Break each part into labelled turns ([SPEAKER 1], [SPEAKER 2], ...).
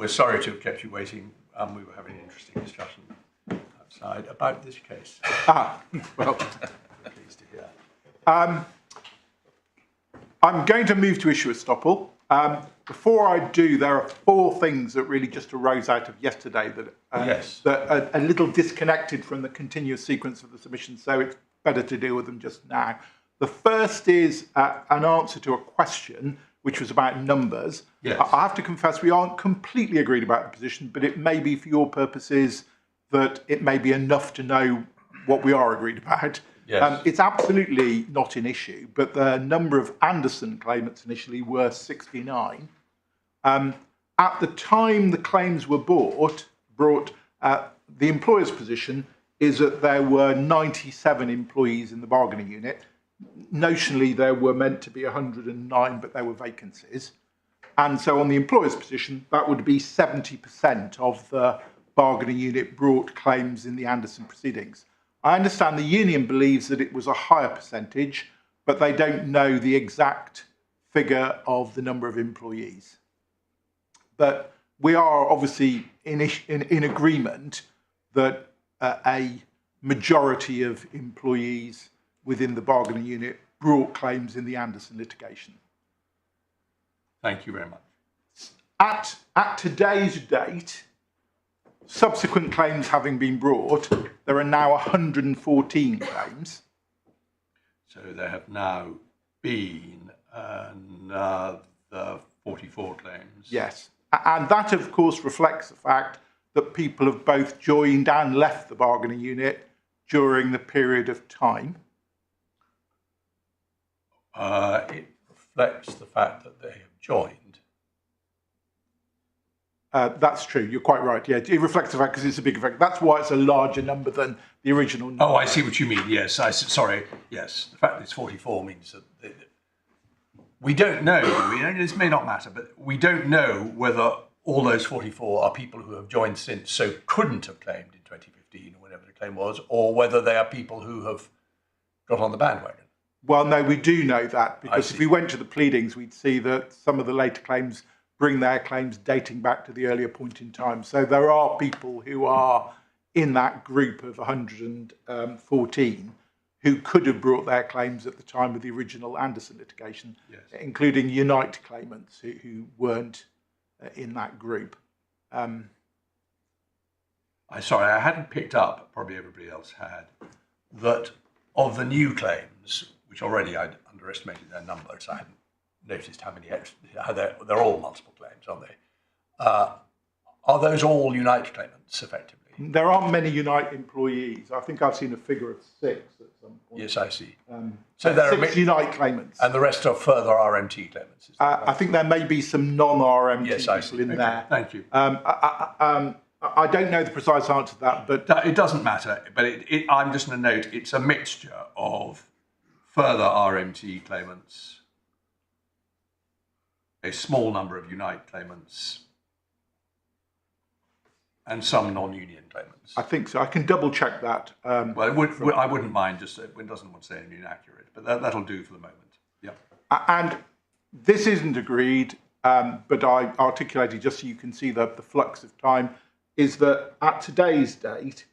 [SPEAKER 1] We're sorry to have kept you waiting. We were having an interesting discussion outside about this case.
[SPEAKER 2] Well,
[SPEAKER 1] Pleased to hear.
[SPEAKER 2] I'm going to move to issue estoppel. Before I do, there are 4 things that really just arose out of yesterday that are a little disconnected from the continuous sequence of the submission, so it's better to deal with them just now. The first is an answer to a question which was about numbers.
[SPEAKER 1] Yes.
[SPEAKER 2] I have to confess we aren't completely agreed about the position, but it may be for your purposes that it may be enough to know what we are agreed about.
[SPEAKER 1] Yes.
[SPEAKER 2] It's absolutely not an issue, but the number of Anderson claimants initially were 69. At the time the claims were brought, the employer's position is that there were 97 employees in the bargaining unit. Notionally, there were meant to be 109, but there were vacancies. And so on the employer's position, that would be 70% of the bargaining unit brought claims in the Anderson proceedings. I understand the union believes that it was a higher percentage, but they don't know the exact figure of the number of employees. But we are obviously in agreement that a majority of employees within the bargaining unit brought claims in the Anderson litigation.
[SPEAKER 1] Thank you very much.
[SPEAKER 2] At today's date, subsequent claims having been brought, there are now 114 claims.
[SPEAKER 1] So there have now been another 44 claims.
[SPEAKER 2] Yes. And that, of course, reflects the fact that people have both joined and left the bargaining unit during the period of time.
[SPEAKER 1] It reflects the fact that they have joined.
[SPEAKER 2] That's true. You're quite right. Yeah, it reflects the fact because it's a big effect. That's why it's a larger number than the original number.
[SPEAKER 1] Oh, I see what you mean. Yes, sorry. Yes, the fact that it's 44 means that we don't know. This may not matter, but we don't know whether all those 44 are people who have joined since, so couldn't have claimed in 2015 or whatever the claim was, or whether they are people who have got on the bandwagon.
[SPEAKER 2] Well, no, we do know that because if we went to the pleadings, we'd see that some of the later claims bring their claims dating back to the earlier point in time. So there are people who are in that group of 114 who could have brought their claims at the time of the original Anderson litigation,
[SPEAKER 1] yes,
[SPEAKER 2] including Unite claimants who weren't in that group.
[SPEAKER 1] Sorry, I hadn't picked up, probably everybody else had, that of the new claims, which already I'd underestimated their numbers, I hadn't noticed how many extra, they're all multiple claims, aren't they? Are those all Unite claimants, effectively?
[SPEAKER 2] There aren't many Unite employees. I think I've seen a figure of 6 at some point.
[SPEAKER 1] Yes, I see. So there
[SPEAKER 2] 6 Unite claimants.
[SPEAKER 1] And the rest are further RMT claimants?
[SPEAKER 2] I think there may be some non-RMT people in there.
[SPEAKER 1] Thank you.
[SPEAKER 2] I don't know the precise answer to that, but
[SPEAKER 1] it doesn't matter. But I'm just going to note it's a mixture of further RMT claimants, a small number of Unite claimants, and some non-union claimants.
[SPEAKER 2] I think so. I can double check that.
[SPEAKER 1] Well, I wouldn't mind. Just it doesn't want to say anything inaccurate, but that'll do for the moment. Yeah.
[SPEAKER 2] And this isn't agreed, but I articulated just so you can see the flux of time. Is that at today's date,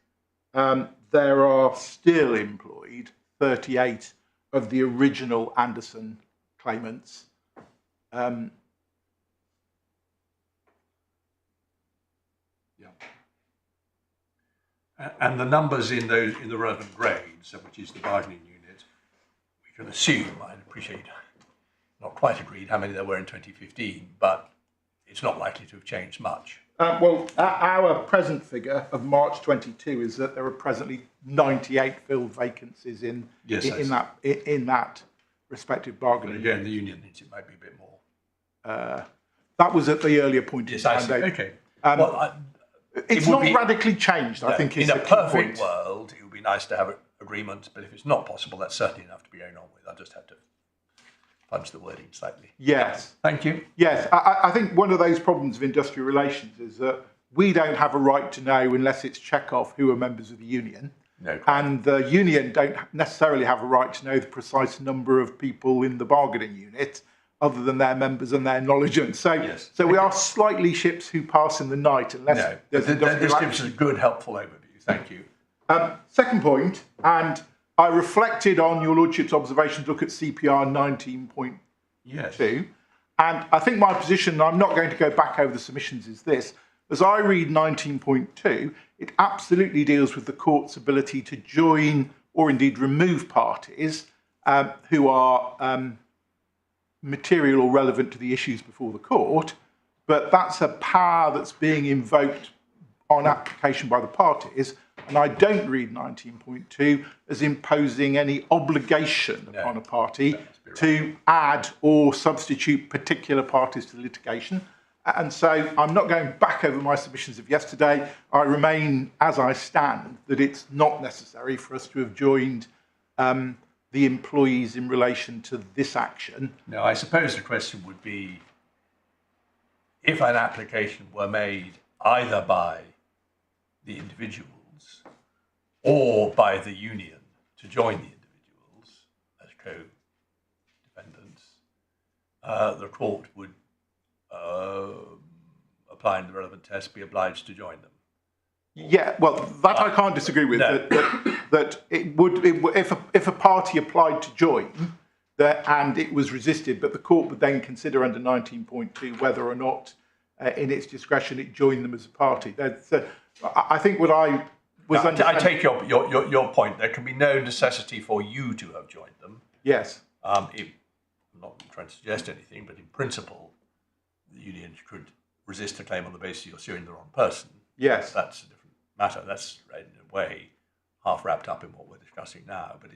[SPEAKER 2] there are still employed 38 of the original Anderson claimants.
[SPEAKER 1] And the numbers in the relevant grades, which is the bargaining unit, we can assume, I appreciate, not quite agreed how many there were in 2015, but it's not likely to have changed much.
[SPEAKER 2] Well, our present figure of March 22 is that there are presently 98 filled vacancies in that respective bargaining.
[SPEAKER 1] But again, the union thinks it might be a bit more.
[SPEAKER 2] That was at the earlier point in time.
[SPEAKER 1] Okay.
[SPEAKER 2] It's not radically changed, I think.
[SPEAKER 1] In a perfect world, it would be nice to have agreement, but if it's not possible, that's certainly enough to be going on with. I'll just have to punch the wording slightly.
[SPEAKER 2] Yes.
[SPEAKER 1] Thank you.
[SPEAKER 2] Yes, I think one of those problems of industrial relations is that we don't have a right to know unless it's Chekhov who are members of the union.
[SPEAKER 1] No,
[SPEAKER 2] and the union don't necessarily have a right to know the precise number of people in the bargaining unit. other than their members and their knowledge. And so,
[SPEAKER 1] Yes.
[SPEAKER 2] so we are slightly ships who pass in the night, unless
[SPEAKER 1] No,
[SPEAKER 2] there's
[SPEAKER 1] this gives us a good, helpful overview. Thank you.
[SPEAKER 2] Second point, and I reflected on your Lordship's observations, look at CPR 19.2,
[SPEAKER 1] Yes.
[SPEAKER 2] and I think my position, and I'm not going to go back over the submissions, is this. As I read 19.2, it absolutely deals with the court's ability to join or indeed remove parties who are material or relevant to the issues before the court, but that's a power that's being invoked on application by the parties, and I don't read 19.2 as imposing any obligation upon a party to add or substitute particular parties to the litigation. And so I'm not going back over my submissions of yesterday. I remain as I stand, that it's not necessary for us to have joined the employees in relation to this action.
[SPEAKER 1] Now, I suppose the question would be, if an application were made either by the individuals or by the union to join the individuals as co-defendants, the court would, applying the relevant test, be obliged to join them.
[SPEAKER 2] Yeah, well, that I can't disagree with.
[SPEAKER 1] No.
[SPEAKER 2] That it would, if a party applied to join and it was resisted, but the court would then consider under 19.2 whether or not, in its discretion, it joined them as a party. I think what I was.
[SPEAKER 1] I take your point. There can be no necessity for you to have joined them.
[SPEAKER 2] Yes.
[SPEAKER 1] I'm not trying to suggest anything, but in principle, the union could resist a claim on the basis you're suing the wrong person.
[SPEAKER 2] Yes.
[SPEAKER 1] That's a different matter. That's in a way half wrapped up in what we're discussing now, but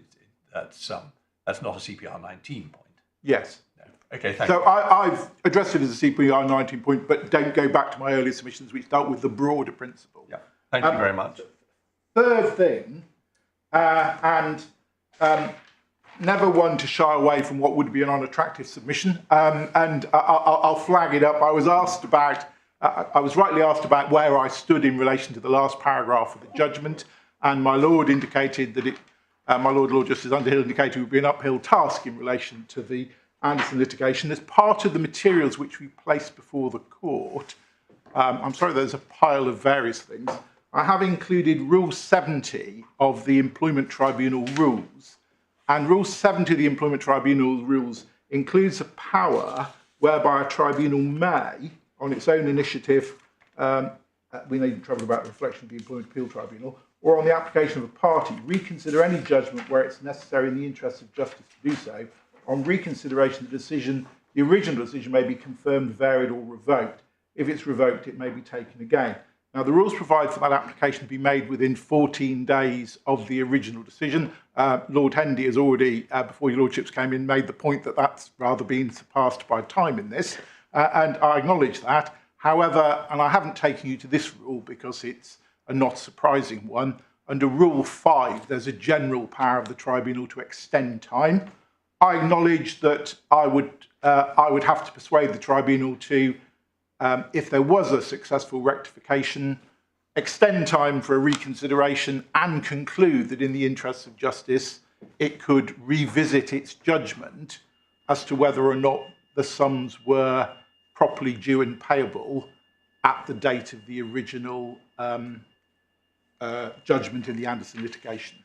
[SPEAKER 1] that's not a CPR 19 point.
[SPEAKER 2] Yes.
[SPEAKER 1] No. Okay, thank you.
[SPEAKER 2] So I've addressed it as a CPR 19 point, but don't go back to my earlier submissions, which dealt with the broader principle.
[SPEAKER 1] Yeah. Thank you very much.
[SPEAKER 2] Third thing, never one to shy away from what would be an unattractive submission, and I'll flag it up. I was rightly asked about where I stood in relation to the last paragraph of the judgment, and my Lord indicated that my Lord Justice Underhill indicated it would be an uphill task in relation to the Anderson litigation. As part of the materials which we placed before the court, I'm sorry, there's a pile of various things. I have included Rule 70 of the Employment Tribunal rules, and Rule 70 of the Employment Tribunal rules includes a power whereby a tribunal may, on its own initiative, we need trouble about the reflection of the Employment Appeal Tribunal, or on the application of a party, reconsider any judgment where it's necessary in the interest of justice to do so. On reconsideration, the original decision may be confirmed, varied, or revoked. If it's revoked, it may be taken again. Now, the rules provide for that application to be made within 14 days of the original decision. Lord Hendy has already, before your Lordships came in, made the point that that's rather been surpassed by time in this, and I acknowledge that. However, and I haven't taken you to this rule because it's a not surprising one, under Rule 5, there's a general power of the tribunal to extend time. I acknowledge that I would have to persuade the tribunal to, if there was a successful rectification, extend time for a reconsideration and conclude that in the interests of justice, it could revisit its judgment as to whether or not the sums were properly due and payable at the date of the original judgment in the Anderson litigation.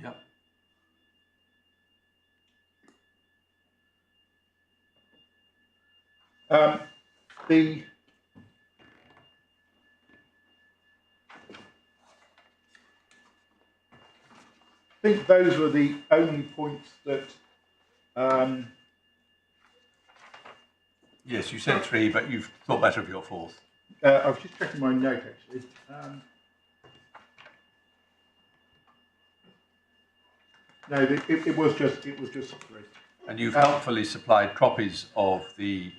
[SPEAKER 1] Yep.
[SPEAKER 2] I think those were the only points that.
[SPEAKER 1] Yes, you said 3, but you've thought better of your 4th.
[SPEAKER 2] I was just checking my note actually. No, it was just 3.
[SPEAKER 1] And you've helpfully supplied copies of the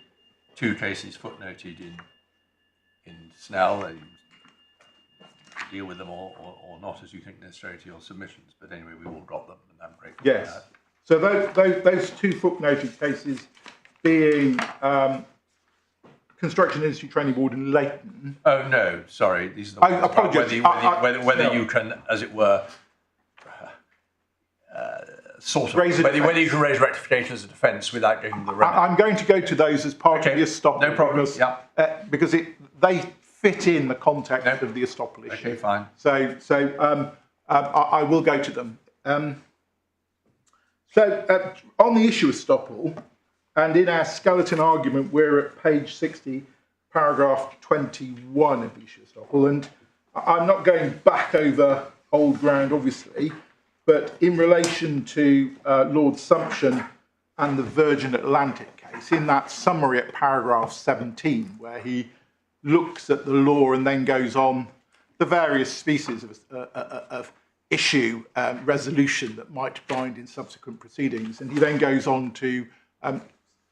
[SPEAKER 1] 2 cases footnoted in Snell. You deal with them or not as you think necessary to your submissions. But anyway, we all got them, and I'm grateful for that.
[SPEAKER 2] So those 2 footnoted cases being Construction Industry Training Board in Leighton.
[SPEAKER 1] Oh no, sorry. These are the ones about whether you can, as it were, sort of whether you can raise rectification as a defence without going to the remedy.
[SPEAKER 2] I'm going to go to those as part of the estoppel.
[SPEAKER 1] No problem.
[SPEAKER 2] Because they fit in the context of the estoppel issue.
[SPEAKER 1] Okay, fine.
[SPEAKER 2] So I will go to them. On the issue of estoppel, and in our skeleton argument, we're at page 60, paragraph 21 of the issue of estoppel. And I'm not going back over old ground, obviously, but in relation to Lord Sumption and the Virgin Atlantic case, in that summary at paragraph 17, where he looks at the law and then goes on the various species of issue resolution that might bind in subsequent proceedings, and he then goes on to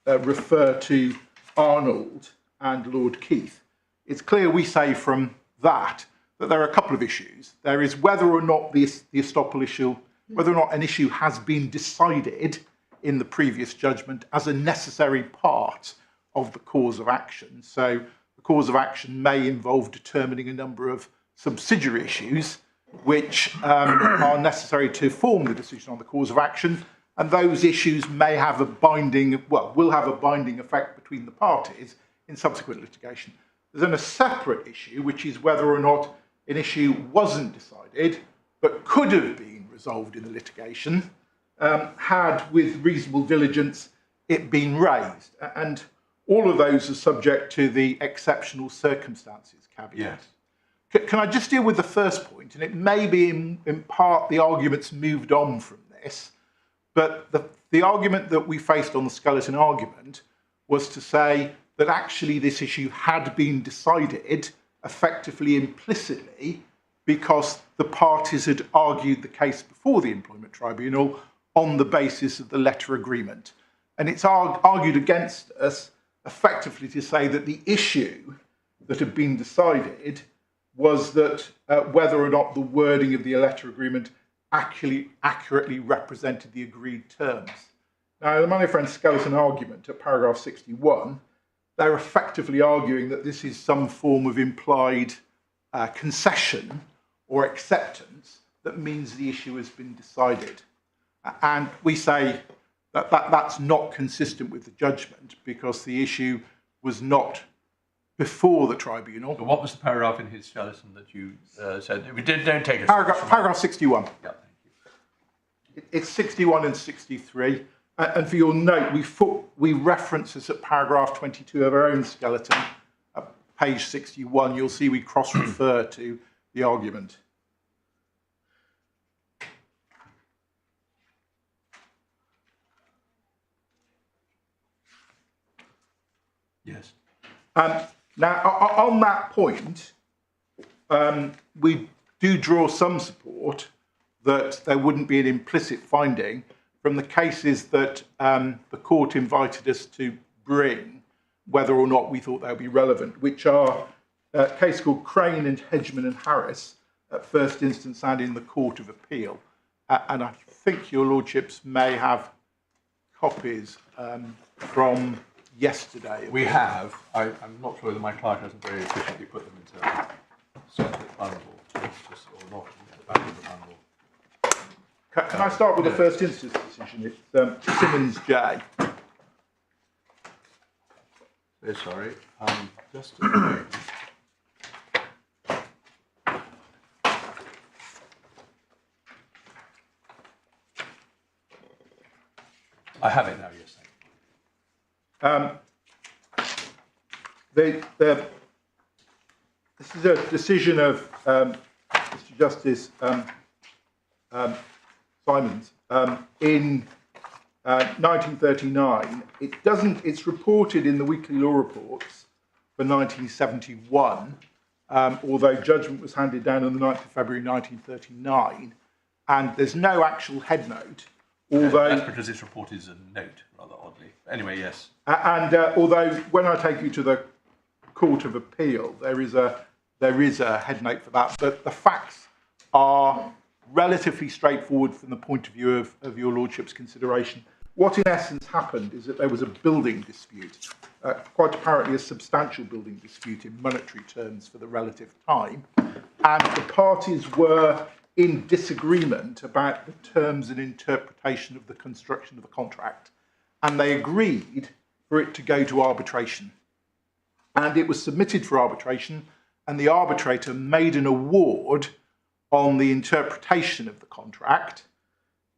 [SPEAKER 2] refer to Arnold and Lord Keith. It's clear we say from that there are a couple of issues. There is whether or not the estoppel issue, whether or not an issue has been decided in the previous judgment as a necessary part of the cause of action. So the cause of action may involve determining a number of subsidiary issues which are necessary to form the decision on the cause of action, and those issues may have will have a binding effect between the parties in subsequent litigation. There's then a separate issue, which is whether or not an issue wasn't decided, but could have been resolved in the litigation, had with reasonable diligence it been raised. And all of those are subject to the exceptional circumstances caveat.
[SPEAKER 1] Yes.
[SPEAKER 2] Can I just deal with the first point? And it may be in part the argument's moved on from this, but the argument that we faced on the skeleton argument was to say that actually this issue had been decided effectively implicitly because the parties had argued the case before the Employment Tribunal on the basis of the letter agreement. And it's argued against us effectively to say that the issue that had been decided was that whether or not the wording of the letter agreement accurately represented the agreed terms. Now, the Manley Friends skeleton argument at paragraph 61, they're effectively arguing that this is some form of implied concession or acceptance that means the issue has been decided. And we say that that's not consistent with the judgment because the issue was not before the tribunal.
[SPEAKER 1] So what was the paragraph in his skeleton that you said? Don't take it.
[SPEAKER 2] Paragraph 61.
[SPEAKER 1] Yeah, thank you.
[SPEAKER 2] It's 61 and 63. And for your note, we reference this at paragraph 22 of our own skeleton. At page 61, you'll see we cross-refer to the argument.
[SPEAKER 1] Yes.
[SPEAKER 2] Now, on that point, we do draw some support that there wouldn't be an implicit finding from the cases that the court invited us to bring, whether or not we thought they would be relevant, which are a case called Crane and Hedgeman and Harris at first instance and in the Court of Appeal. And I think your lordships may have copies from yesterday.
[SPEAKER 1] We have. I'm not sure whether my client hasn't very efficiently put them into a separate bundle, or not in the back of the bundle.
[SPEAKER 2] Can I start with the first instance decision? It's Simmons J.
[SPEAKER 1] Very sorry. Just a moment. I have it now, yes.
[SPEAKER 2] This is a decision of Mr. Justice Simons in 1939. It's reported in the weekly law reports for 1971, although judgment was handed down on the 9th of February 1939, and there's no actual head note. Although
[SPEAKER 1] that's because it's reported as a note, rather oddly. Anyway, yes.
[SPEAKER 2] And although when I take you to the Court of Appeal, there is a head note for that, but the facts are relatively straightforward from the point of view of your lordship's consideration. what in essence happened is that there was a building dispute, quite apparently a substantial building dispute in monetary terms for the relative time, and the parties were in disagreement about the terms and interpretation of the construction of the contract, and they agreed for it to go to arbitration. And it was submitted for arbitration, and the arbitrator made an award on the interpretation of the contract,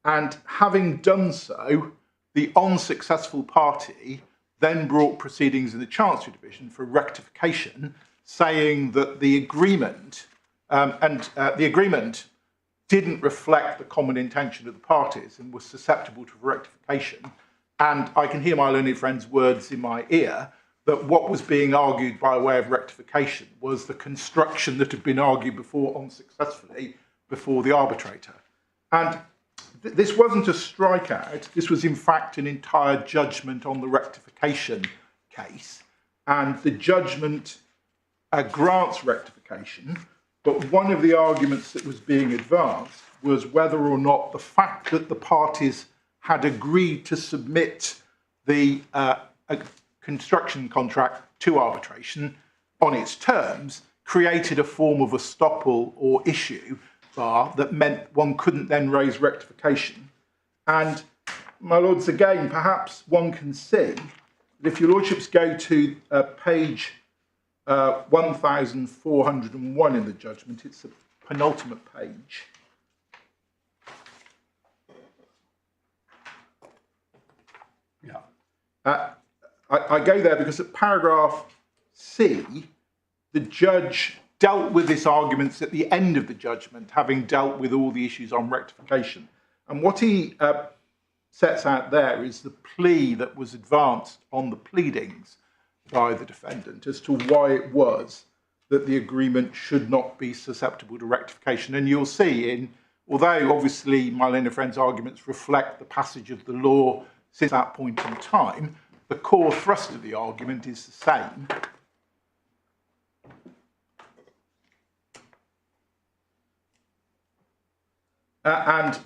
[SPEAKER 2] and having done so, the unsuccessful party then brought proceedings in the Chancery Division for rectification, saying that the agreement the agreement didn't reflect the common intention of the parties and was susceptible to rectification. And I can hear my learned friend's words in my ear that what was being argued by way of rectification was the construction that had been argued before unsuccessfully before the arbitrator. And this wasn't a strikeout, this was in fact an entire judgment on the rectification case. And the judgment grants rectification, but one of the arguments that was being advanced was whether or not the fact that the parties had agreed to submit the construction contract to arbitration on its terms created a form of estoppel or issue bar that meant one couldn't then raise rectification. And my lords, again, perhaps one can see that if your lordships go to page 1401 in the judgment, it's the penultimate page.
[SPEAKER 1] Yeah.
[SPEAKER 2] I go there because at paragraph C, the judge dealt with this arguments at the end of the judgment, having dealt with all the issues on rectification. And what he sets out there is the plea that was advanced on the pleadings by the defendant as to why it was that the agreement should not be susceptible to rectification. And you'll see, although obviously my learned friend's arguments reflect the passage of the law since that point in time, the core thrust of the argument is the same. That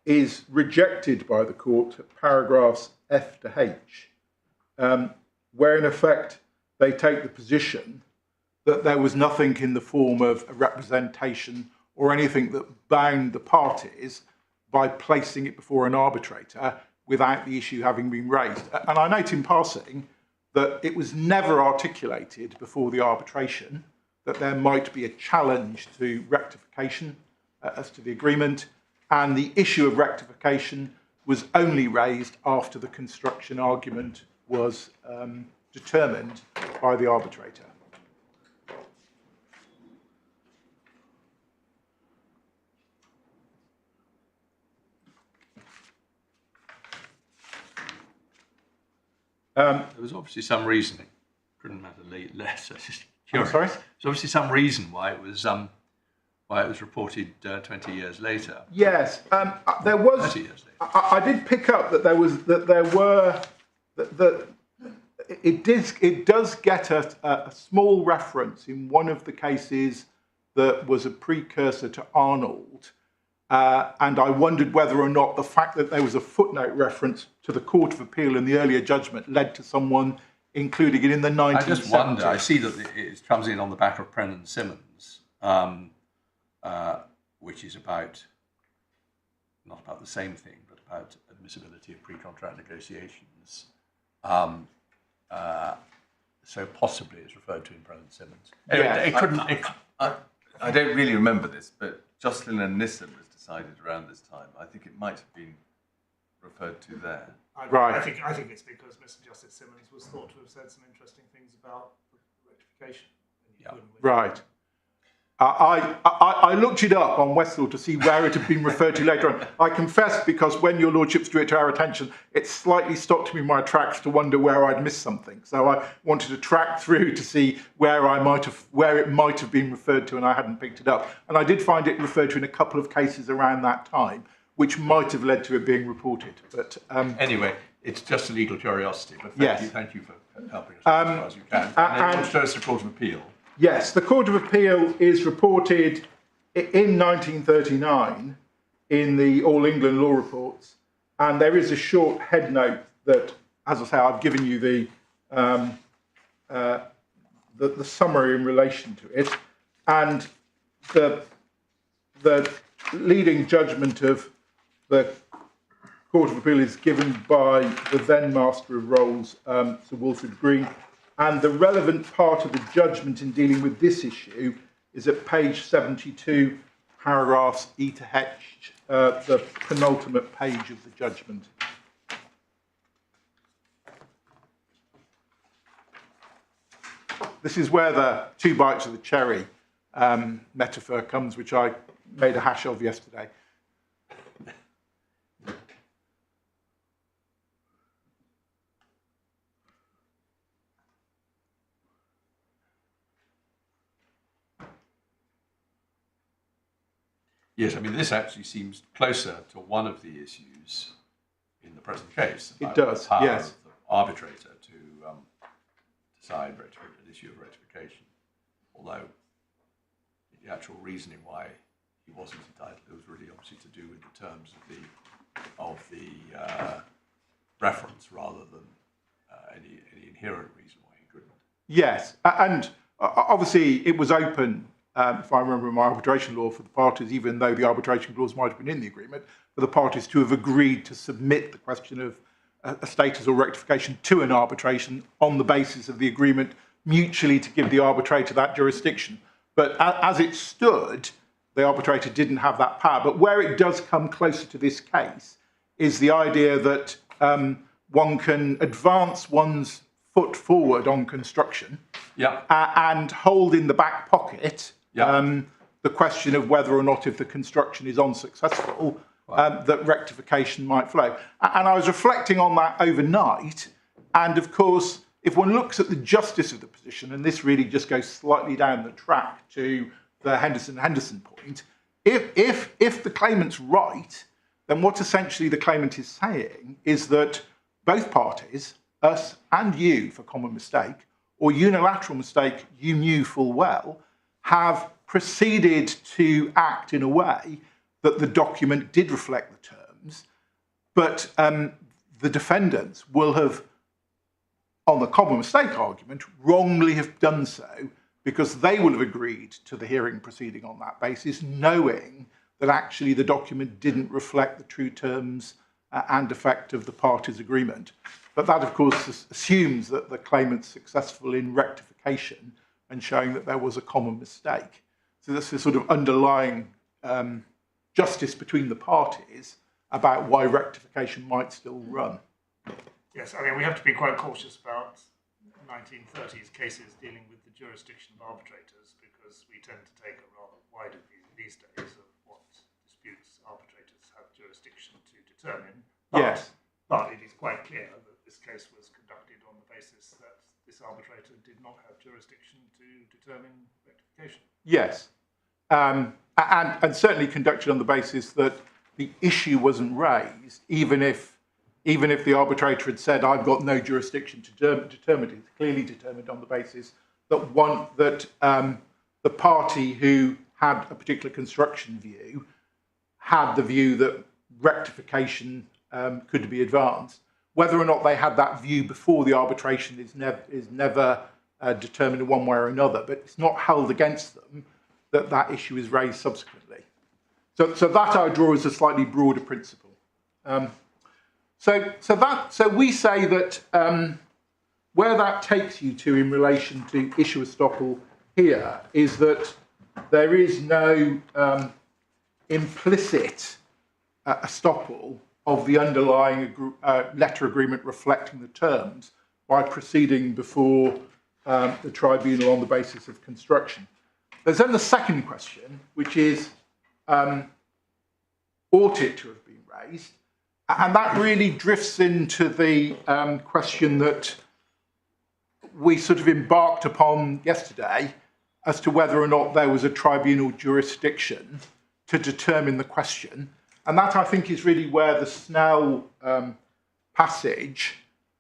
[SPEAKER 2] is rejected by the court at paragraphs F to H, where in effect they take the position that there was nothing in the form of a representation or anything that bound the parties by placing it before an arbitrator without the issue having been raised. And I note in passing that it was never articulated before the arbitration that there might be a challenge to rectification as to the agreement, and the issue of rectification was only raised after the construction argument was determined by the arbitrator.
[SPEAKER 1] There was obviously some reasoning. Couldn't matter less.
[SPEAKER 2] I'm sorry?
[SPEAKER 1] There's obviously some reason why it was reported 20 years later.
[SPEAKER 2] Yes, there was.
[SPEAKER 1] 30 years later.
[SPEAKER 2] I did pick up that it does get a small reference in one of the cases that was a precursor to Arnold. And I wondered whether or not the fact that there was a footnote reference to the Court of Appeal in the earlier judgment led to someone including it in the 1970s.
[SPEAKER 1] I just wonder, I see that it comes in on the back of Brennan Simmons, which is not about the same thing, but about admissibility of pre-contract negotiations. So possibly it's referred to in Brennan Simmons. Anyway,
[SPEAKER 3] I don't really remember this, but Jocelyn and Nissan was decided around this time. I think it might have been referred to there.
[SPEAKER 2] Right.
[SPEAKER 4] I think it's because Mr. Justice Simmons was thought to have said some interesting things about rectification.
[SPEAKER 1] Yeah.
[SPEAKER 2] Right. I looked it up on Westlaw to see where it had been referred to later on. I confess, because when your lordships drew it to our attention, it slightly stopped me in my tracks to wonder where I'd missed something. So I wanted to track through to see where it might have been referred to, and I hadn't picked it up. And I did find it referred to in a couple of cases around that time, which might have led to it being reported. But
[SPEAKER 1] anyway, it's just a legal curiosity. But thank you for helping us as far as you can. And then it goes to the Court of Appeal.
[SPEAKER 2] Yes, the Court of Appeal is reported in 1939 in the All England Law Reports, and there is a short head note that, as I say, I've given you the summary in relation to it, and the leading judgment of the Court of Appeal is given by the then Master of Rolls, Sir Wilfrid Green, and the relevant part of the judgment in dealing with this issue is at page 72, paragraphs E to H, the penultimate page of the judgment. This is where the 2 bites of the cherry metaphor comes, which I made a hash of yesterday.
[SPEAKER 1] Yes, I mean, this actually seems closer to one of the issues in the present case.
[SPEAKER 2] It does,
[SPEAKER 1] the power
[SPEAKER 2] yes.
[SPEAKER 1] of the arbitrator to decide an issue of rectification, although the actual reasoning why he wasn't entitled, it was really obviously to do with the terms of the reference rather than any inherent reason why he couldn't.
[SPEAKER 2] Yes, and obviously it was open, if I remember my arbitration law, for the parties, even though the arbitration clause might have been in the agreement, for the parties to have agreed to submit the question of a status or rectification to an arbitration on the basis of the agreement mutually to give the arbitrator that jurisdiction. But as it stood, the arbitrator didn't have that power. But where it does come closer to this case is the idea that one can advance one's foot forward on construction, and hold in the back pocket the question of whether or not, if the construction is unsuccessful, that rectification might flow. And I was reflecting on that overnight, and of course, if one looks at the justice of the position, and this really just goes slightly down the track to the Henderson point, if the claimant's right, then what essentially the claimant is saying is that both parties, us and you for common mistake, or unilateral mistake you knew full well, have proceeded to act in a way that the document did reflect the terms, but the defendants will have, on the common mistake argument, wrongly have done so because they will have agreed to the hearing proceeding on that basis, knowing that actually the document didn't reflect the true terms and effect of the parties' agreement. But that, of course, assumes that the claimant's successful in rectification and showing that there was a common mistake. So this is sort of underlying justice between the parties about why rectification might still run.
[SPEAKER 4] Yes, I mean, we have to be quite cautious about 1930s cases dealing with the jurisdiction of arbitrators, because we tend to take a rather wider view these days of what disputes arbitrators have jurisdiction to determine.
[SPEAKER 2] Yes.
[SPEAKER 4] But it is quite clear that this case was conducted on the basis that this arbitrator did not have jurisdiction to determine rectification.
[SPEAKER 2] Yes. And certainly conducted on the basis that the issue wasn't raised, even if the arbitrator had said, I've got no jurisdiction to determine it. It's clearly determined on the basis that the party who had a particular construction view had the view that rectification could be advanced. Whether or not they had that view before the arbitration is never determined in one way or another, but it's not held against them that issue is raised subsequently. So that I draw as a slightly broader principle. So we say that where that takes you to in relation to issue estoppel here is that there is no implicit estoppel of the underlying letter agreement reflecting the terms by proceeding before the tribunal on the basis of construction. There's then the second question, which is, ought it to have been raised? And that really drifts into the question that we sort of embarked upon yesterday as to whether or not there was a tribunal jurisdiction to determine the question. And that, I think, is really where the Snell passage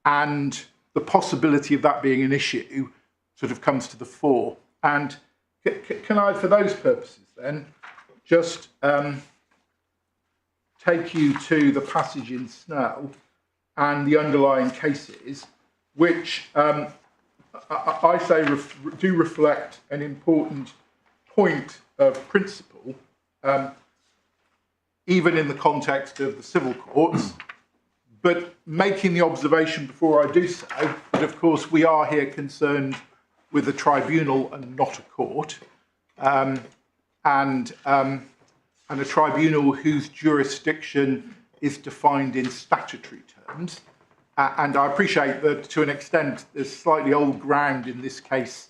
[SPEAKER 2] and the possibility of that being an issue sort of comes to the fore. And can I, for those purposes then, just take you to the passage in Snell and the underlying cases, which I say do reflect an important point of principle, even in the context of the civil courts, but making the observation before I do so that, of course, we are here concerned with a tribunal and not a court, and a tribunal whose jurisdiction is defined in statutory terms. And I appreciate that, to an extent, there's slightly old ground in this case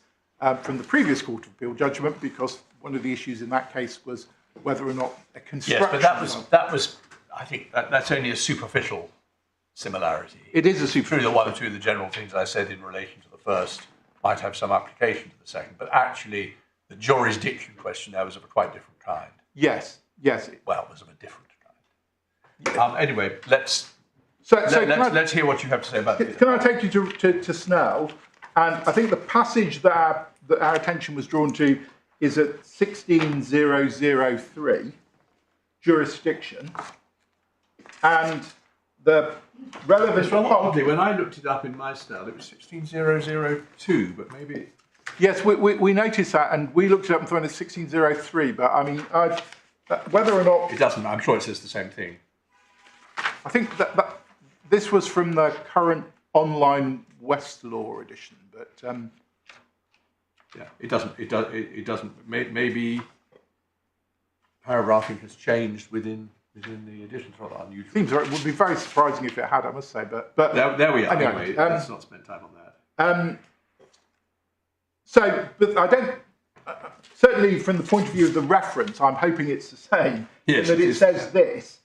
[SPEAKER 2] from the previous Court of Appeal judgment, because one of the issues in that case was whether or not a construction...
[SPEAKER 1] Yes, but that was I think that's only a superficial similarity.
[SPEAKER 2] It is a superficial.
[SPEAKER 1] True that one or two of the general things I said in relation to the first might have some application to the second, but actually the jurisdiction question there was of a quite different kind.
[SPEAKER 2] Yes.
[SPEAKER 1] Well, it was of a different kind. Anyway, let's hear what you have to say about this.
[SPEAKER 2] Can I take you to Snell? And I think the passage that our attention was drawn to is at 16003, jurisdiction. And the relevant...
[SPEAKER 1] Oddly, when I looked it up in my Snell, it was 16002, but maybe...
[SPEAKER 2] Yes, we noticed that, and we looked it up and found it's 1603, but I mean, whether or not...
[SPEAKER 1] It doesn't, I'm sure it says the same thing.
[SPEAKER 2] I think that this was from the current online Westlaw edition, but...
[SPEAKER 1] Yeah, it doesn't. Maybe paragraphing has changed within the edition. It's rather unusual.
[SPEAKER 2] It would be very surprising if it had, I must say, but
[SPEAKER 1] there we are. Anyway, let's not spend time on that.
[SPEAKER 2] But I don't... certainly from the point of view of the reference, I'm hoping it's the same.
[SPEAKER 1] Yes,
[SPEAKER 2] that it says this.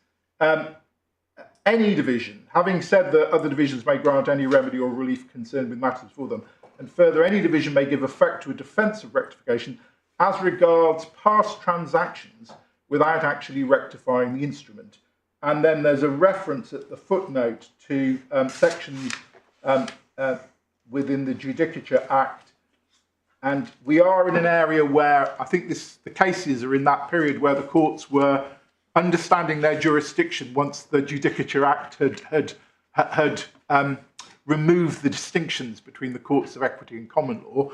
[SPEAKER 2] Any division, having said that other divisions may grant any remedy or relief concerned with matters for them, and further, any division may give effect to a defence of rectification as regards past transactions without actually rectifying the instrument. And then there's a reference at the footnote to sections within the Judicature Act. And we are in an area where I think the cases are in that period where the courts were understanding their jurisdiction once the Judicature Act had remove the distinctions between the courts of equity and common law.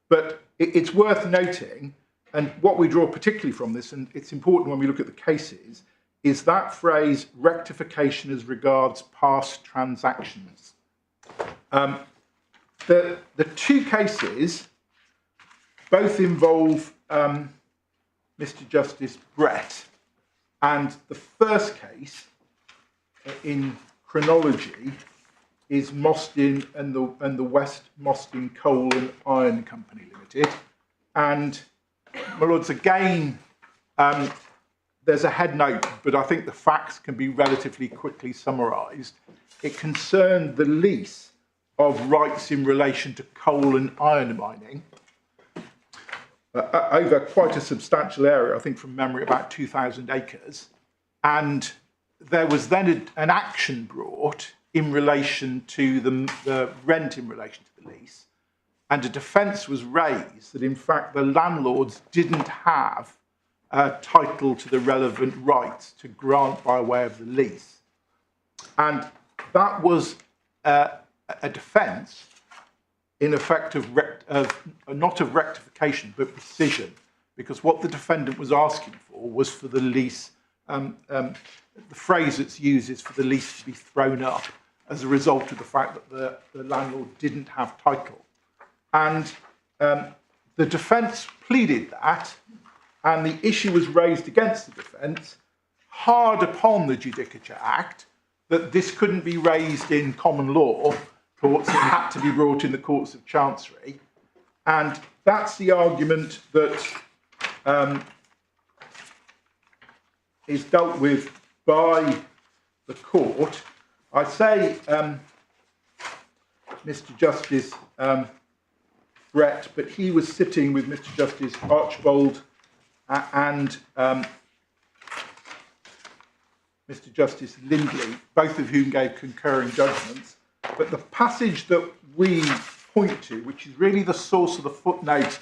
[SPEAKER 2] But it's worth noting, and what we draw particularly from this, and it's important when we look at the cases, is that phrase, rectification as regards past transactions. The two cases both involve Mr. Justice Brett, and the first case, in chronology, is Mostyn and the West Mostyn Coal and Iron Company Limited. And, my lords, again, there's a head note, but I think the facts can be relatively quickly summarised. It concerned the lease of rights in relation to coal and iron mining over quite a substantial area, I think from memory about 2,000 acres. And there was then an action brought in relation to the rent in relation to the lease, and a defence was raised that in fact the landlords didn't have title to the relevant rights to grant by way of the lease. And that was a defence in effect of not of rectification but rescission, because what the defendant was asking for was for the lease, the phrase that's used is for the lease to be thrown up as a result of the fact that the landlord didn't have title. And the defence pleaded that, and the issue was raised against the defence, hard upon the Judicature Act, that this couldn't be raised in common law courts, it had to be brought in the courts of chancery. And that's the argument that is dealt with by the court. I say Mr. Justice Brett, but he was sitting with Mr. Justice Archbold and Mr. Justice Lindley, both of whom gave concurring judgments. But the passage that we point to, which is really the source of the footnote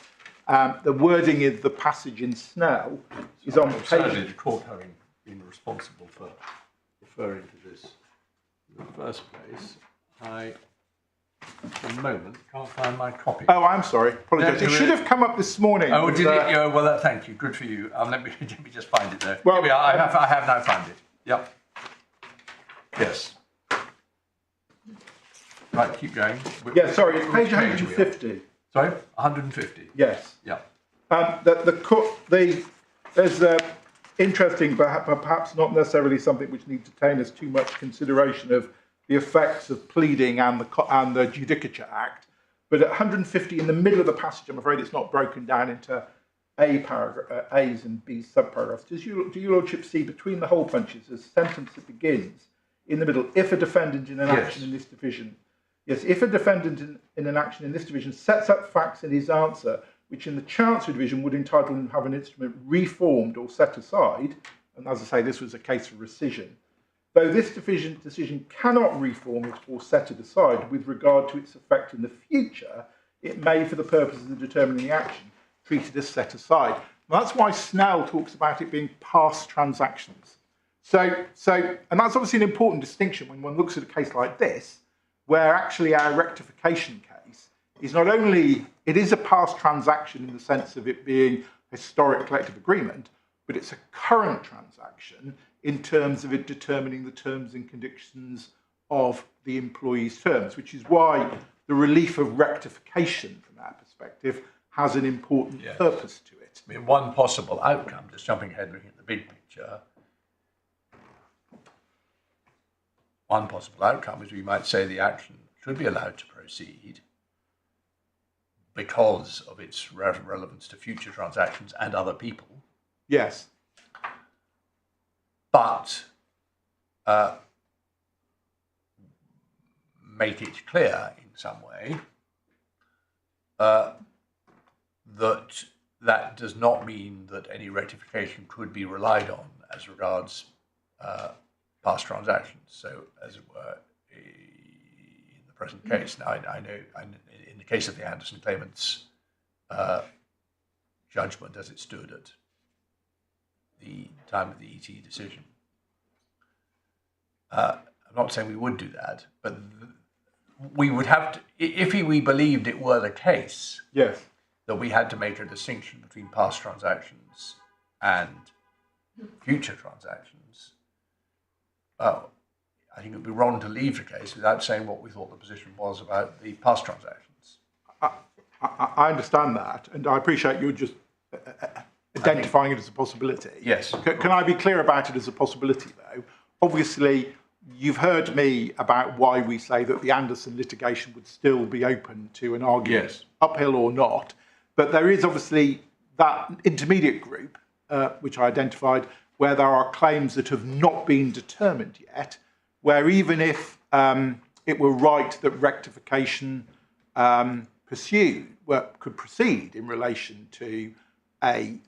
[SPEAKER 2] The wording of the passage in Snell is on
[SPEAKER 1] Certainly
[SPEAKER 2] page...
[SPEAKER 1] the court having been responsible for referring to this in the first place, I, for the moment, can't find my copy.
[SPEAKER 2] Oh, I'm sorry. Apologise.
[SPEAKER 1] No,
[SPEAKER 2] It should have come up this morning.
[SPEAKER 1] Oh,
[SPEAKER 2] but,
[SPEAKER 1] did it? Yeah, well, thank you. Good for you. Let me just find it there.
[SPEAKER 2] Well,
[SPEAKER 1] Here we are. I have now found it. Yep. Yes. Right, keep going.
[SPEAKER 2] Yeah, sorry, it's page
[SPEAKER 1] Which page are we on?
[SPEAKER 2] 150.
[SPEAKER 1] Sorry, 150.
[SPEAKER 2] Yes.
[SPEAKER 1] Yeah.
[SPEAKER 2] There's interesting, but perhaps not necessarily something which needs to obtain us too much consideration of the effects of pleading and the Judicature Act. But at 150, in the middle of the passage, I'm afraid it's not broken down into A's and B's subparagraphs. Do your lordship see between the hole punches a sentence that begins in the middle, if a defendant in an action in this division, if a defendant in an action in this division sets up facts in his answer which in the Chancery Division would entitle him to have an instrument reformed or set aside, and as I say, this was a case of rescission, though this decision cannot reform it or set it aside with regard to its effect in the future, it may, for the purposes of determining the action, treat it as set aside. And that's why Snell talks about it being past transactions. And that's obviously an important distinction when one looks at a case like this, where actually our rectification case is not only, it is a past transaction in the sense of it being historic collective agreement, but it's a current transaction in terms of it determining the terms and conditions of the employee's terms, which is why the relief of rectification from our perspective has an important purpose to it.
[SPEAKER 1] I mean, one possible outcome, just jumping ahead looking at the big picture, one possible outcome is we might say the action should be allowed to proceed because of its relevance to future transactions and other people.
[SPEAKER 2] Yes.
[SPEAKER 1] But make it clear in some way that that does not mean that any rectification could be relied on as regards past transactions. So, as it were, in the present case, now I know in the case of the Anderson claimant's judgment as it stood at the time of the ET decision, I'm not saying we would do that, but we would have to, if we believed it were the case,
[SPEAKER 2] Yes.
[SPEAKER 1] that we had to make a distinction between past transactions and future transactions, I think it would be wrong to leave the case without saying what we thought the position was about the past transactions.
[SPEAKER 2] I understand that, and I appreciate you're just identifying it as a possibility.
[SPEAKER 1] Yes.
[SPEAKER 2] Can I be clear about it as a possibility, though? Obviously, you've heard me about why we say that the Anderson litigation would still be open to an argument, uphill or not. But there is obviously that intermediate group, which I identified, where there are claims that have not been determined yet, where even if it were right that rectification could proceed in relation to a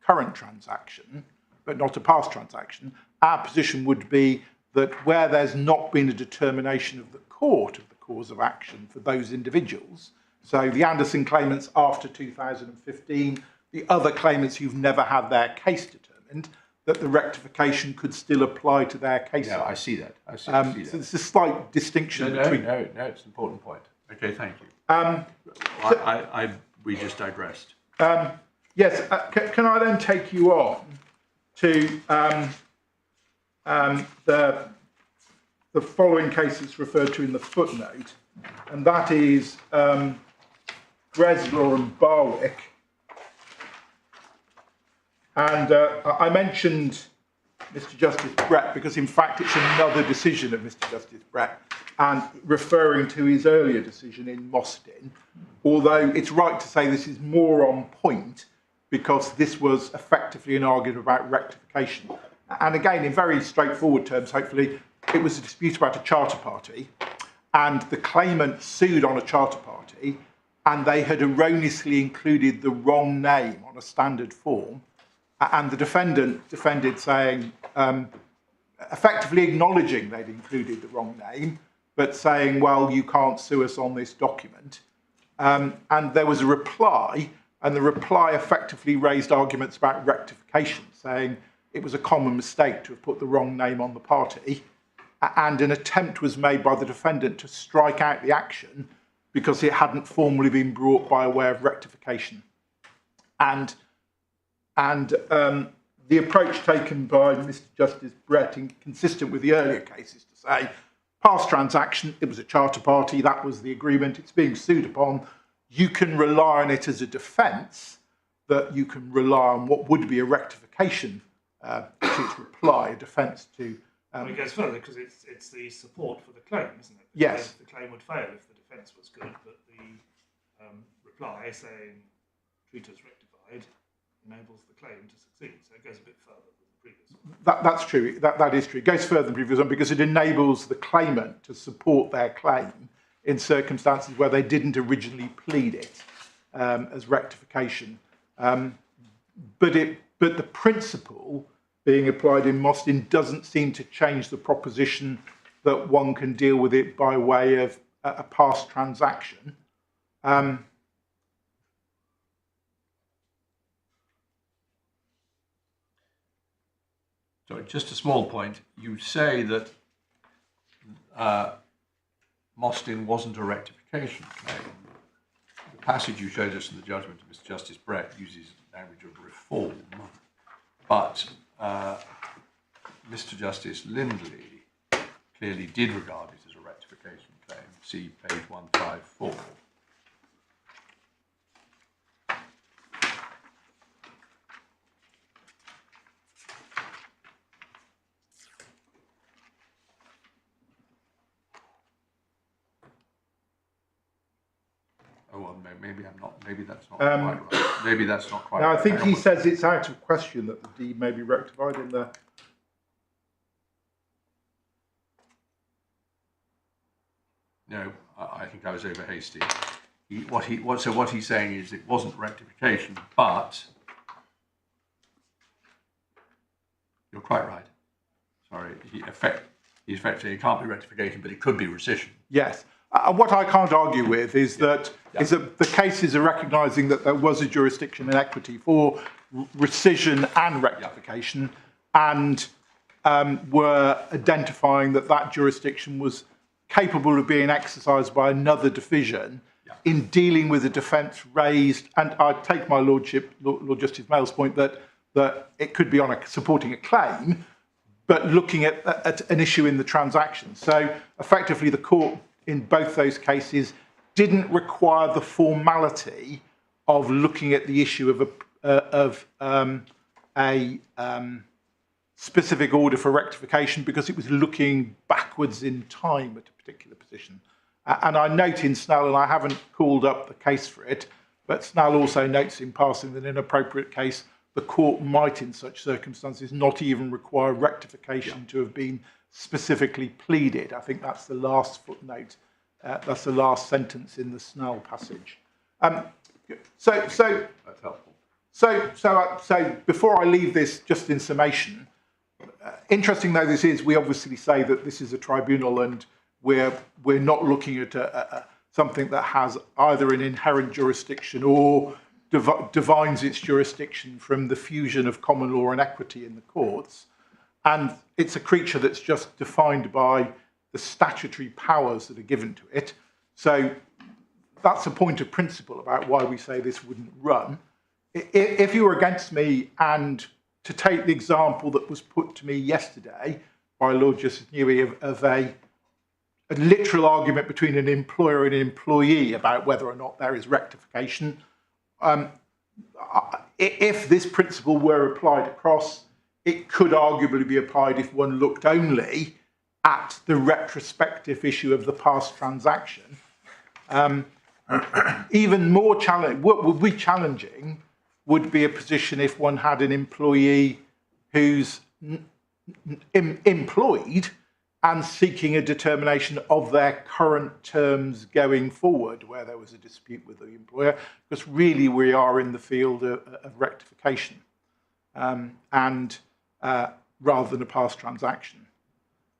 [SPEAKER 2] current transaction, but not a past transaction, our position would be that where there's not been a determination of the court of the cause of action for those individuals, so the Anderson claimants after 2015, the other claimants who've never had their case determined, that the rectification could still apply to their case.
[SPEAKER 1] No, I see that. I see
[SPEAKER 2] So
[SPEAKER 1] that.
[SPEAKER 2] there's a slight distinction between...
[SPEAKER 1] No, it's an important point. Okay, thank you. We just digressed.
[SPEAKER 2] Yes, can I then take you on to the following case that's referred to in the footnote, and that is Bresler and Barwick. And I mentioned Mr. Justice Brett because, in fact, it's another decision of Mr. Justice Brett, and referring to his earlier decision in Mostyn, although it's right to say this is more on point because this was effectively an argument about rectification. And again, in very straightforward terms, hopefully, it was a dispute about a charter party, and the claimant sued on a charter party, and they had erroneously included the wrong name on a standard form, and the defendant defended saying, effectively acknowledging they'd included the wrong name, but saying, well, you can't sue us on this document. And there was a reply and the reply effectively raised arguments about rectification, saying it was a common mistake to have put the wrong name on the party, and an attempt was made by the defendant to strike out the action because it hadn't formally been brought by way of rectification. And the approach taken by Mr. Justice Brett, consistent with the earlier cases, to say, past transaction, it was a charter party, that was the agreement, it's being sued upon, you can rely on it as a defence, that you can rely on what would be a rectification to its reply, a defence to...
[SPEAKER 4] well, it goes further because it's the support for the claim, isn't it?
[SPEAKER 2] Yes.
[SPEAKER 4] The claim would fail if the defence was good, but the reply saying treat us rectified enables the claim to succeed. So it goes a bit further than the previous one.
[SPEAKER 2] That's true. That is true. It goes further than the previous one because it enables the claimant to support their claim in circumstances where they didn't originally plead it as rectification. But the principle being applied in Mostyn doesn't seem to change the proposition that one can deal with it by way of a past transaction.
[SPEAKER 1] Sorry, just a small point. You say that Mostyn wasn't a rectification claim. The passage you showed us in the judgment of Mr. Justice Brett uses language of reform, but Mr. Justice Lindley clearly did regard it as a rectification claim. See page 154. Oh, well, maybe I'm not. Maybe that's not quite right. Maybe that's not quite.
[SPEAKER 2] Now,
[SPEAKER 1] right.
[SPEAKER 2] I think he says it's out of question that the deed may be rectified in the.
[SPEAKER 1] No, I think I was over hasty. What he's saying is it wasn't rectification, but you're quite right. Sorry, effectively it can't be rectification, but it could be rescission.
[SPEAKER 2] Yes. What I can't argue with is that the cases are recognising that there was a jurisdiction in equity for rescission and rectification, and were identifying that jurisdiction was capable of being exercised by another division in dealing with a defence raised. And I take my Lord Justice Mail's point that it could be on supporting a claim, but looking at an issue in the transaction. So effectively, the court in both those cases didn't require the formality of looking at the issue of a specific order for rectification, because it was looking backwards in time at a particular position. And I note in Snell, and I haven't called up the case for it, but Snell also notes in passing that in an appropriate case, the court might in such circumstances not even require rectification to have been specifically pleaded. I think that's the last footnote. That's the last sentence in the Snell passage. So
[SPEAKER 1] That's helpful.
[SPEAKER 2] So before I leave this, just in summation, interesting though this is, we obviously say that this is a tribunal and we're not looking at something that has either an inherent jurisdiction or divines its jurisdiction from the fusion of common law and equity in the courts. And it's a creature that's just defined by the statutory powers that are given to it. So that's a point of principle about why we say this wouldn't run. If you were against me, and to take the example that was put to me yesterday by Lord Justice Newey of a literal argument between an employer and an employee about whether or not there is rectification, if this principle were applied across, it could arguably be applied if one looked only at the retrospective issue of the past transaction. Even more challenging, what would be challenging would be a position if one had an employee who's employed and seeking a determination of their current terms going forward, where there was a dispute with the employer, because really we are in the field of rectification, and rather than a past transaction.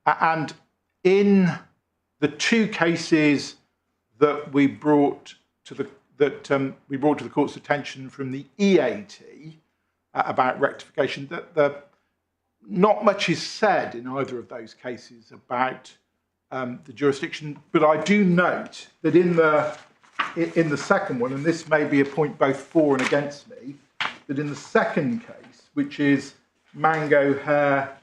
[SPEAKER 2] And in the two cases that we brought to that we brought to the court's attention from the EAT about rectification, that not much is said in either of those cases about the jurisdiction, but I do note that in the second one, and this may be a point both for and against me, that in the second case, which is Mango, Hare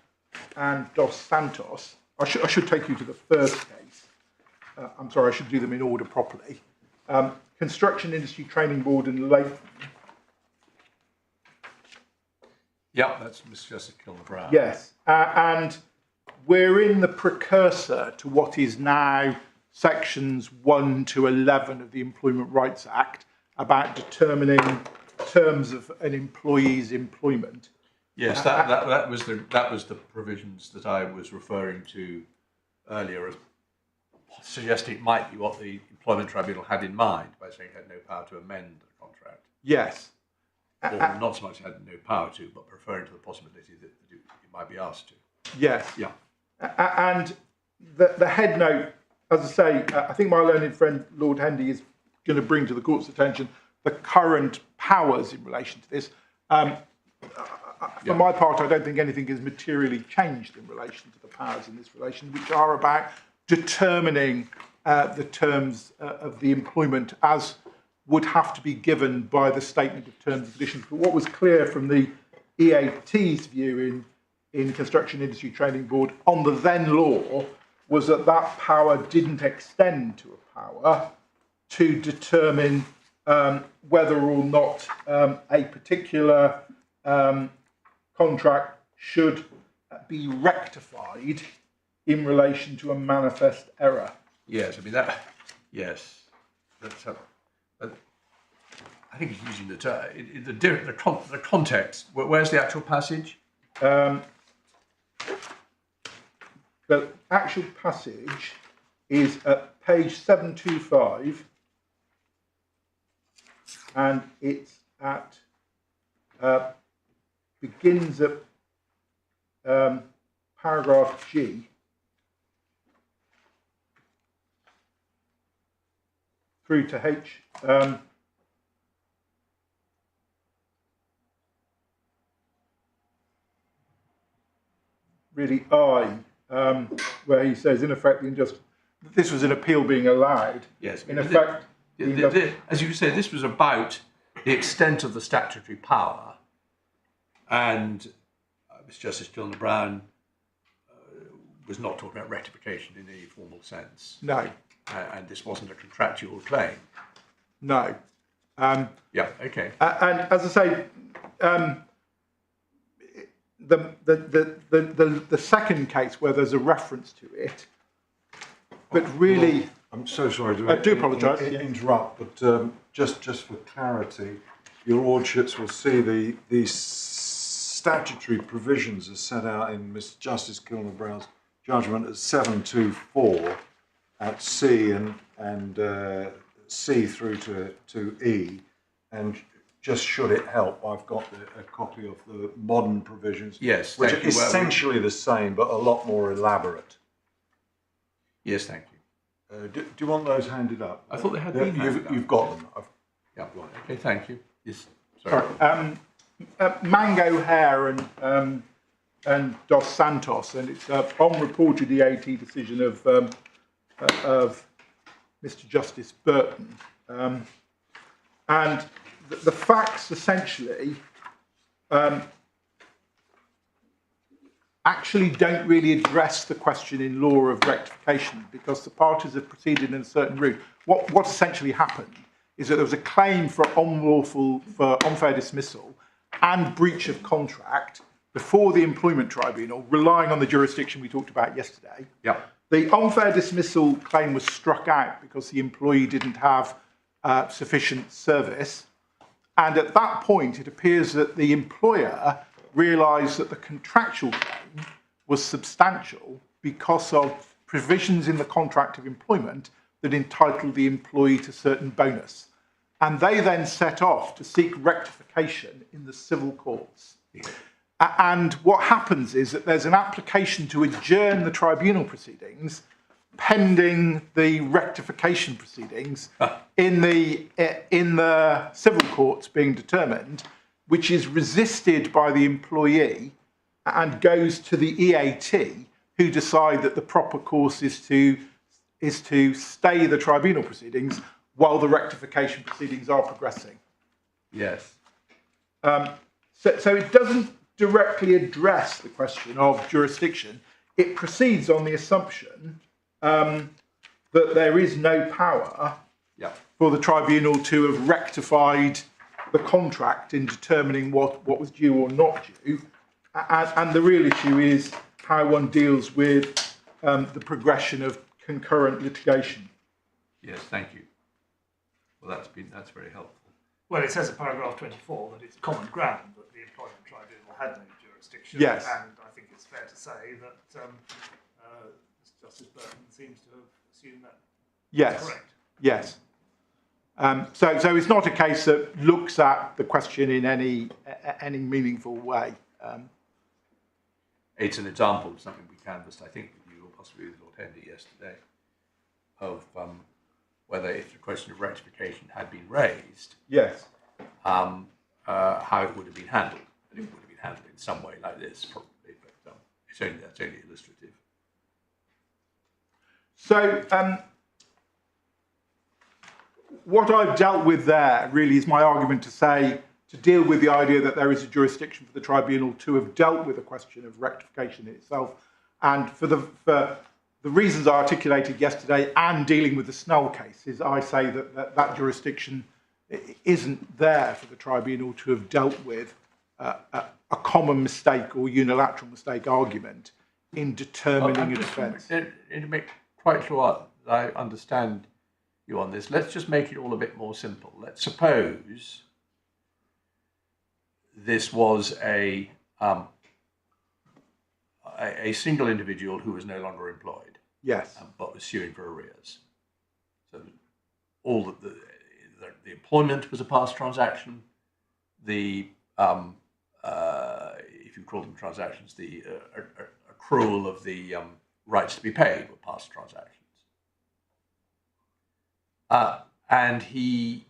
[SPEAKER 2] and Dos Santos, I should take you to the first case. I'm sorry, I should do them in order properly. Construction Industry Training Board and Latham.
[SPEAKER 1] Yeah, that's Mr. Justice Kilner-Brown.
[SPEAKER 2] Yes, and we're in the precursor to what is now sections 1 to 11 of the Employment Rights Act about determining terms of an employee's employment.
[SPEAKER 1] Yes, that was the provisions that I was referring to earlier, as suggesting it might be what the Employment Tribunal had in mind by saying it had no power to amend the contract.
[SPEAKER 2] Yes.
[SPEAKER 1] Or not so much had no power to, but referring to the possibility that it might be asked to.
[SPEAKER 2] Yes.
[SPEAKER 1] Yeah.
[SPEAKER 2] And the head note, as I say, I think my learned friend Lord Hendy is going to bring to the court's attention the current powers in relation to this. For my part, I don't think anything has materially changed in relation to the powers in this relation, which are about determining the terms of the employment as would have to be given by the statement of terms and conditions. But what was clear from the EAT's view in Construction Industry Training Board on the then law was that that power didn't extend to a power to determine whether or not a particular contract should be rectified in relation to a manifest error.
[SPEAKER 1] Yes, I mean that. Yes, that's. I think he's using the term. The context. Where's the actual passage?
[SPEAKER 2] The actual passage is at page 725, and it's at begins at paragraph G through to H. Really I, where he says, in effect, the injustice. This was an appeal being allowed.
[SPEAKER 1] Yes.
[SPEAKER 2] In effect,
[SPEAKER 1] as you say, this was about the extent of the statutory power, and Mr. Justice Kilner-Brown was not talking about rectification in any formal sense.
[SPEAKER 2] No.
[SPEAKER 1] And this wasn't a contractual claim.
[SPEAKER 2] No.
[SPEAKER 1] Yeah. Okay.
[SPEAKER 2] And as I say, the second case where there's a reference to it, but really,
[SPEAKER 5] well, I'm so sorry to
[SPEAKER 2] I do apologise.
[SPEAKER 5] Interrupt, but just for clarity, your lordships will see the statutory provisions are set out in Mr. Justice Kilner-Brown's judgment at 724 at C and C through to E, and just should it help, I've got a copy of the modern provisions,
[SPEAKER 1] yes,
[SPEAKER 5] which are essentially the same but a lot more elaborate.
[SPEAKER 1] Yes, thank you.
[SPEAKER 5] Do you want those handed up?
[SPEAKER 1] I thought they had been handed up.
[SPEAKER 5] You've got them.
[SPEAKER 1] Yeah, right. Okay, thank you. Yes. Sorry.
[SPEAKER 2] Mango, Hare and Dos Santos, and it's on reported EAT decision of Mr. Justice Burton, and the facts essentially actually don't really address the question in law of rectification, because the parties have proceeded in a certain route. What essentially happened is that there was a claim for unfair dismissal and breach of contract before the Employment Tribunal, relying on the jurisdiction we talked about yesterday.
[SPEAKER 1] Yeah.
[SPEAKER 2] The unfair dismissal claim was struck out because the employee didn't have sufficient service. And at that point, it appears that the employer realised that the contractual claim was substantial because of provisions in the contract of employment that entitled the employee to certain bonus. And they then set off to seek rectification in the civil courts. And what happens is that there's an application to adjourn the tribunal proceedings pending the rectification proceedings in the civil courts being determined, which is resisted by the employee and goes to the EAT, who decide that the proper course is to stay the tribunal proceedings while the rectification proceedings are progressing.
[SPEAKER 1] Yes.
[SPEAKER 2] So it doesn't directly address the question of jurisdiction. It proceeds on the assumption that there is no power for the tribunal to have rectified the contract in determining what was due or not due. And the real issue is how one deals with the progression of concurrent litigation.
[SPEAKER 1] Yes, thank you. Well, that's very helpful.
[SPEAKER 4] Well, it says in paragraph 24 that it's common ground that the employment tribunal had no jurisdiction.
[SPEAKER 2] Yes.
[SPEAKER 4] And I think it's fair to say that Justice Burton seems to have assumed that.
[SPEAKER 2] Yes.
[SPEAKER 4] Correct.
[SPEAKER 2] Yes. So it's not a case that looks at the question in any meaningful way.
[SPEAKER 1] It's an example of something we canvassed, I think, with you, or possibly with Lord Henry yesterday, of whether if the question of rectification had been raised,
[SPEAKER 2] Yes.
[SPEAKER 1] how it would have been handled. And it would have been handled in some way like this, probably, but that's only illustrative.
[SPEAKER 2] So what I've dealt with there really is my argument to deal with the idea that there is a jurisdiction for the tribunal to have dealt with the question of rectification itself, and for the reasons I articulated yesterday and dealing with the Snell cases, I say that jurisdiction isn't there for the tribunal to have dealt with a common mistake or unilateral mistake argument in determining a defence.
[SPEAKER 1] To make quite sure I understand you on this, let's just make it all a bit more simple. Let's suppose this was a single individual who was no longer employed.
[SPEAKER 2] Yes.
[SPEAKER 1] But was suing for arrears. So all the employment was a past transaction. The if you call them transactions, the accrual of the rights to be paid were past transactions. And he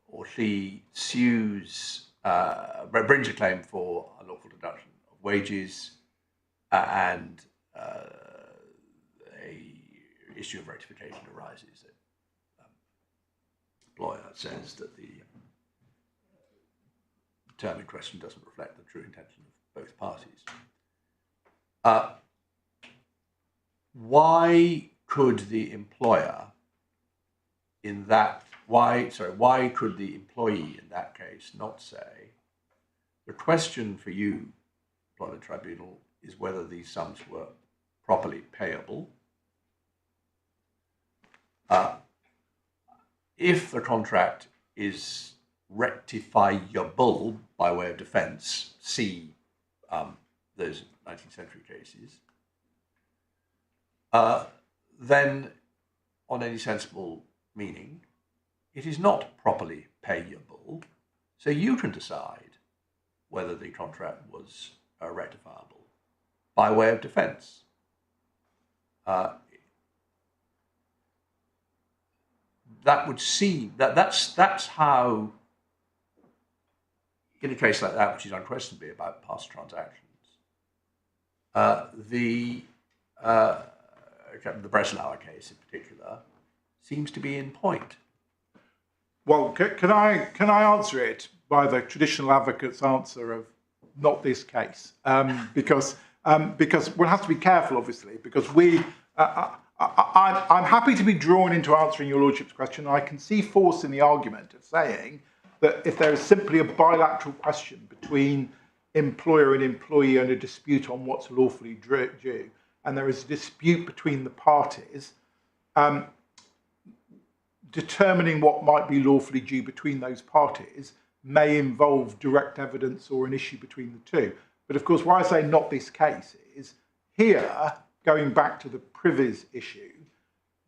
[SPEAKER 1] or she sues, brings a claim for unlawful deduction of wages and a issue of rectification arises. The employer says that the term in question doesn't reflect the true intention of both parties. Why could the employer why could the employee in that case not say, the question for you, Employment Tribunal, is whether these sums were properly payable? If the contract is rectifiable by way of defence, see those 19th century cases, then on any sensible meaning, it is not properly payable, so you can decide whether the contract was rectifiable by way of defence. That would seem that's how, in a case like that, which is unquestionably about past transactions, the Breslauer case in particular seems to be in point.
[SPEAKER 2] Well, can I answer it by the traditional advocate's answer of not this case? Because one has to be careful, obviously, because I'm happy to be drawn into answering your Lordship's question. I can see force in the argument of saying that if there is simply a bilateral question between employer and employee and a dispute on what's lawfully due, and there is a dispute between the parties, determining what might be lawfully due between those parties may involve direct evidence or an issue between the two. But of course, why I say not this case is, here, going back to the privies issue,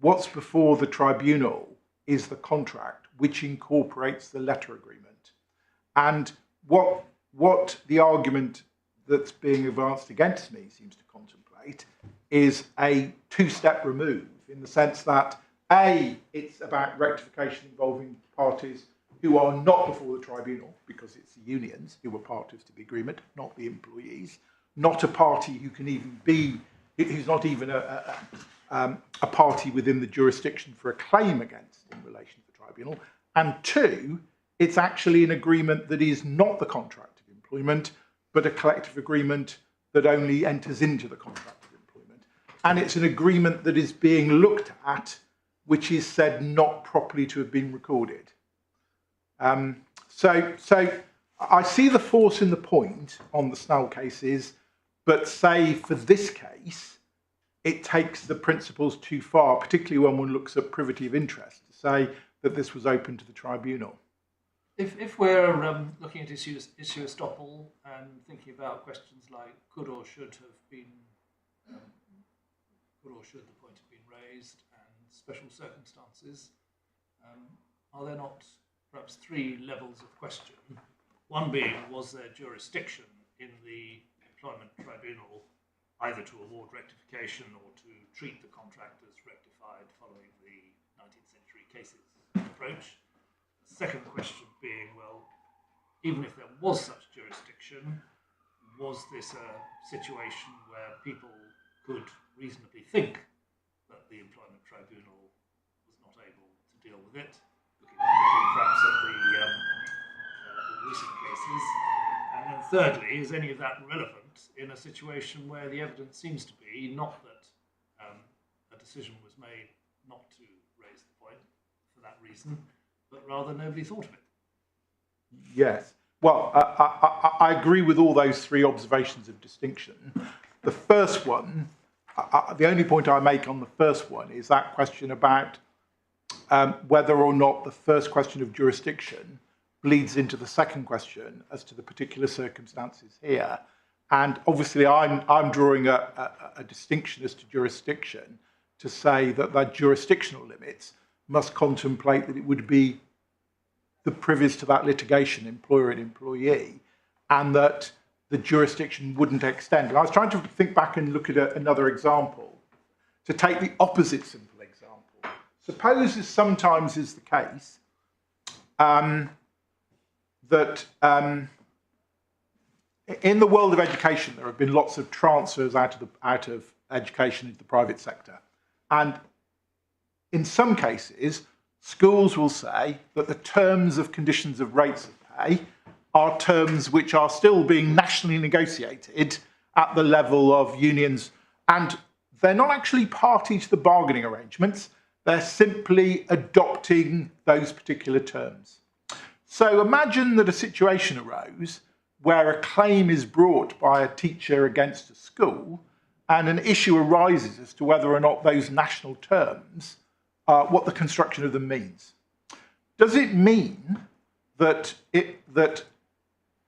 [SPEAKER 2] what's before the tribunal is the contract, which incorporates the letter agreement. And what the argument that's being advanced against me seems to contemplate is a two-step removed in the sense that A, it's about rectification involving parties who are not before the tribunal, because it's the unions who were parties to the agreement, not the employees, not a party who can even be, who's not even a party within the jurisdiction for a claim against in relation to the tribunal, and two, it's actually an agreement that is not the contract of employment, but a collective agreement that only enters into the contract of employment. And it's an agreement that is being looked at, which is said not properly to have been recorded. So I see the force in the point on the Snell cases, but say for this case, it takes the principles too far, particularly when one looks at privity of interest, to say that this was open to the tribunal.
[SPEAKER 6] If we're looking at issue estoppel and thinking about questions like could or should the point have been raised and special circumstances, are there not perhaps three levels of question? One being, was there jurisdiction in the employment tribunal either to award rectification or to treat the contract as rectified following the 19th century cases approach? The second question being, well, even if there was such jurisdiction, was this a situation where people could reasonably think that the employment tribunal was not able to deal with it, looking perhaps at the recent cases? And then thirdly, is any of that relevant in a situation where the evidence seems to be not that a decision was made not to raise the point for that reason, but rather nobody thought of it?
[SPEAKER 2] Yes. Well, I agree with all those three observations of distinction. The first one, the only point I make on the first one is that question about whether or not the first question of jurisdiction bleeds into the second question as to the particular circumstances here. And obviously I'm drawing a distinction as to jurisdiction to say that jurisdictional limits must contemplate that it would be the privies to that litigation, employer and employee, and that the jurisdiction wouldn't extend. And I was trying to think back and look at another example, to take the opposite simple example. Suppose, as sometimes is the case, that in the world of education, there have been lots of transfers out of education into the private sector. And in some cases, schools will say that the terms of conditions of rates of pay are terms which are still being nationally negotiated at the level of unions, and they're not actually party to the bargaining arrangements, they're simply adopting those particular terms. So imagine that a situation arose where a claim is brought by a teacher against a school and an issue arises as to whether or not those national terms, what the construction of them means. Does it mean that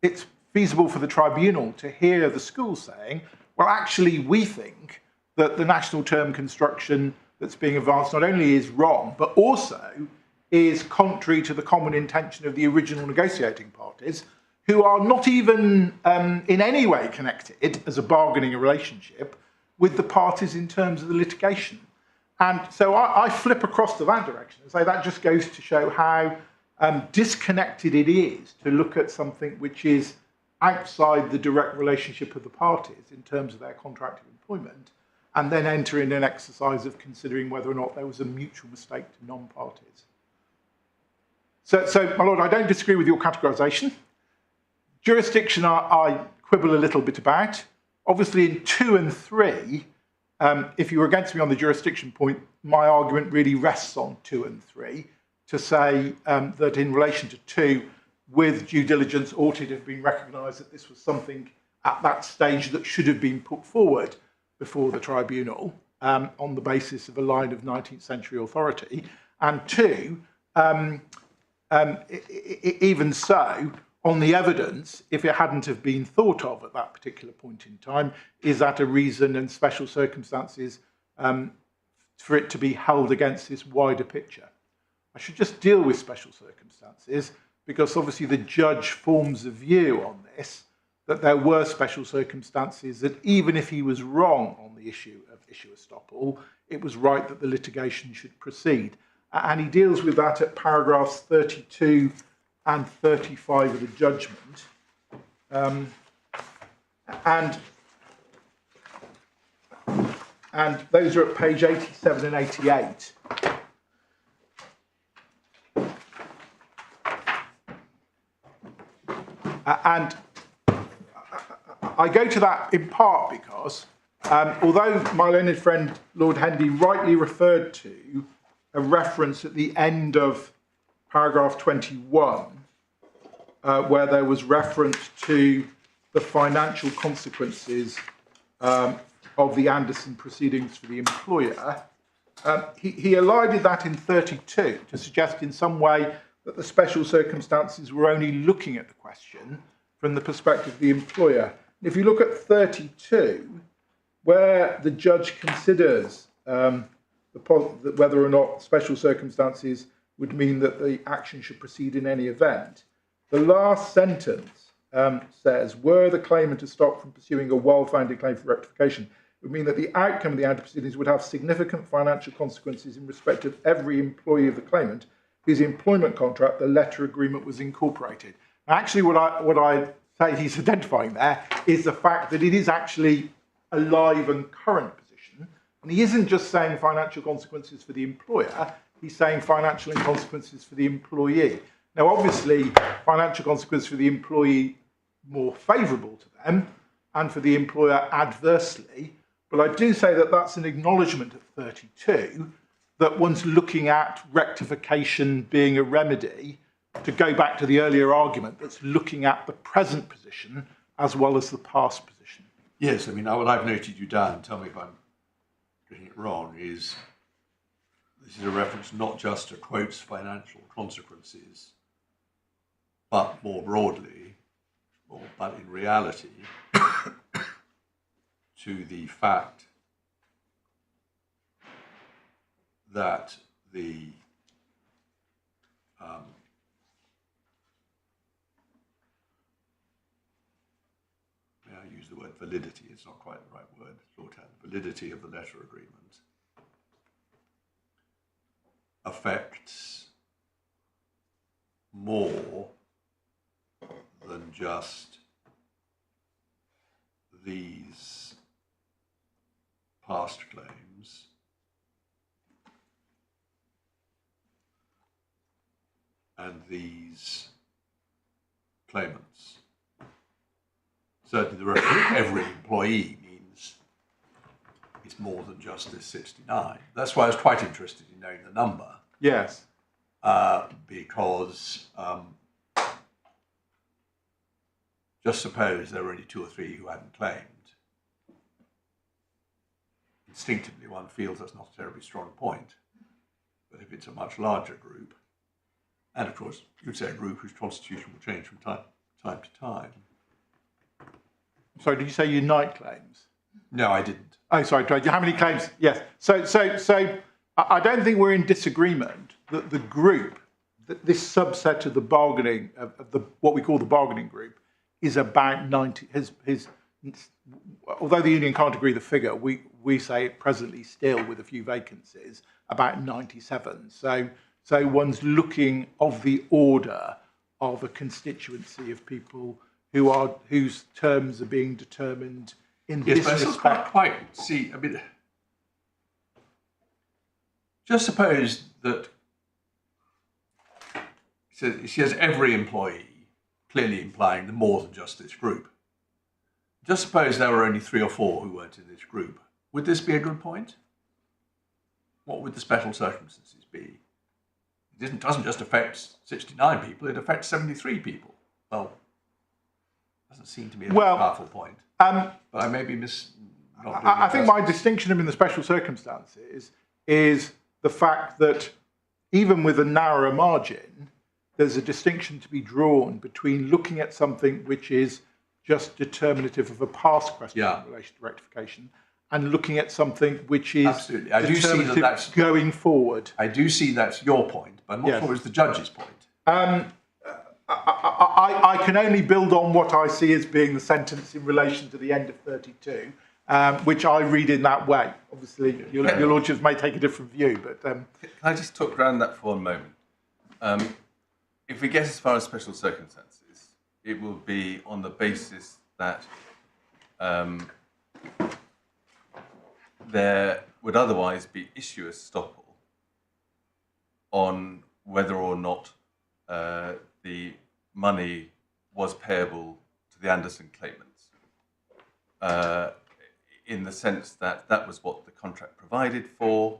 [SPEAKER 2] it's feasible for the tribunal to hear the school saying, well, actually, we think that the national term construction that's being advanced not only is wrong, but also is contrary to the common intention of the original negotiating parties, who are not even in any way connected as a bargaining relationship with the parties in terms of the litigation? And so I flip across to that direction and say that just goes to show how disconnected it is to look at something which is outside the direct relationship of the parties in terms of their contract of employment, and then enter in an exercise of considering whether or not there was a mutual mistake to non-parties. So, my lord, I don't disagree with your categorisation. Jurisdiction I quibble a little bit about. Obviously in 2 and 3, if you were against me on the jurisdiction point, my argument really rests on 2 and 3 to say that in relation to 2, with due diligence, ought it have been recognised that this was something at that stage that should have been put forward before the tribunal on the basis of a line of 19th century authority. And 2, even so, on the evidence, if it hadn't have been thought of at that particular point in time, is that a reason and special circumstances for it to be held against this wider picture? I should just deal with special circumstances because obviously the judge forms a view on this that there were special circumstances, that even if he was wrong on the issue of issue estoppel, it was right that the litigation should proceed. And he deals with that at paragraphs 32 and 35 of the judgment. And those are at page 87 and 88. And I go to that in part because, although my learned friend Lord Hendy rightly referred to a reference at the end of paragraph 21, where there was reference to the financial consequences of the Anderson proceedings for the employer, he elided that in 32 to suggest in some way that the special circumstances were only looking at the question from the perspective of the employer. If you look at 32, where the judge considers whether or not special circumstances would mean that the action should proceed in any event, the last sentence says, were the claimant to stop from pursuing a well-founded claim for rectification, it would mean that the outcome of the Anderson proceedings would have significant financial consequences in respect of every employee of the claimant whose employment contract, the letter agreement, was incorporated. Now, actually, what I say he's identifying there is the fact that it is actually a live and current position, and he isn't just saying financial consequences for the employer, he's saying financial consequences for the employee. Now, obviously, financial consequences for the employee more favourable to them, and for the employer adversely, but I do say that that's an acknowledgement at 32 that one's looking at rectification being a remedy, to go back to the earlier argument, that's looking at the present position as well as the past position.
[SPEAKER 1] Yes, I mean, what I've noted you down, tell me if I'm getting it wrong, is this is a reference not just to quotes financial consequences, but more broadly, but in reality, to the fact that the may I use the word validity, it's not quite the right word, shorthand, validity of the letter agreement affects more than just these past claims and these claimants. Certainly the reference to every employee means it's more than just this 69. That's why I was quite interested in knowing the number.
[SPEAKER 2] Yes.
[SPEAKER 1] Because just suppose there were only 2 or 3 who hadn't claimed. Instinctively, one feels that's not a terribly strong point. But if it's a much larger group, and of course, you'd say a group whose constitution will change from time to time.
[SPEAKER 2] Sorry, did you say unite claims?
[SPEAKER 1] No, I didn't.
[SPEAKER 2] Oh, sorry, how many claims? Yes. So I don't think we're in disagreement that the group, that this subset of the bargaining, of the what we call the bargaining group, is about 90. Although the union can't agree the figure, we say it presently still with a few vacancies, about 97. So one's looking of the order of a constituency of people whose terms are being determined in this respect. Yes, but I
[SPEAKER 1] can't quite see. I mean, just suppose that she has every employee, clearly implying the more than just this group. Just suppose there were only 3 or 4 who weren't in this group. Would this be a good point? What would the special circumstances be? It doesn't just affect 69 people, it affects 73 people. Well, doesn't seem to be a powerful point. But I may be
[SPEAKER 2] I think my distinction in the special circumstances is the fact that even with a narrower margin, there's a distinction to be drawn between looking at something which is just determinative of a past question in relation to rectification and looking at something which is
[SPEAKER 1] absolutely. I do see that's
[SPEAKER 2] going forward.
[SPEAKER 1] I do see that's your point, but I'm not sure it's the judge's point.
[SPEAKER 2] I I can only build on what I see as being the sentence in relation to the end of 32, which I read in that way. Obviously, your lordships may take a different view, but... Can
[SPEAKER 3] I just talk around that for one moment? If we get as far as special circumstances, it will be on the basis that there would otherwise be issue estoppel on whether or not the money was payable to the Anderson claimants, in the sense that that was what the contract provided for,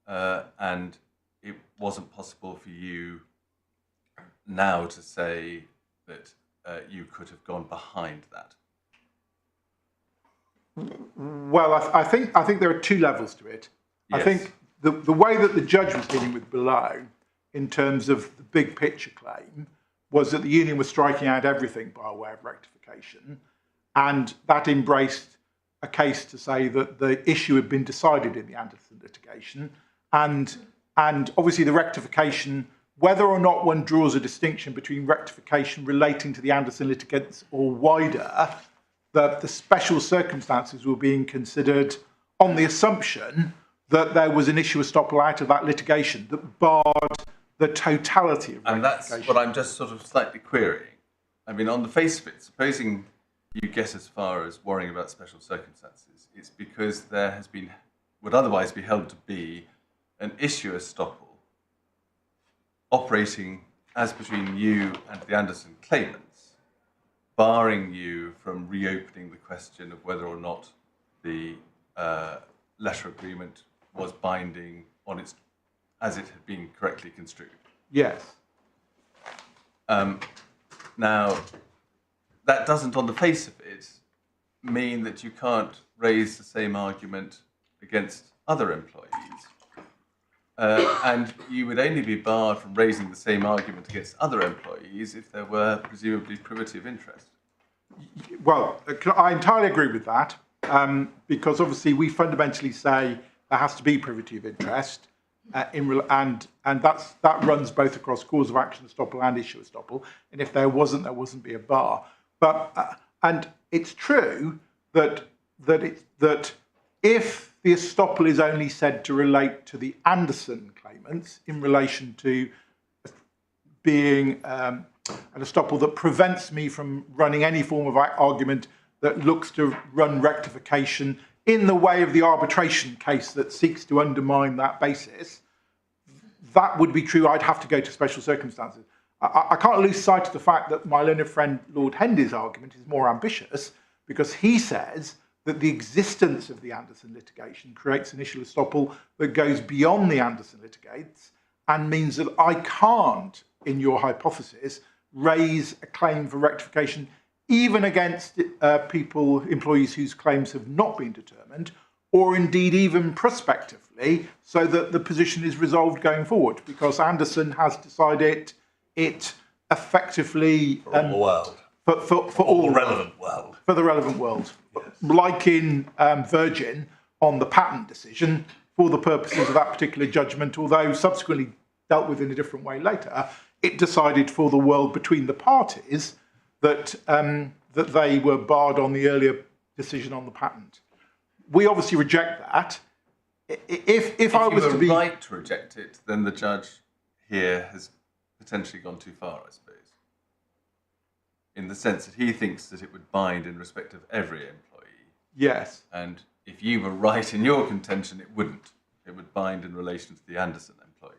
[SPEAKER 3] and it wasn't possible for you now to say that you could have gone behind that.
[SPEAKER 2] Well, I think there are two levels to it. Yes. I think the way that the judge was dealing with below, in terms of the big picture claim, was that the union was striking out everything by way of rectification, and that embraced a case to say that the issue had been decided in the Anderson litigation, and obviously the rectification, whether or not one draws a distinction between rectification relating to the Anderson litigants or wider, that the special circumstances were being considered on the assumption that there was an issue estoppel out of that litigation that barred the totality of rectification.
[SPEAKER 3] And that's what I'm just sort of slightly querying. I mean, on the face of it, supposing you get as far as worrying about special circumstances, it's because there has been, would otherwise be held to be, an issue estoppel operating as between you and the Anderson claimants, barring you from reopening the question of whether or not the letter agreement was binding on its, as it had been correctly construed.
[SPEAKER 2] Yes.
[SPEAKER 3] Now, that doesn't, on the face of it, mean that you can't raise the same argument against other employees. And you would only be barred from raising the same argument against other employees if there were presumably privity of interest.
[SPEAKER 2] Well, I entirely agree with that, because obviously we fundamentally say there has to be privity of interest, and that runs both across cause of action estoppel and issue estoppel. And if there wouldn't be a bar. But and it's true that if the estoppel is only said to relate to the Anderson claimants in relation to being an estoppel that prevents me from running any form of argument that looks to run rectification in the way of the arbitration case that seeks to undermine that basis, that would be true. I'd have to go to special circumstances. I can't lose sight of the fact that my learned friend Lord Hendy's argument is more ambitious, because he says that the existence of the Anderson litigation creates an issue estoppel that goes beyond the Anderson litigates and means that I can't, in your hypothesis, raise a claim for rectification even against employees whose claims have not been determined, or indeed even prospectively, so that the position is resolved going forward, because Anderson has decided it effectively...
[SPEAKER 1] For all the world.
[SPEAKER 2] For all
[SPEAKER 1] the relevant world.
[SPEAKER 2] For the relevant world.
[SPEAKER 1] Yes.
[SPEAKER 2] Like in Virgin on the patent decision, for the purposes of that particular judgment, although subsequently dealt with in a different way later, it decided for the world between the parties that that they were barred on the earlier decision on the patent. We obviously reject that. If I was to be
[SPEAKER 3] right to reject it, then the judge here has potentially gone too far, I suppose, in the sense that he thinks that it would bind in respect of every employee.
[SPEAKER 2] Yes.
[SPEAKER 3] And if you were right in your contention, it wouldn't. It would bind in relation to the Anderson employees.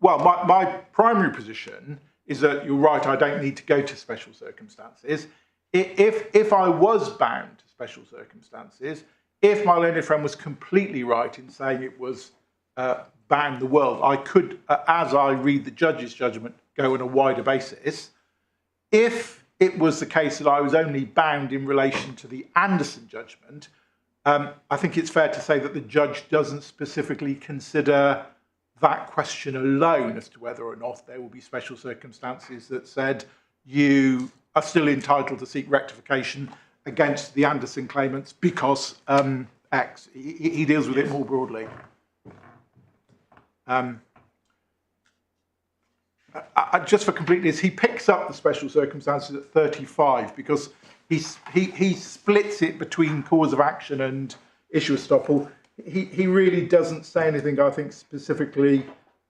[SPEAKER 2] Well, my primary position is that you're right, I don't need to go to special circumstances. If I was bound to special circumstances, if my learned friend was completely right in saying it was bound the world, I could, as I read the judge's judgment, go on a wider basis. If it was the case that I was only bound in relation to the Anderson judgment, I think it's fair to say that the judge doesn't specifically consider that question alone as to whether or not there will be special circumstances that said you are still entitled to seek rectification against the Anderson claimants because X. He deals with it more broadly. just for completeness, he picks up the special circumstances at 35 because he splits it between cause of action and issue estoppel. He really doesn't say anything, I think, specifically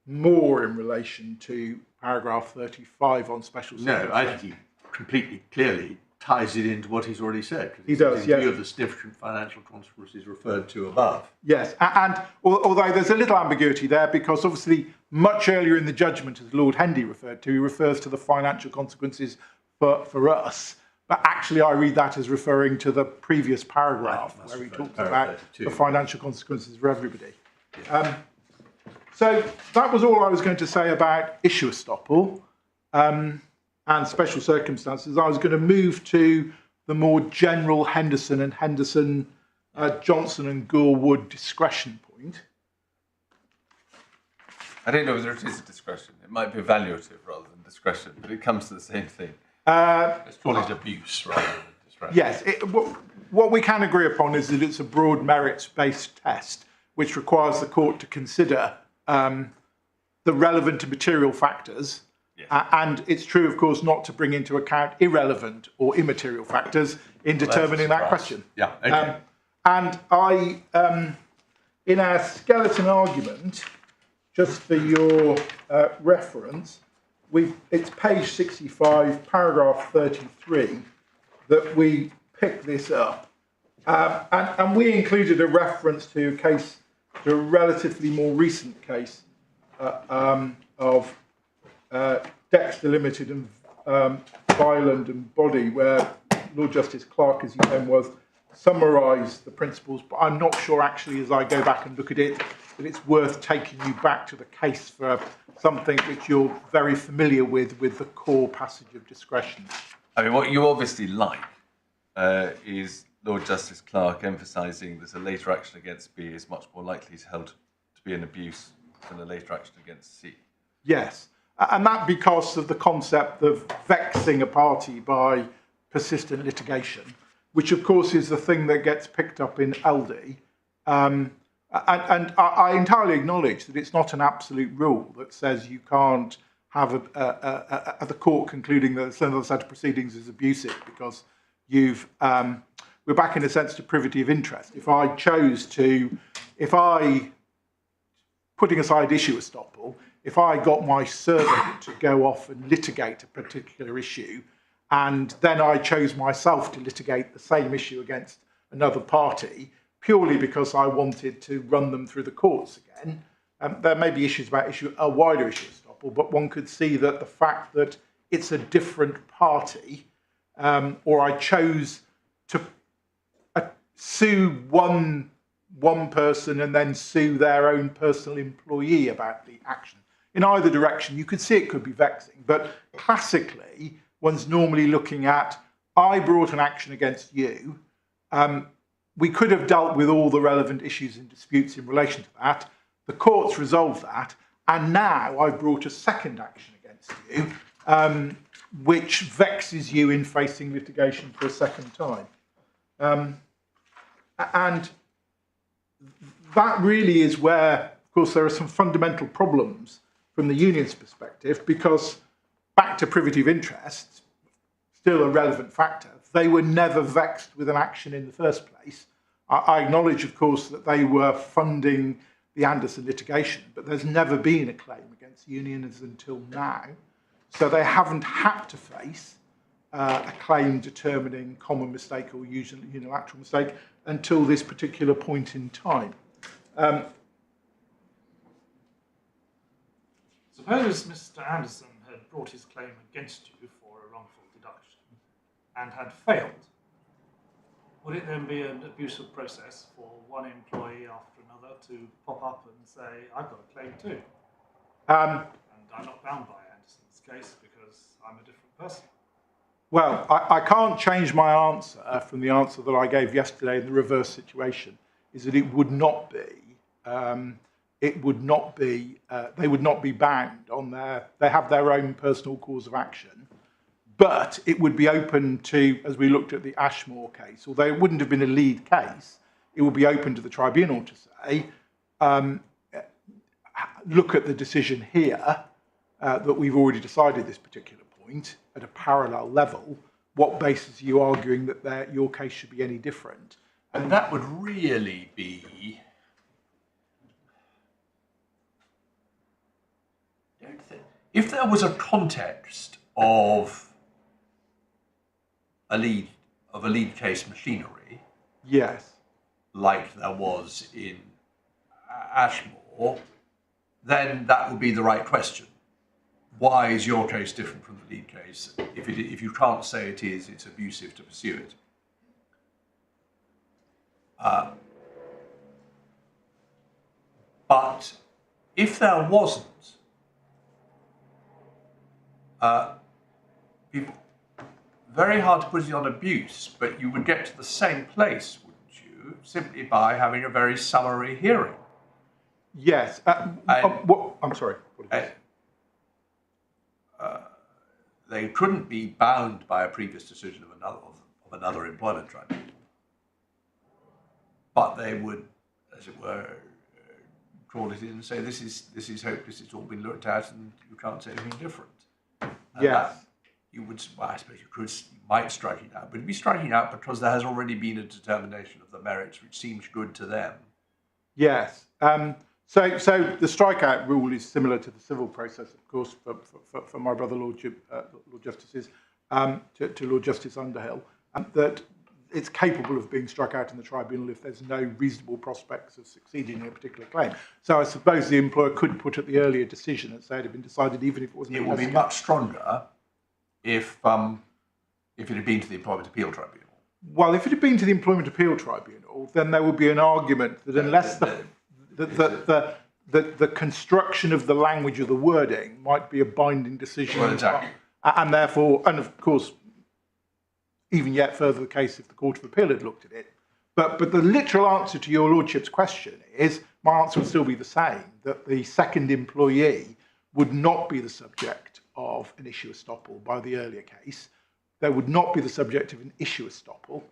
[SPEAKER 2] more in relation to paragraph 35 on special circumstances.
[SPEAKER 1] No, I think he completely clearly ties it into what he's already said.
[SPEAKER 2] He does,
[SPEAKER 1] in
[SPEAKER 2] yes.
[SPEAKER 1] view of the significant financial consequences referred to above.
[SPEAKER 2] Yes, and although there's a little ambiguity there, because obviously much earlier in the judgment, as Lord Hendy referred to, he refers to the financial consequences for us. But actually, I read that as referring to the previous paragraph
[SPEAKER 1] Right,
[SPEAKER 2] where he talks
[SPEAKER 1] paragraph
[SPEAKER 2] about
[SPEAKER 1] 32.
[SPEAKER 2] the financial consequences for everybody. So that was all I was going to say about issue estoppel and special circumstances. I was going to move to the more general Henderson and Henderson, Johnson and Gore-Wood discretion point.
[SPEAKER 3] I don't know whether it is a discretion. It might be evaluative rather than discretion, but it comes to the same thing.
[SPEAKER 1] Let's call it abuse rather than discretion.
[SPEAKER 2] Yes, what we can agree upon is that it's a broad merits-based test, which requires the court to consider the relevant and material factors. Yes. And it's true, of course, not to bring into account irrelevant or immaterial factors in determining that question.
[SPEAKER 1] Yeah, okay.
[SPEAKER 2] And I, in our skeleton argument, just for your reference, it's page 65, paragraph 33, that we pick this up. And we included a reference to a relatively more recent case of Dexter Limited and Byland and Body, where Lord Justice Clark, as he then was, summarised the principles, but I'm not sure actually, as I go back and look at it, that it's worth taking you back to the case for something which you're very familiar with the core passage of discretion.
[SPEAKER 3] I mean, what you obviously like is Lord Justice Clark emphasising that a later action against B is much more likely held to be an abuse than a later action against C.
[SPEAKER 2] Yes, and that because of the concept of vexing a party by persistent litigation, which of course is the thing that gets picked up in LD. And I entirely acknowledge that it's not an absolute rule that says you can't have the court concluding that some set of proceedings is abusive because we're back in a sense to privity of interest. If I putting aside issue estoppel, if I got my servant to go off and litigate a particular issue, and then I chose myself to litigate the same issue against another party, purely because I wanted to run them through the courts again, there may be issues about a wider issue estoppel, but one could see that the fact that it's a different party, or I chose to sue one person and then sue their own personal employee about the action. In either direction, you could see it could be vexing, but classically, one's normally looking at, I brought an action against you. We could have dealt with all the relevant issues and disputes in relation to that. The courts resolved that, and now I've brought a second action against you, which vexes you in facing litigation for a second time. And that really is where, of course, there are some fundamental problems from the union's perspective, because back to privity of interest, still a relevant factor, they were never vexed with an action in the first place. I acknowledge, of course, that they were funding the Anderson litigation, but there's never been a claim against unions until now. So they haven't had to face a claim determining common mistake or unilateral mistake until this particular point in time.
[SPEAKER 6] Suppose Mr. Anderson had brought his claim against you for a wrongful deduction and had failed. Would it then be an abusive process for one employee after another to pop up and say, I've got a claim too? And I'm not bound by Anderson's case because I'm a different person.
[SPEAKER 2] Well, I can't change my answer from the answer that I gave yesterday in the reverse situation, is that it would not be, they would not be bound on they have their own personal cause of action, but it would be open to, as we looked at the Ashmore case, although it wouldn't have been a lead case, it would be open to the tribunal to say, look at the decision here, that we've already decided this particular point at a parallel level, what basis are you arguing that your case should be any different?
[SPEAKER 1] And that would really be, if there was a context of a lead case machinery,
[SPEAKER 2] yes,
[SPEAKER 1] like there was in Ashmore, then that would be the right question. Why is your case different from the lead case? If you can't say it is, it's abusive to pursue it. But if there wasn't, it'd be very hard to put it on abuse, but you would get to the same place, wouldn't you, simply by having a very summary hearing.
[SPEAKER 2] Yes. I'm sorry.
[SPEAKER 1] They couldn't be bound by a previous decision of another employment tribunal, but they would, as it were, call it in and say this is hopeless. It's all been looked at, and you can't say anything different. And
[SPEAKER 2] yes.
[SPEAKER 1] You would. Well, I suppose you might strike it out, but it'd be striking out because there has already been a determination of the merits, which seems good to them.
[SPEAKER 2] Yes. So the strikeout rule is similar to the civil process, of course, for my brother Lord Justices, to Lord Justice Underhill, that it's capable of being struck out in the tribunal if there's no reasonable prospects of succeeding in a particular claim. So I suppose the employer could put at the earlier decision and say it had been decided even if it wasn't.
[SPEAKER 1] It would be much stronger if it had been to the Employment Appeal Tribunal.
[SPEAKER 2] Well, if it had been to the Employment Appeal Tribunal, then there would be an argument that unless the construction of the language of the wording might be a binding decision,
[SPEAKER 1] well, exactly.
[SPEAKER 2] And therefore, and of course, even yet further the case if the Court of Appeal had looked at it. But the literal answer to your Lordship's question is, my answer would still be the same, that the second employee would not be the subject of an issue estoppel by the earlier case. They would not be the subject of an issue estoppel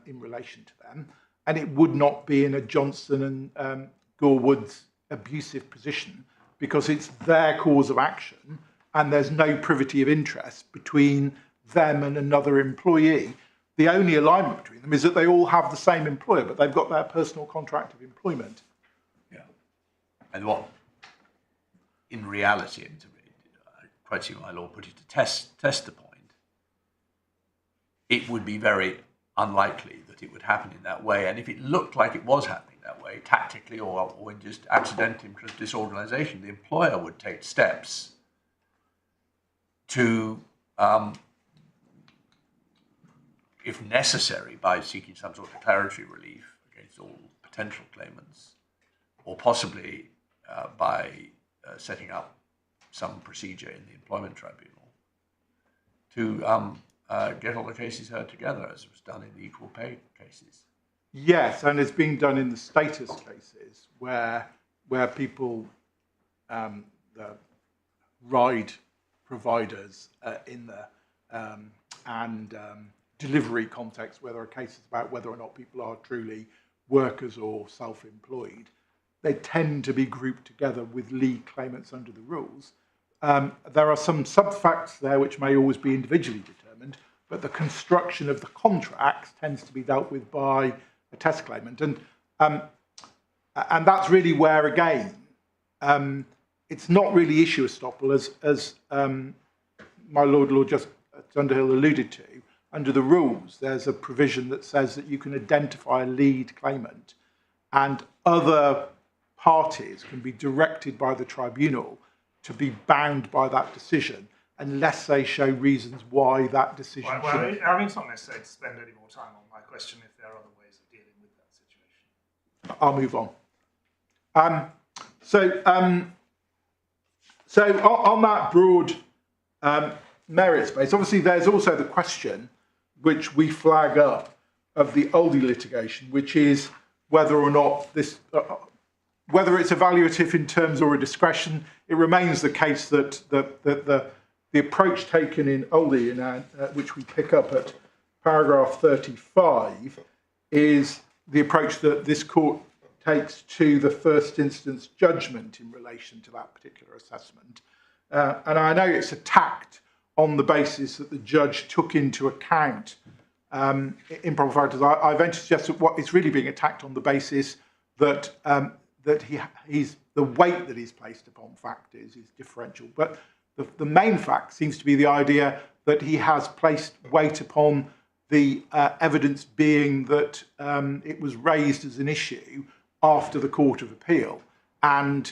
[SPEAKER 2] in relation to them, and it would not be in a Johnson and Gorewood's abusive position because it's their cause of action and there's no privity of interest between them and another employee. The only alignment between them is that they all have the same employer, but they've got their personal contract of employment.
[SPEAKER 1] Yeah. And what, in reality, and to quite see my lord put it to test the point, it would be very unlikely that it would happen in that way. And if it looked like it was happening that way, tactically or in just accidental disorganization, the employer would take steps to, if necessary, by seeking some sort of declaratory relief against all potential claimants, or possibly by setting up some procedure in the employment tribunal to get all the cases heard together, as was done in the equal pay cases.
[SPEAKER 2] Yes, and it's being done in the status cases where people, the ride providers in the and delivery context, where there are cases about whether or not people are truly workers or self-employed, they tend to be grouped together with lead claimants under the rules. There are some sub-facts there which may always be individually determined, but the construction of the contracts tends to be dealt with by a test claimant. And that's really where, again, it's not really issue estoppel, as my Lord Justice Underhill alluded to. Under the rules, there's a provision that says that you can identify a lead claimant and other parties can be directed by the tribunal to be bound by that decision unless they show reasons why that decision
[SPEAKER 4] Well, I mean, it's not necessary to spend any more time on my question if there are other ways of dealing with that situation.
[SPEAKER 2] I'll move on. So on that broad merits base, obviously there's also the question which we flag up of the Oldie litigation, which is whether or not this, whether it's evaluative in terms or a discretion. It remains the case that the approach taken in Oldie, which we pick up at paragraph 35, is the approach that this court takes to the first instance judgment in relation to that particular assessment. and I know it's attacked on the basis that the judge took into account improper factors. I venture to suggest that what is really being attacked on the basis that he's the weight that he's placed upon factors is differential. But the main fact seems to be the idea that he has placed weight upon the evidence being that it was raised as an issue after the Court of Appeal. And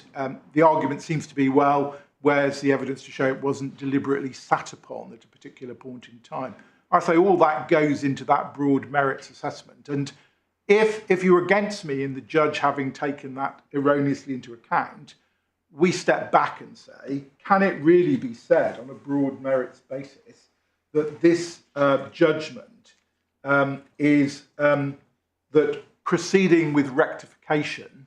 [SPEAKER 2] the argument seems to be, well, where's the evidence to show it wasn't deliberately sat upon at a particular point in time? I say all that goes into that broad merits assessment. And if you're against me in the judge having taken that erroneously into account, we step back and say, can it really be said on a broad merits basis that this judgment is that proceeding with rectification,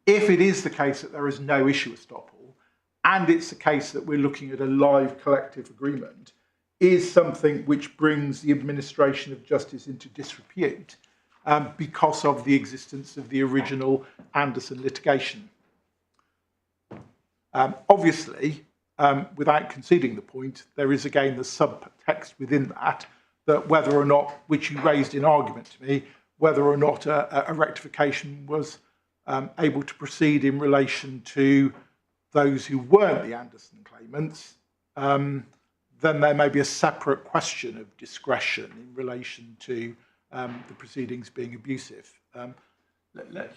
[SPEAKER 2] if it is the case that there is no issue estoppel, and it's the case that we're looking at a live collective agreement, is something which brings the administration of justice into disrepute because of the existence of the original Anderson litigation. Obviously, without conceding the point, there is again the subtext within that whether or not, which you raised in argument to me, whether or not a rectification was able to proceed in relation to those who weren't the Anderson claimants, then there may be a separate question of discretion in relation to the proceedings being abusive.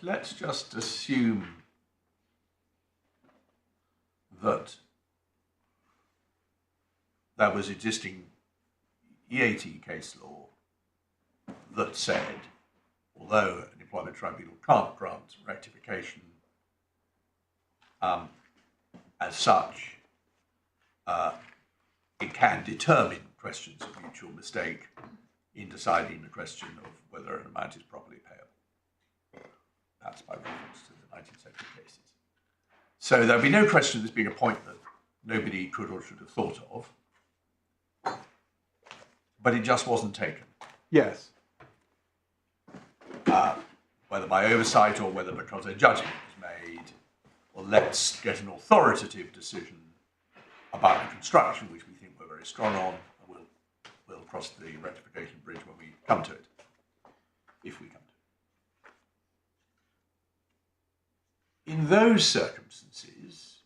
[SPEAKER 1] Let's just assume that there was existing EAT case law that said, although an employment tribunal can't grant rectification as such, it can determine questions of mutual mistake in deciding the question of whether an amount is properly payable. That's by reference to the 19th century cases. So there'll be no question of this being a point that nobody could or should have thought of, but it just wasn't taken.
[SPEAKER 2] Yes.
[SPEAKER 1] Whether by oversight or whether because a judgment was made, well, let's get an authoritative decision about the construction, which we think we're very strong on, and we'll cross the rectification bridge when we come to it, if we come to it. In those circumstances,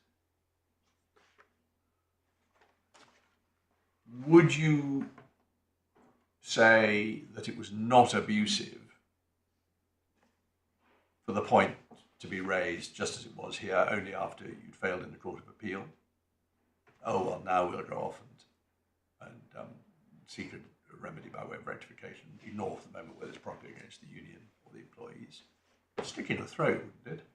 [SPEAKER 1] would you say that it was not abusive for the point to be raised, just as it was here, only after you'd failed in the Court of Appeal? Oh, well, now we'll go off and seek a remedy by way of rectification, ignore for the moment whether it's properly against the union or the employees. Stick in the throat, wouldn't it?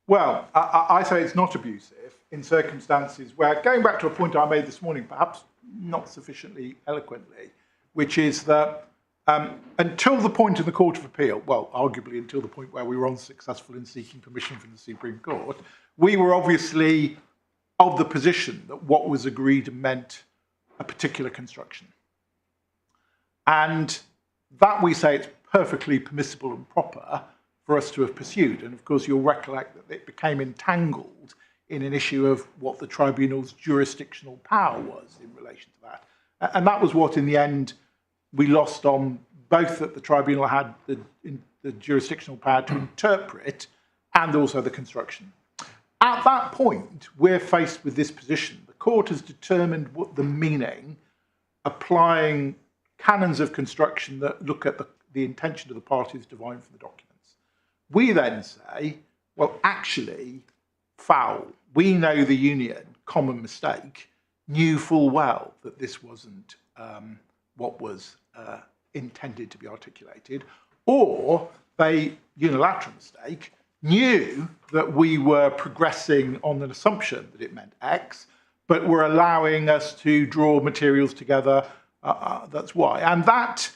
[SPEAKER 2] Well, I say it's not abusive in circumstances where, going back to a point I made this morning, perhaps not sufficiently eloquently, which is that until the point in the Court of Appeal, well, arguably until the point where we were unsuccessful in seeking permission from the Supreme Court, we were obviously of the position that what was agreed meant a particular construction. And that we say it's perfectly permissible and proper for us to have pursued. And of course, you'll recollect that it became entangled in an issue of what the tribunal's jurisdictional power was in relation to that. And that was what, in the end, we lost on, both that the tribunal had the jurisdictional power to interpret and also the construction. At that point, we're faced with this position. The court has determined what the meaning, applying canons of construction that look at the intention of the parties divined from the documents. We then say, well, actually, foul. We know the union, common mistake, knew full well that this wasn't what was intended to be articulated, or they, unilateral mistake, knew that we were progressing on an assumption that it meant X, but were allowing us to draw materials together, that's Y. And that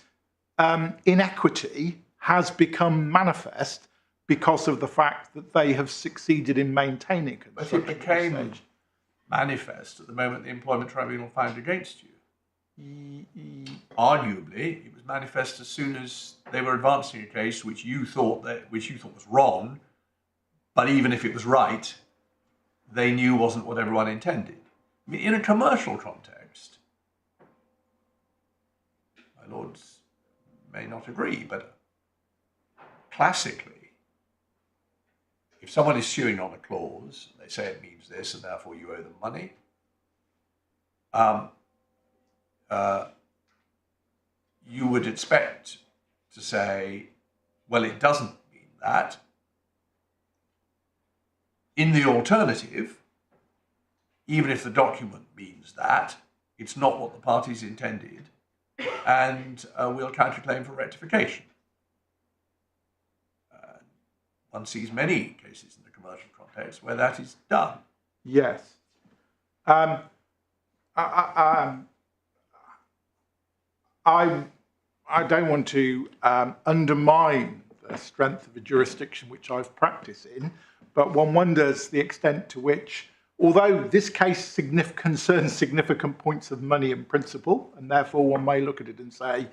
[SPEAKER 2] inequity has become manifest because of the fact that they have succeeded in maintaining construction.
[SPEAKER 1] But it became manifest at the moment the employment tribunal found against you. Arguably, it was manifest as soon as they were advancing a case which you thought was wrong, but even if it was right, they knew wasn't what everyone intended. I mean, in a commercial context, my lords may not agree, but classically, if someone is suing on a clause, they say it means this and therefore you owe them money, you would expect to say, well, it doesn't mean that. In the alternative, even if the document means that, it's not what the parties intended, and we'll counterclaim for rectification. One sees many cases in the commercial context where that is done.
[SPEAKER 2] Yes. I don't want to undermine the strength of a jurisdiction which I've practiced in, but one wonders the extent to which, although this case concerns significant points of money in principle, and therefore one may look at it and say,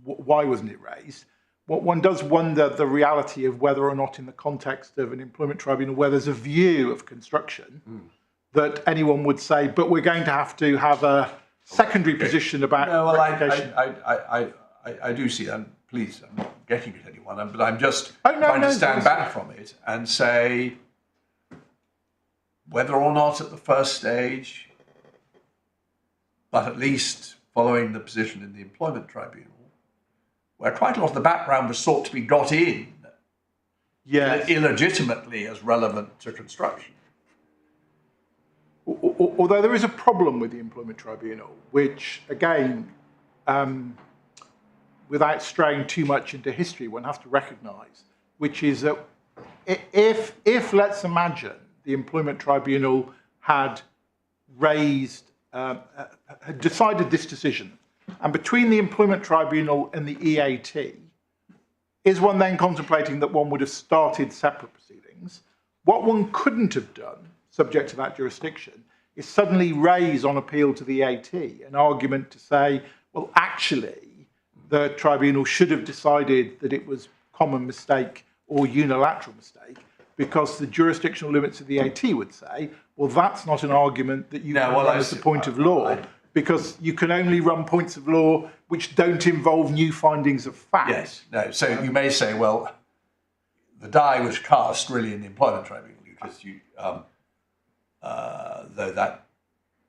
[SPEAKER 2] why wasn't it raised? What one does wonder the reality of whether or not in the context of an employment tribunal where there's a view of construction that anyone would say, but we're going to have a secondary position about rectification.
[SPEAKER 1] I do see, and please, I'm not getting at anyone, but I'm just trying to stand back from it and say whether or not at the first stage, but at least following the position in the employment tribunal, where quite a lot of the background was sought to be got in illegitimately as relevant to construction.
[SPEAKER 2] Although there is a problem with the employment tribunal, which again, without straying too much into history, one has to recognise, which is that if let's imagine the employment tribunal had raised, had decided this decision, and between the employment tribunal and the EAT, is one then contemplating that one would have started separate proceedings? What one couldn't have done, subject to that jurisdiction, is suddenly raise on appeal to the EAT an argument to say, well, actually, the tribunal should have decided that it was common mistake or unilateral mistake, because the jurisdictional limits of the EAT would say, well, that's not an argument that you can run as a point of law, because you can only run points of law which don't involve new findings of fact.
[SPEAKER 1] Yes, no. So you may say, well, the die was cast really in the employment tribunal, because you, though that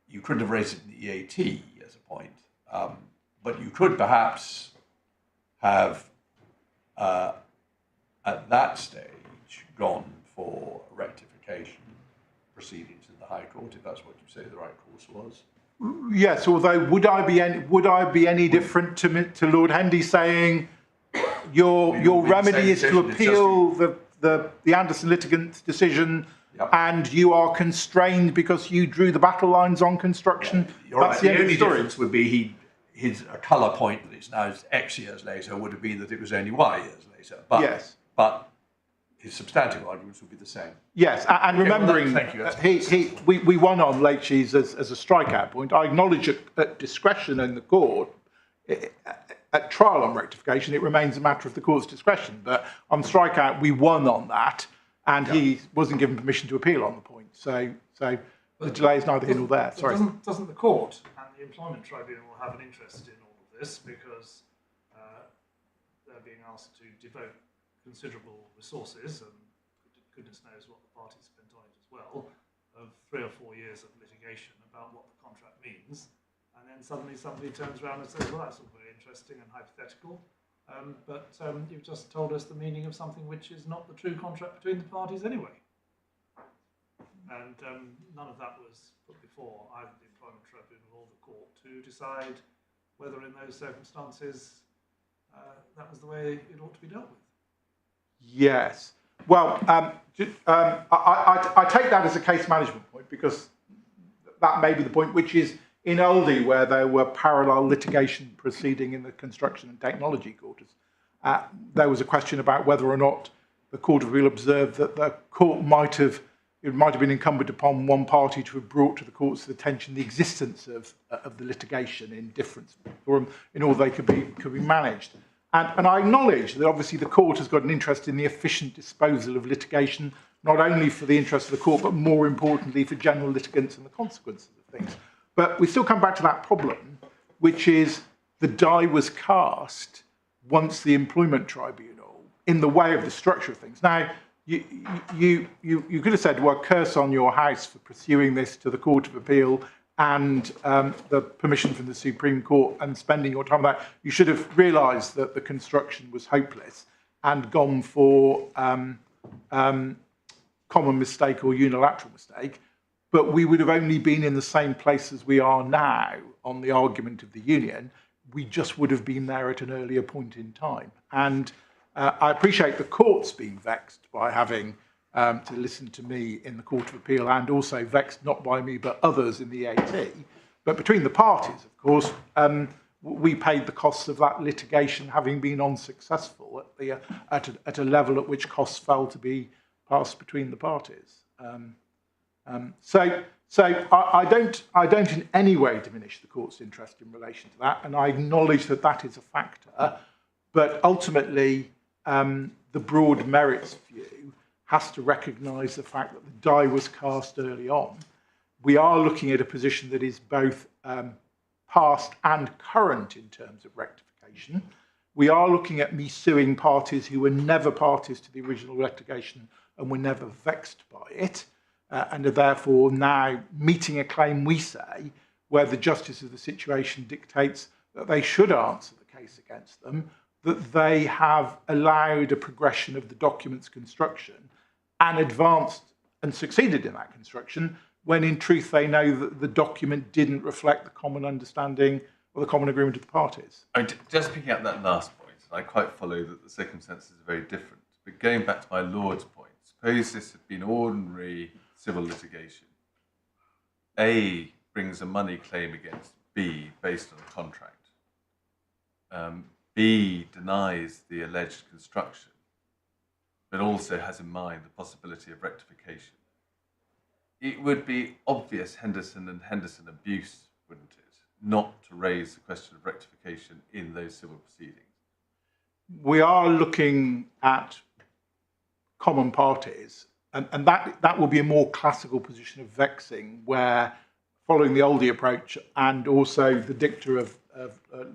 [SPEAKER 1] you couldn't have raised it in the EAT as a point, but you could perhaps have at that stage gone for rectification proceedings in the High Court, if that's what you say the right course was.
[SPEAKER 2] Yes, although would I be any different to Lord Hendy saying your remedy is to appeal the Anderson litigant's decision, and you are constrained because you drew the battle lines on construction?
[SPEAKER 1] You're
[SPEAKER 2] That's
[SPEAKER 1] right.
[SPEAKER 2] the
[SPEAKER 1] The
[SPEAKER 2] end of
[SPEAKER 1] only
[SPEAKER 2] the story.
[SPEAKER 1] difference would be a colour point that it's now X years later would have been that it was only Y years later. But,
[SPEAKER 2] Yes.
[SPEAKER 1] But his substantive arguments would be the same.
[SPEAKER 2] Yes, and remembering,
[SPEAKER 1] thank you.
[SPEAKER 2] we won on late cheese as a strikeout point. I acknowledge at discretion in the court, at trial on rectification, it remains a matter of the court's discretion. But on strikeout, we won on that, and he wasn't given permission to appeal on the point. So the delay is neither here nor there. Sorry.
[SPEAKER 4] Doesn't the court and the employment tribunal have an interest in all of this, because they're being asked to devote considerable resources, and goodness knows what the parties spent on it as well, of 3 or 4 years of litigation about what the contract means, and then suddenly somebody turns around and says, well, that's all very interesting and hypothetical, but you've just told us the meaning of something which is not the true contract between the parties anyway. And none of that was put before either the employment tribunal or the court to decide whether in those circumstances that was the way it ought to be dealt with.
[SPEAKER 2] Yes. Well, I take that as a case management point, because that may be the point, which is in Oldie, where there were parallel litigation proceeding in the construction and technology quarters. There was a question about whether or not the Court of Appeal observed that the court might have been incumbent upon one party to have brought to the court's attention the existence of the litigation in difference, or in order they could be managed. And I acknowledge that obviously the court has got an interest in the efficient disposal of litigation, not only for the interest of the court, but more importantly for general litigants and the consequences of things. But we still come back to that problem, which is the die was cast once the employment tribunal in the way of the structure of things. Now, you could have said, well, curse on your house for pursuing this to the Court of Appeal and the permission from the Supreme Court and spending your time on that. You should have realised that the construction was hopeless and gone for common mistake or unilateral mistake. But we would have only been in the same place as we are now on the argument of the union. We just would have been there at an earlier point in time. And I appreciate the courts being vexed by having to listen to me in the Court of Appeal, and also vexed not by me but others in the AT. But between the parties, of course, we paid the costs of that litigation, having been unsuccessful at a level at which costs fell to be passed between the parties. So I don't in any way diminish the court's interest in relation to that, and I acknowledge that that is a factor. But ultimately, the broad merits view has to recognise the fact that the die was cast early on. We are looking at a position that is both past and current in terms of rectification. We are looking at me suing parties who were never parties to the original litigation and were never vexed by it, and are therefore now meeting a claim, we say, where the justice of the situation dictates that they should answer the case against them, that they have allowed a progression of the document's construction and advanced and succeeded in that construction, when in truth they know that the document didn't reflect the common understanding or the common agreement of the parties.
[SPEAKER 3] I mean, just picking up that last point, I quite follow that the circumstances are very different. But going back to my Lord's point, suppose this had been ordinary civil litigation. A brings a money claim against B based on a contract. B denies the alleged construction, but also has in mind the possibility of rectification. It would be obvious Henderson and Henderson abuse, wouldn't it, not to raise the question of rectification in those civil proceedings?
[SPEAKER 2] We are looking at common parties, and that will be a more classical position of vexing, where, following the Oldie approach and also the dicta of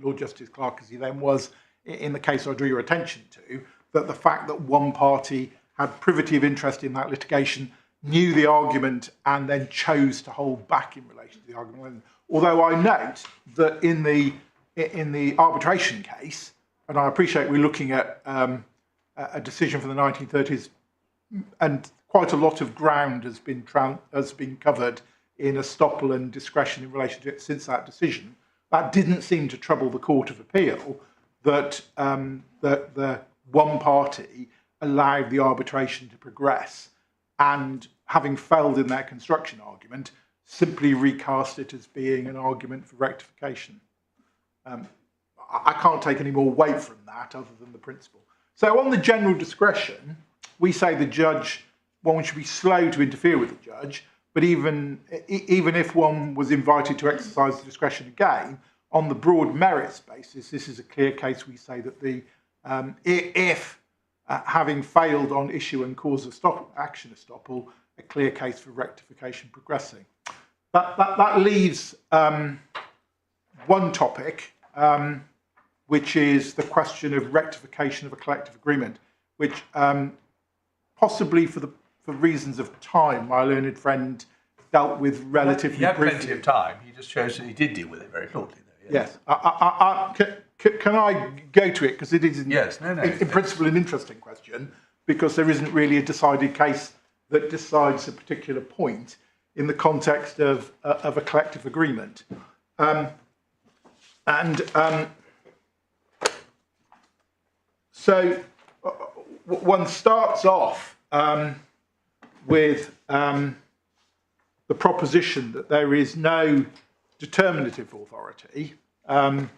[SPEAKER 2] Lord Justice Clarke, as he then was, in the case I drew your attention to, that the fact that one party had privity of interest in that litigation, knew the argument, and then chose to hold back in relation to the argument. Although I note that in the arbitration case, and I appreciate we're looking at a decision from the 1930s, and quite a lot of ground has been covered in estoppel and discretion in relation to it since that decision. That didn't seem to trouble the Court of Appeal, that the one party allowed the arbitration to progress, and having failed in their construction argument, simply recast it as being an argument for rectification. I can't take any more weight from that other than the principle. So on the general discretion, we say the judge, one should be slow to interfere with the judge, but even if one was invited to exercise the discretion again, on the broad merits basis, this is a clear case. We say that if having failed on issue and cause of action estoppel, a clear case for rectification progressing. That leaves one topic, which is the question of rectification of a collective agreement, which possibly for reasons of time, my learned friend dealt with relatively
[SPEAKER 1] He had
[SPEAKER 2] briefly.
[SPEAKER 1] plenty of time. He just shows that he did deal with it very shortly, though.
[SPEAKER 2] Yes. Can I go to it? Because it is, in principle, an interesting question, because there isn't really a decided case that decides a particular point in the context of a collective agreement. So one starts off with the proposition that there is no determinative authority on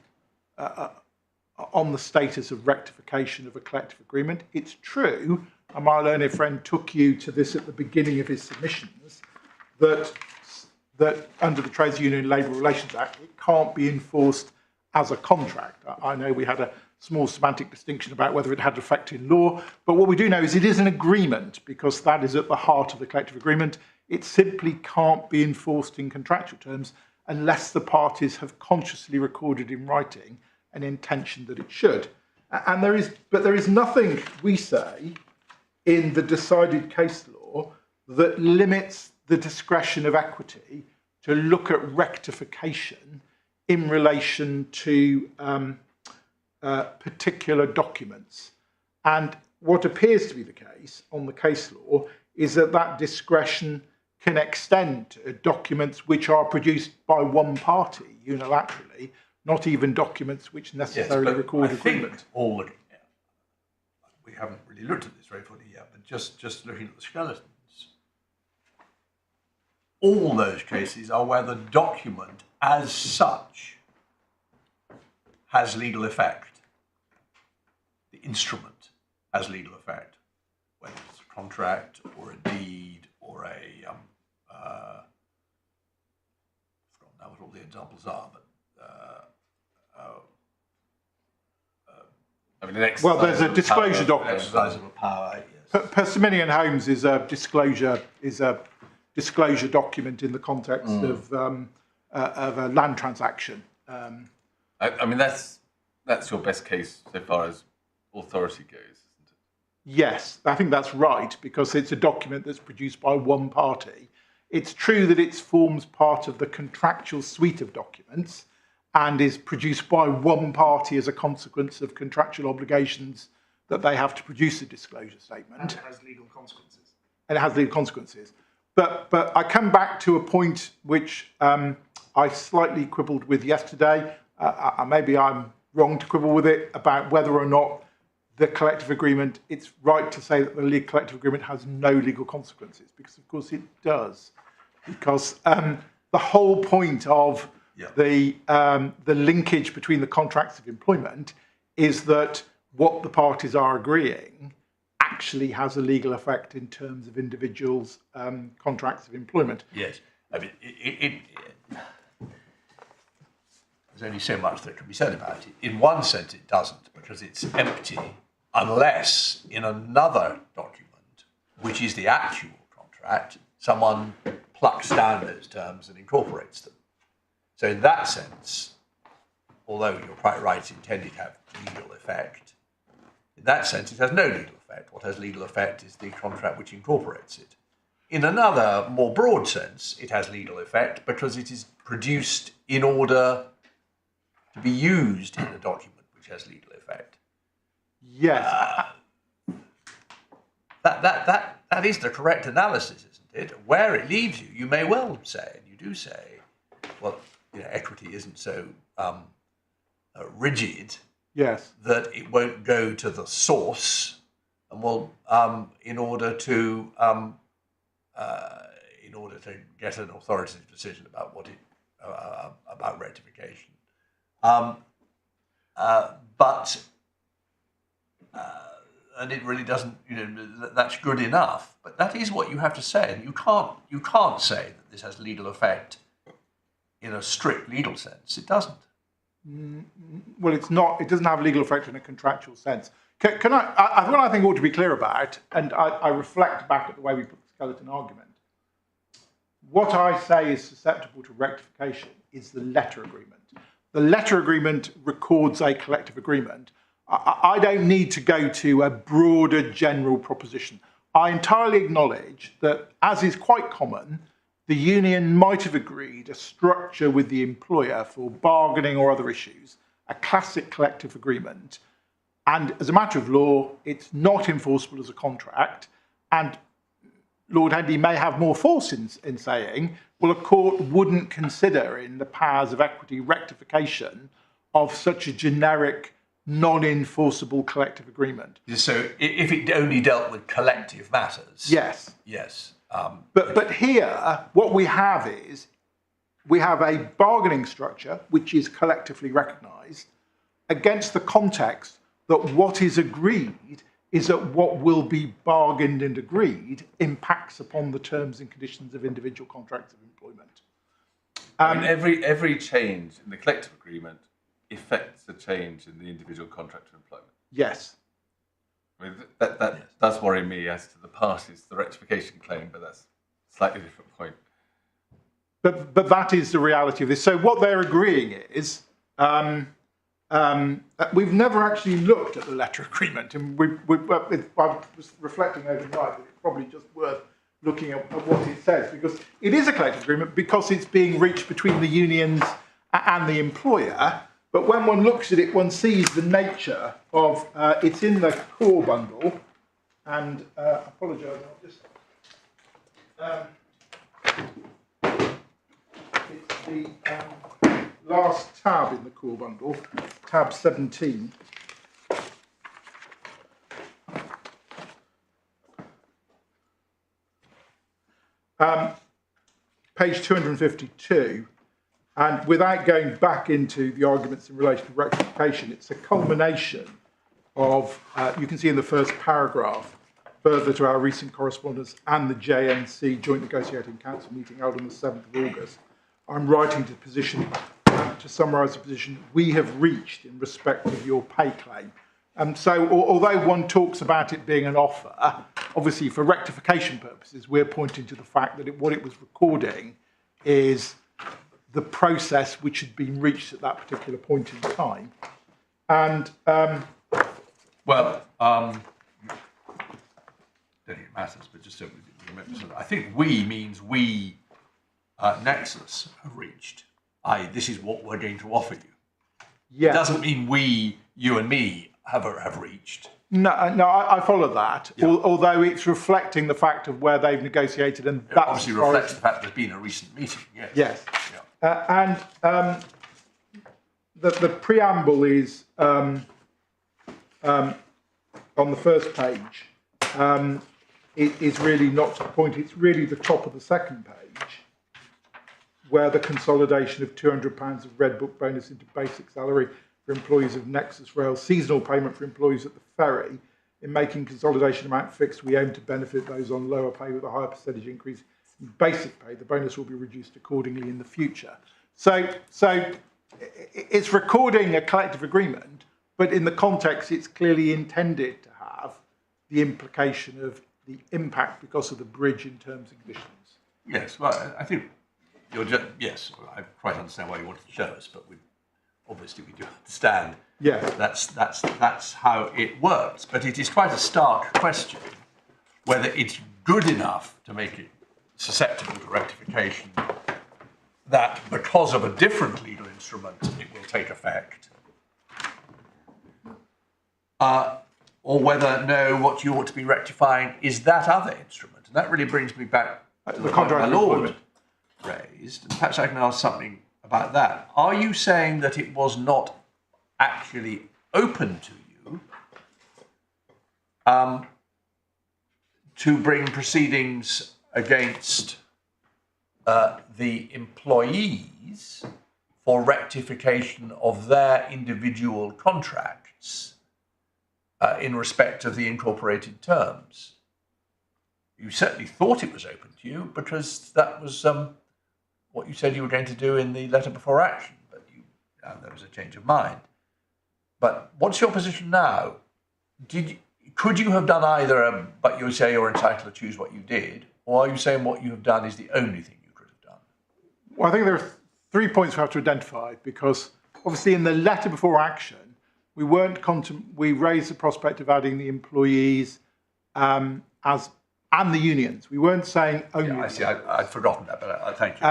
[SPEAKER 2] the status of rectification of a collective agreement. It's true, and my learned friend took you to this at the beginning of his submissions, that under the Trades Union and Labour Relations Act, it can't be enforced as a contract. I know we had a small semantic distinction about whether it had effect in law. But what we do know is it is an agreement, because that is at the heart of the collective agreement. It simply can't be enforced in contractual terms unless the parties have consciously recorded in writing an intention that it should. And there is nothing, we say, in the decided case law that limits the discretion of equity to look at rectification in relation to particular documents. And what appears to be the case on the case law is that that discretion can extend to documents which are produced by one party unilaterally, not even documents which necessarily record agreement.
[SPEAKER 1] We haven't really looked at this very fully yet, but just looking at the skeletons, all those cases are where the document as such has legal effect. The instrument has legal effect, whether it's a contract or a deed or a I've forgotten now what all the examples are, but
[SPEAKER 3] I mean,
[SPEAKER 2] well, there's a disclosure document.
[SPEAKER 1] Exercise of a power. Yes.
[SPEAKER 2] Persimmon Homes is a disclosure document in the context of a land transaction.
[SPEAKER 3] I mean, that's your best case so far as authority goes, isn't it?
[SPEAKER 2] Yes, I think that's right, because it's a document that's produced by one party. It's true that it forms part of the contractual suite of documents and is produced by one party as a consequence of contractual obligations that they have to produce a disclosure statement.
[SPEAKER 4] And it has legal consequences.
[SPEAKER 2] And it has legal consequences. But I come back to a point which I slightly quibbled with yesterday. Maybe I'm wrong to quibble with it, about whether or not the collective agreement, it's right to say that the collective agreement has no legal consequences, because of course it does. Because the whole point of the linkage between the contracts of employment is that what the parties are agreeing actually has a legal effect in terms of individuals' contracts of employment.
[SPEAKER 1] Yes, I mean, there's only so much that can be said about it. In one sense, it doesn't, because it's empty, unless in another document, which is the actual contract, someone plucks down those terms and incorporates them. So in that sense, although you're quite right, it's intended to have legal effect, in that sense, it has no legal effect. What has legal effect is the contract which incorporates it. In another, more broad sense, it has legal effect because it is produced in order to be used in a document which has legal effect.
[SPEAKER 2] Yes.
[SPEAKER 1] That is the correct analysis, isn't it? Where it leaves you, you may well say, and you do say, well, equity isn't so rigid.
[SPEAKER 2] Yes.
[SPEAKER 1] That it won't go to the source, and will, in order to get an authoritative decision about what it about rectification. And it really doesn't. That's good enough. But that is what you have to say, and you can't say that this has legal effect in a strict legal sense. It doesn't.
[SPEAKER 2] Well, it's not. It doesn't have legal effect in a contractual sense. What I think ought to be clear about, and I reflect back at the way we put the skeleton argument. What I say is susceptible to rectification is the letter agreement. The letter agreement records a collective agreement. I don't need to go to a broader general proposition. I entirely acknowledge that, as is quite common, the union might have agreed a structure with the employer for bargaining or other issues, a classic collective agreement, and as a matter of law, it's not enforceable as a contract, and Lord Hendy may have more force in saying, well, a court wouldn't consider in the powers of equity rectification of such a generic, non-enforceable collective agreement.
[SPEAKER 1] So if it only dealt with collective matters.
[SPEAKER 2] Yes.
[SPEAKER 1] Yes.
[SPEAKER 2] But here, what we have is, we have a bargaining structure which is collectively recognised against the context that what is agreed is that what will be bargained and agreed impacts upon the terms and conditions of individual contracts of employment.
[SPEAKER 3] I mean, every change in the collective agreement effects a change in the individual contract of employment.
[SPEAKER 2] Yes.
[SPEAKER 3] I mean, that does worry me as to the parties, the rectification claim, but that's a slightly different point.
[SPEAKER 2] But that is the reality of this. So what they're agreeing is, we've never actually looked at the letter agreement, and I was reflecting overnight that it's probably just worth looking at what it says, because it is a collective agreement because it's being reached between the unions and the employer. But when one looks at it, one sees the nature of it's in the core bundle, and I apologise, I'll just. It's the last tab in the core bundle, tab 17. Page 252, and without going back into the arguments in relation to rectification, it's a culmination of, you can see in the first paragraph, further to our recent correspondence and the JNC Joint Negotiating Council meeting held on the 7th of August, I'm writing to to summarise the position we have reached in respect of your pay claim. So although one talks about it being an offer, obviously for rectification purposes, we're pointing to the fact that what it was recording is the process which had been reached at that particular point in time. And
[SPEAKER 1] don't think it matters, but just so we remember, I think we means we, Nexus, have reached. This is what we're going to offer you.
[SPEAKER 2] yeah,
[SPEAKER 1] It doesn't mean we, you and me, have reached.
[SPEAKER 2] no, I follow that.
[SPEAKER 1] Yeah.
[SPEAKER 2] Although it's reflecting the fact of where they've negotiated, and
[SPEAKER 1] It
[SPEAKER 2] that's
[SPEAKER 1] obviously
[SPEAKER 2] as far
[SPEAKER 1] reflects
[SPEAKER 2] as-
[SPEAKER 1] the fact there's been a recent meeting. Yes.
[SPEAKER 2] Yes.
[SPEAKER 1] Yeah.
[SPEAKER 2] The preamble is on the first page. It is really not to the point. It's really the top of the second page, where the consolidation of £200 of Red Book bonus into basic salary for employees of Nexus Rail, seasonal payment for employees at the ferry. In making consolidation amount fixed, we aim to benefit those on lower pay with a higher percentage increase in basic pay. The bonus will be reduced accordingly in the future. So it's recording a collective agreement, but in the context, it's clearly intended to have the implication of the impact because of the bridge in terms and conditions.
[SPEAKER 1] Yes. Well, I think you're just, yes, I quite understand why you wanted to show us, but obviously we do understand.
[SPEAKER 2] Yes.
[SPEAKER 1] That's how it works. But it is quite a stark question whether it's good enough to make it susceptible to rectification that because of a different legal instrument it will take effect, or whether no, what you ought to be rectifying is that other instrument. And that really brings me back to the point my Lord raised. And perhaps I can ask something about that. Are you saying that it was not actually open to you to bring proceedings against the employees for rectification of their individual contracts in respect of the incorporated terms? You certainly thought it was open to you because that was what you said you were going to do in the letter before action, but there was a change of mind. But what's your position now? Could you have done either, but you say you're entitled to choose what you did, or are you saying what you have done is the only thing you could have done?
[SPEAKER 2] Well, I think there are 3 points we have to identify, because obviously in the letter before action, we raised the prospect of adding the employees and the unions. We weren't saying only.
[SPEAKER 1] Yeah, I see. I'd forgotten that, but thank you.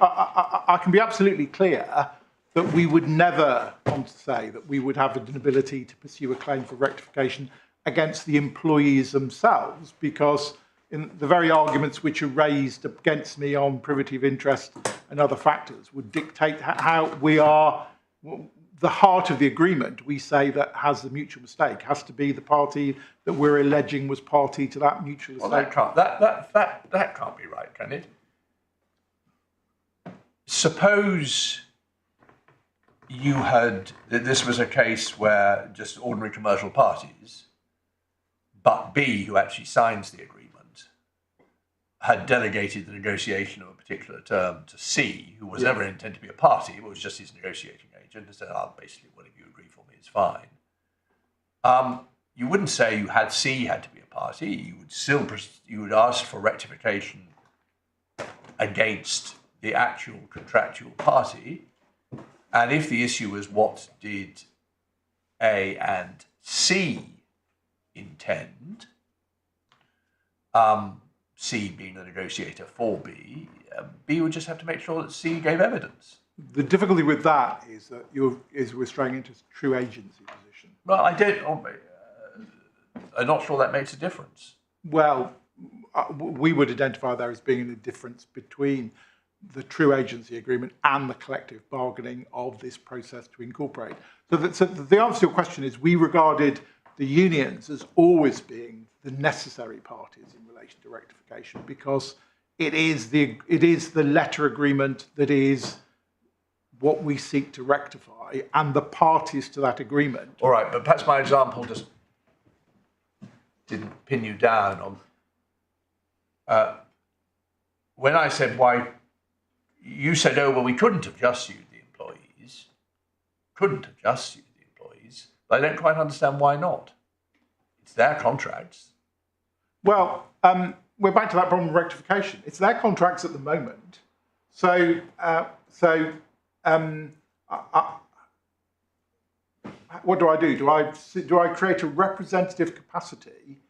[SPEAKER 2] I can be absolutely clear that we would never want to say that we would have an ability to pursue a claim for rectification against the employees themselves, because in the very arguments which are raised against me on privity of interest and other factors would dictate how we are. The heart of the agreement, we say, that has the mutual mistake has to be the party that we're alleging was party to that mutual mistake.
[SPEAKER 1] Well, that can't be right, can it? Suppose this was a case where just ordinary commercial parties, but B, who actually signs the agreement, had delegated the negotiation of a particular term to C, who was never intended to be a party, but was just his negotiating agent, and said, basically, whatever you agree for me is fine. You wouldn't say C had to be a party. You would you would ask for rectification against the actual contractual party, and if the issue was what did A and C intend, C being the negotiator for B, B would just have to make sure that C gave evidence.
[SPEAKER 2] The difficulty with that is that we're straying into true agency position.
[SPEAKER 1] Well, I'm not sure that makes a difference.
[SPEAKER 2] Well, we would identify there as being a difference between the true agency agreement and the collective bargaining of this process to incorporate. So the answer to your question is we regarded the unions as always being the necessary parties in relation to rectification, because it is the letter agreement that is what we seek to rectify, and the parties to that agreement.
[SPEAKER 1] All right, but perhaps my example just didn't pin you down on. When I said why, you said, oh, well, we couldn't have just sued the employees. Couldn't have just sued the employees. But I don't quite understand why not. It's their contracts.
[SPEAKER 2] Well, we're back to that problem of rectification. It's their contracts at the moment. What do I do? Do I create a representative capacity?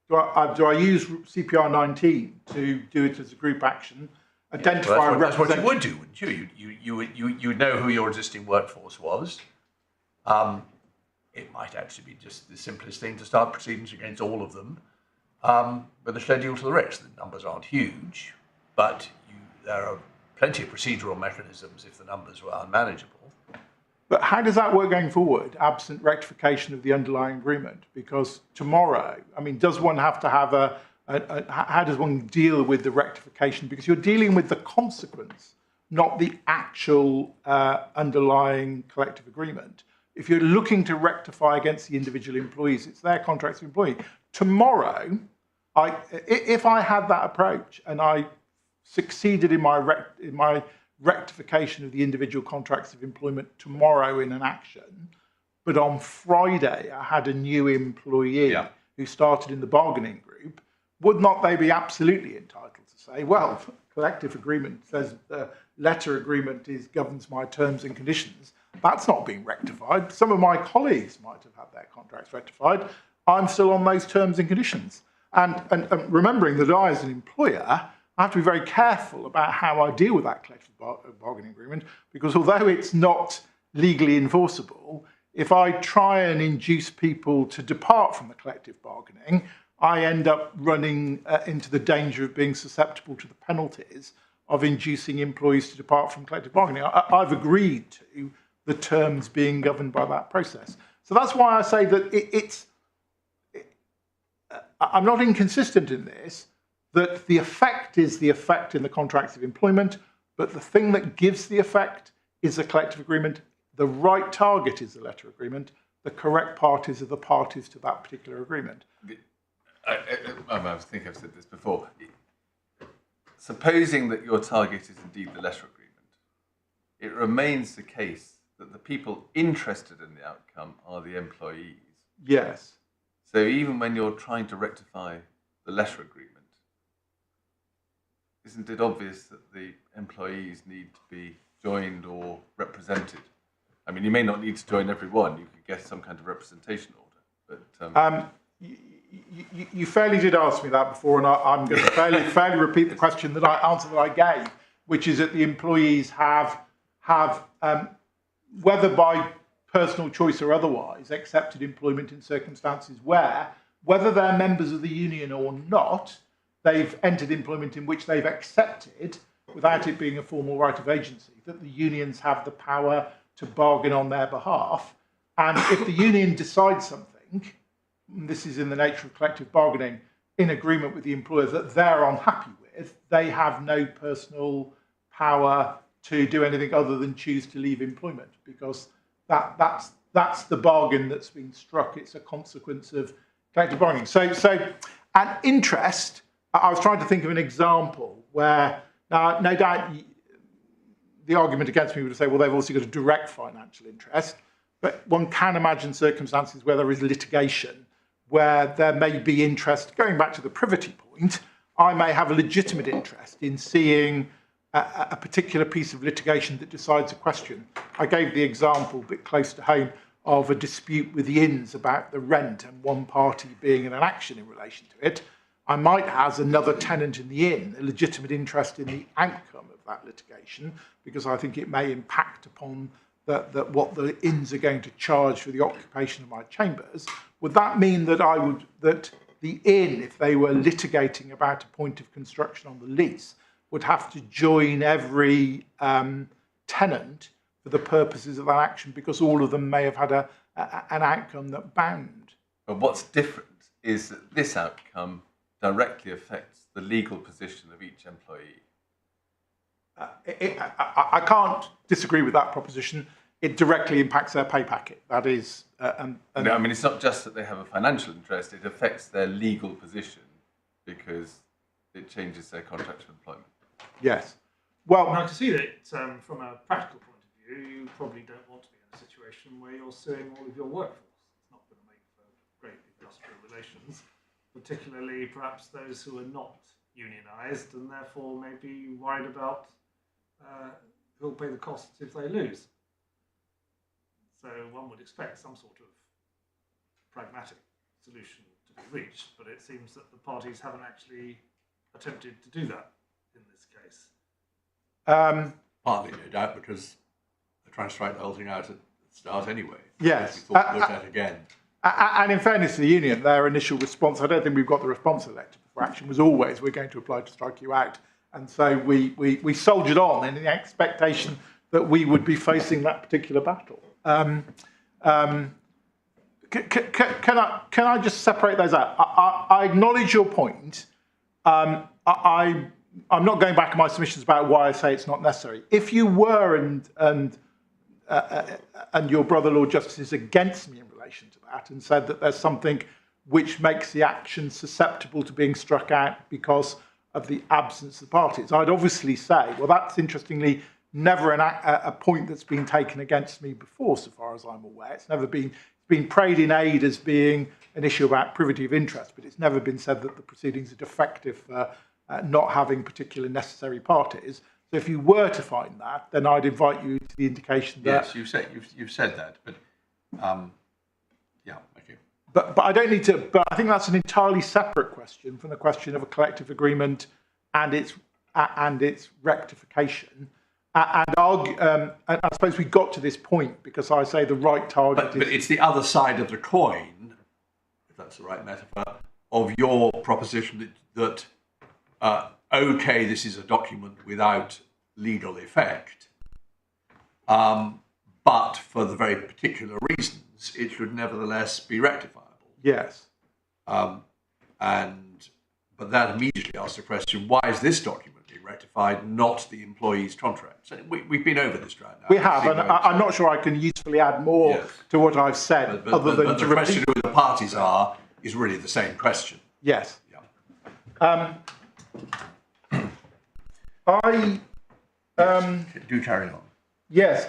[SPEAKER 2] Do I use CPR 19 to do it as a group action? Identify
[SPEAKER 1] well, that's what you would do, wouldn't you? You would know who your existing workforce was. It might actually be just the simplest thing to start proceedings against all of them with a schedule to the rest. The numbers aren't huge, but there are plenty of procedural mechanisms if the numbers were unmanageable.
[SPEAKER 2] But how does that work going forward, absent rectification of the underlying agreement? Because tomorrow, I mean, does one have to have how does one deal with the rectification? Because you're dealing with the consequence, not the actual underlying collective agreement. If you're looking to rectify against the individual employees, it's their contracts of employee. Tomorrow, if I had that approach and I succeeded in my rectification of the individual contracts of employment tomorrow in an action, but on Friday I had a new employee who started in the bargaining group, would not they be absolutely entitled to say, well, collective agreement says the letter agreement governs my terms and conditions. That's not being rectified. Some of my colleagues might have had their contracts rectified. I'm still on those terms and conditions. And remembering that I, as an employer, I have to be very careful about how I deal with that collective bargaining agreement, because although it's not legally enforceable, if I try and induce people to depart from the collective bargaining, I end up running into the danger of being susceptible to the penalties of inducing employees to depart from collective bargaining. I've agreed to the terms being governed by that process. So that's why I say that I'm not inconsistent in this, that the effect is the effect in the contracts of employment, but the thing that gives the effect is the collective agreement. The right target is the letter agreement. The correct parties are the parties to that particular agreement.
[SPEAKER 3] I think I've said this before. Supposing that your target is indeed the letter agreement, it remains the case that the people interested in the outcome are the employees.
[SPEAKER 2] Yes.
[SPEAKER 3] So even when you're trying to rectify the letter agreement, isn't it obvious that the employees need to be joined or represented? I mean, you may not need to join everyone. You could get some kind of representation order. But
[SPEAKER 2] you fairly did ask me that before, and I'm going to fairly repeat the question that answer that I gave, which is that the employees have whether by personal choice or otherwise, accepted employment in circumstances where, whether they're members of the union or not, they've entered employment in which they've accepted, without it being a formal right of agency, that the unions have the power to bargain on their behalf. And if the union decides something, and this is in the nature of collective bargaining, in agreement with the employer that they're unhappy with, they have no personal power to do anything other than choose to leave employment, because that's the bargain that's been struck. It's a consequence of collective bargaining. So an interest I was trying to think of an example where, now, no doubt, the argument against me would say, well, they've also got a direct financial interest, but one can imagine circumstances where there is litigation, where there may be interest, going back to the privity point, I may have a legitimate interest in seeing a particular piece of litigation that decides a question. I gave the example, a bit close to home, of a dispute with the inns about the rent and one party being in an action in relation to it. I might, as another tenant in the inn, a legitimate interest in the outcome of that litigation, because I think it may impact upon what the inns are going to charge for the occupation of my chambers. Would that mean that that the inn, if they were litigating about a point of construction on the lease, would have to join every tenant for the purposes of that action, because all of them may have had an outcome that bound?
[SPEAKER 3] But what's different is that this outcome directly affects the legal position of each employee.
[SPEAKER 2] I can't disagree with that proposition. It directly impacts their pay packet. That is,
[SPEAKER 3] No, I mean, it's not just that they have a financial interest, it affects their legal position because it changes their contract of employment.
[SPEAKER 2] yes. Well,
[SPEAKER 4] And I can see that from a practical point of view, you probably don't want to be in a situation where you're suing all of your workforce. It's not going to make for great industrial relations, particularly perhaps those who are not unionised and therefore may be worried about who'll pay the costs if they lose. So one would expect some sort of pragmatic solution to be reached, but it seems that the parties haven't actually attempted to do that in this case.
[SPEAKER 1] Partly, no doubt, because they're trying to strike the whole thing out at the start anyway.
[SPEAKER 2] Yes.
[SPEAKER 1] We thought we'd look at again.
[SPEAKER 2] And in fairness to the union, their initial response, I don't think we've got the response elected for action, was always, we're going to apply to strike you out. And so we soldiered on in the expectation that we would be facing that particular battle. Can I just separate those out? I acknowledge your point. I'm not going back in my submissions about why I say it's not necessary. If you were and your brother Lord Justice is against me in relation to that and said that there's something which makes the action susceptible to being struck out because of the absence of the parties, I'd obviously say, well, that's interestingly never a point that's been taken against me before, so far as I'm aware. It's never been prayed in aid as being an issue about privity of interest, but it's never been said that the proceedings are defective for not having particular necessary parties. So if you were to find that, then I'd invite you to the indication that...
[SPEAKER 1] Yes, you've said that, but yeah, okay.
[SPEAKER 2] But I don't need to... But I think that's an entirely separate question from the question of a collective agreement and its rectification. And I suppose we got to this point because I say the right target
[SPEAKER 1] But it's the other side of the coin, if that's the right metaphor, of your proposition that okay, this is a document without legal effect, but for the very particular reasons, it should nevertheless be rectifiable.
[SPEAKER 2] Yes.
[SPEAKER 1] But that immediately asks the question, why is this document being rectified, not the employee's contract? So we've been over this ground now.
[SPEAKER 2] We have, and I'm not sure I can usefully add more to what I've said,
[SPEAKER 1] but the question of who the parties are is really the same question.
[SPEAKER 2] Yes.
[SPEAKER 1] Yeah. Do carry on.
[SPEAKER 2] Yes,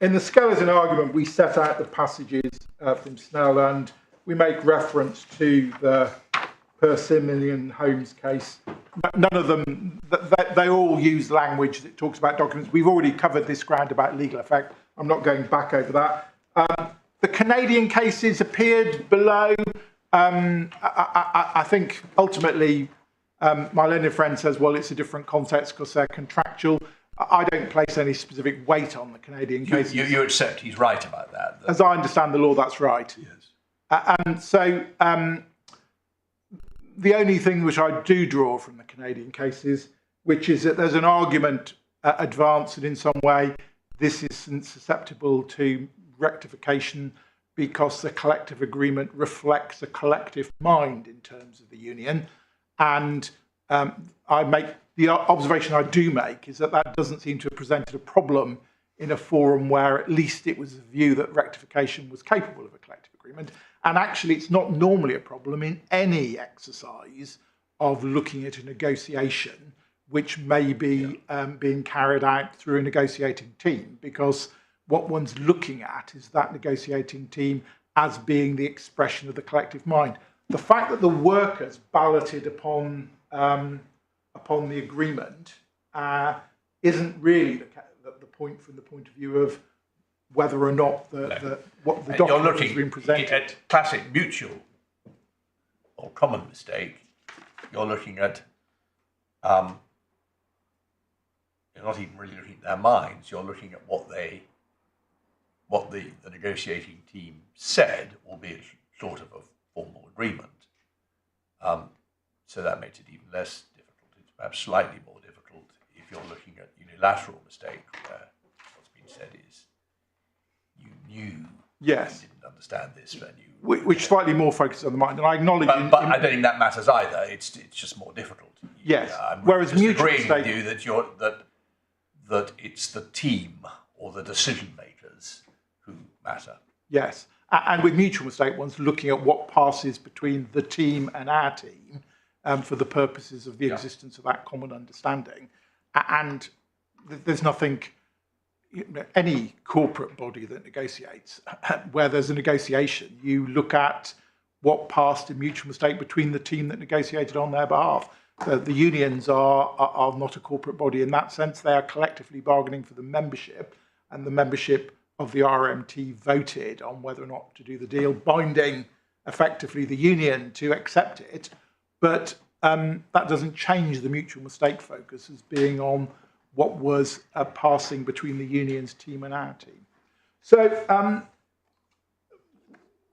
[SPEAKER 2] in the skeleton argument, we set out the passages from Snell, and we make reference to the Persimmon Holmes case. None of them, they all use language that talks about documents. We've already covered this ground about legal effect. I'm not going back over that. The Canadian cases appeared below. I think ultimately my learned friend says, well, it's a different context because they're contractual. I don't place any specific weight on the Canadian cases.
[SPEAKER 1] You accept he's right about that?
[SPEAKER 2] As I understand the law, that's right.
[SPEAKER 1] Yes.
[SPEAKER 2] And so the only thing which I do draw from the Canadian cases, which is that there's an argument advanced that in some way this isn't susceptible to rectification because the collective agreement reflects a collective mind in terms of the union. And I make the observation I do make is that that doesn't seem to have presented a problem in a forum where at least it was a view that rectification was capable of a collective agreement. And actually, it's not normally a problem in any exercise of looking at a negotiation which may be being carried out through a negotiating team, because what one's looking at is that negotiating team as being the expression of the collective mind. The fact that the workers balloted upon the agreement isn't really the point from the point of view of whether or not what the document has been presented.
[SPEAKER 1] At classic mutual or common mistake, you're looking at, you're not even really looking at their minds, you're looking at what the negotiating team said, albeit short of a formal agreement. So that makes it even less difficult. It's perhaps slightly more difficult if you're looking at unilateral mistake, where what's been said is you knew you didn't understand this, and you
[SPEAKER 2] which slightly more focuses on the mind. And I acknowledge,
[SPEAKER 1] but I don't think that matters either. It's just more difficult.
[SPEAKER 2] Yes.
[SPEAKER 1] I'm
[SPEAKER 2] Whereas
[SPEAKER 1] just
[SPEAKER 2] mutual
[SPEAKER 1] agreeing
[SPEAKER 2] mistake,
[SPEAKER 1] with you that it's the team or the decision makers who matter.
[SPEAKER 2] yes, and with mutual mistake, one's looking at what passes between the team and our team for the purposes of the existence of that common understanding. And there's nothing, any corporate body that negotiates, where there's a negotiation, you look at what passed in mutual mistake between the team that negotiated on their behalf. The unions are not a corporate body in that sense. They are collectively bargaining for the membership, and the membership of the RMT voted on whether or not to do the deal, binding effectively the union to accept it. But that doesn't change the mutual mistake focus as being on what was passing between the union's team and our team. So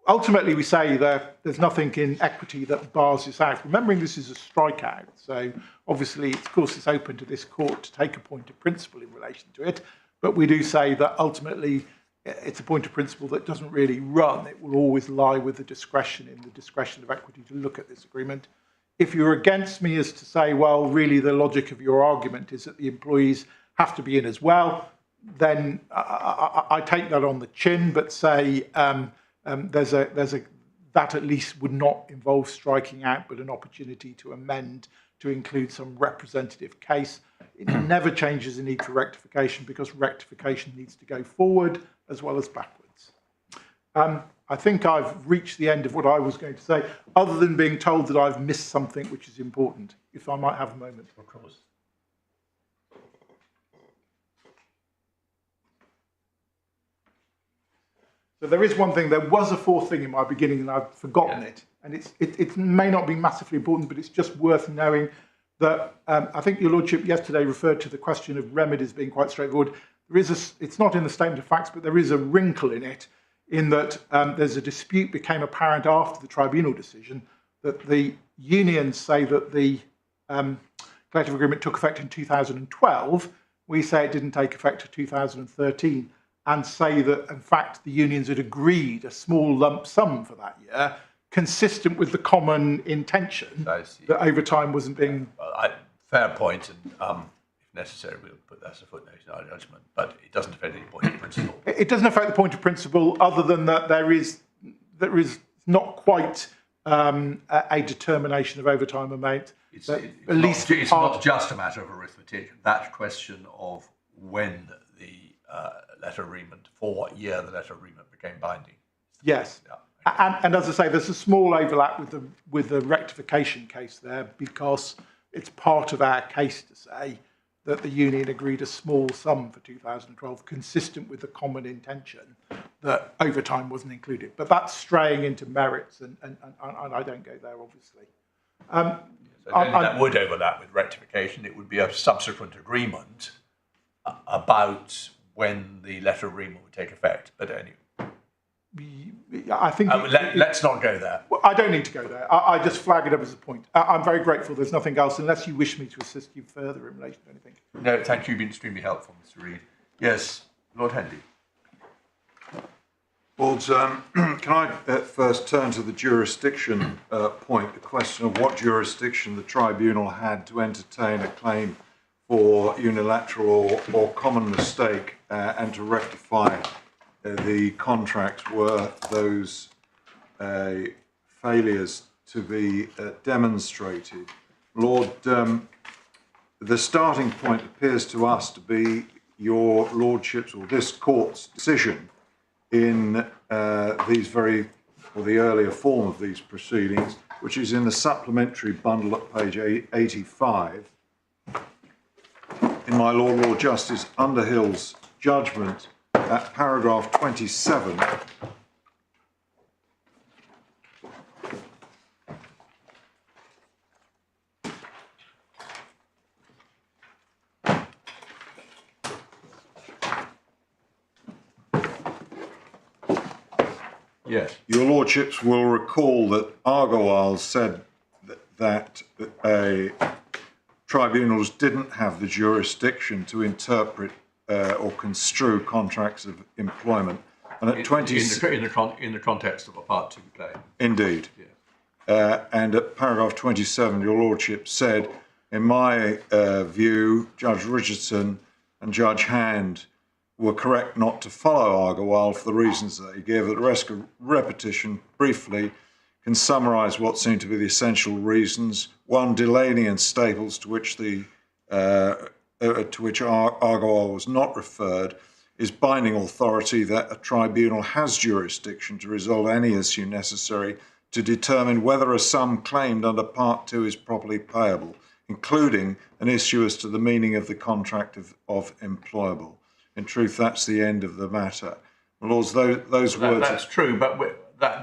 [SPEAKER 2] ultimately, we say that there's nothing in equity that bars this out. Remembering this is a strikeout, so obviously, of course, it's open to this court to take a point of principle in relation to it. But we do say that ultimately, it's a point of principle that doesn't really run. It will always lie with the discretion of equity to look at this agreement. If you're against me as to say, well, really the logic of your argument is that the employees have to be in as well, then I take that on the chin, but say that at least would not involve striking out, but an opportunity to amend to include some representative case. It never changes the need for rectification, because rectification needs to go forward as well as backwards. I think I've reached the end of what I was going to say, other than being told that I've missed something which is important, if I might have a moment.
[SPEAKER 1] Of course.
[SPEAKER 2] So there is one thing, there was a fourth thing in my beginning and I've forgotten it. And it may not be massively important, but it's just worth knowing that I think your Lordship yesterday referred to the question of remedies being quite straightforward. It's not in the statement of facts, but there is a wrinkle in it, in that there's a dispute became apparent after the tribunal decision that the unions say that the collective agreement took effect in 2012. We say it didn't take effect until 2013, and say that, in fact, the unions had agreed a small lump sum for that year, consistent with the common intention that overtime wasn't being...
[SPEAKER 1] Well, fair point, and if necessary, we'll put that as a footnote in our judgment, but it doesn't affect any point of principle.
[SPEAKER 2] It doesn't affect the point of principle, other than that there is not quite a determination of overtime amount.
[SPEAKER 1] It's not just a matter of arithmetic. That question of when the letter agreement, for what year the letter agreement became binding.
[SPEAKER 2] Yes. Yeah. And as I say, there's a small overlap with the rectification case there, because it's part of our case to say that the union agreed a small sum for 2012, consistent with the common intention that overtime wasn't included. But that's straying into merits, and I don't go there, obviously.
[SPEAKER 1] So that would overlap with rectification. It would be a subsequent agreement about when the letter agreement would take effect. But anyway.
[SPEAKER 2] I think
[SPEAKER 1] let's not go there.
[SPEAKER 2] Well, I don't need to go there. I just flag it up as a point. I'm very grateful. There's nothing else, unless you wish me to assist you further in relation to anything.
[SPEAKER 1] No, thank you. You've been extremely helpful, Mr. Reid. Yes, Lord Henley.
[SPEAKER 5] Lords, can I first turn to the jurisdiction point, the question of what jurisdiction the tribunal had to entertain a claim for unilateral or common mistake and to rectify the contract were those failures to be demonstrated. Lord, the starting point appears to us to be your lordship's or this court's decision in the earlier form of these proceedings, which is in the supplementary bundle at page 85. In my Lord Justice Underhill's judgment at paragraph 27,
[SPEAKER 1] Yes.
[SPEAKER 5] Your Lordships will recall that Argyll said that tribunals didn't have the jurisdiction to interpret or construe contracts of employment. And at
[SPEAKER 1] in the context of a Part 2 claim.
[SPEAKER 5] Indeed.
[SPEAKER 1] Yes.
[SPEAKER 5] And at paragraph 27, your Lordship said, in my view, Judge Richardson and Judge Hand were correct not to follow Argyll for the reasons that he gave. At risk of repetition, briefly, can summarise what seem to be the essential reasons. One, Delaney and Staples, to which Argyll was not referred, is binding authority that a tribunal has jurisdiction to resolve any issue necessary to determine whether a sum claimed under Part 2 is properly payable, including an issue as to the meaning of the contract of employable. In truth, that's the end of the matter. Lords, those words...
[SPEAKER 1] That's true, but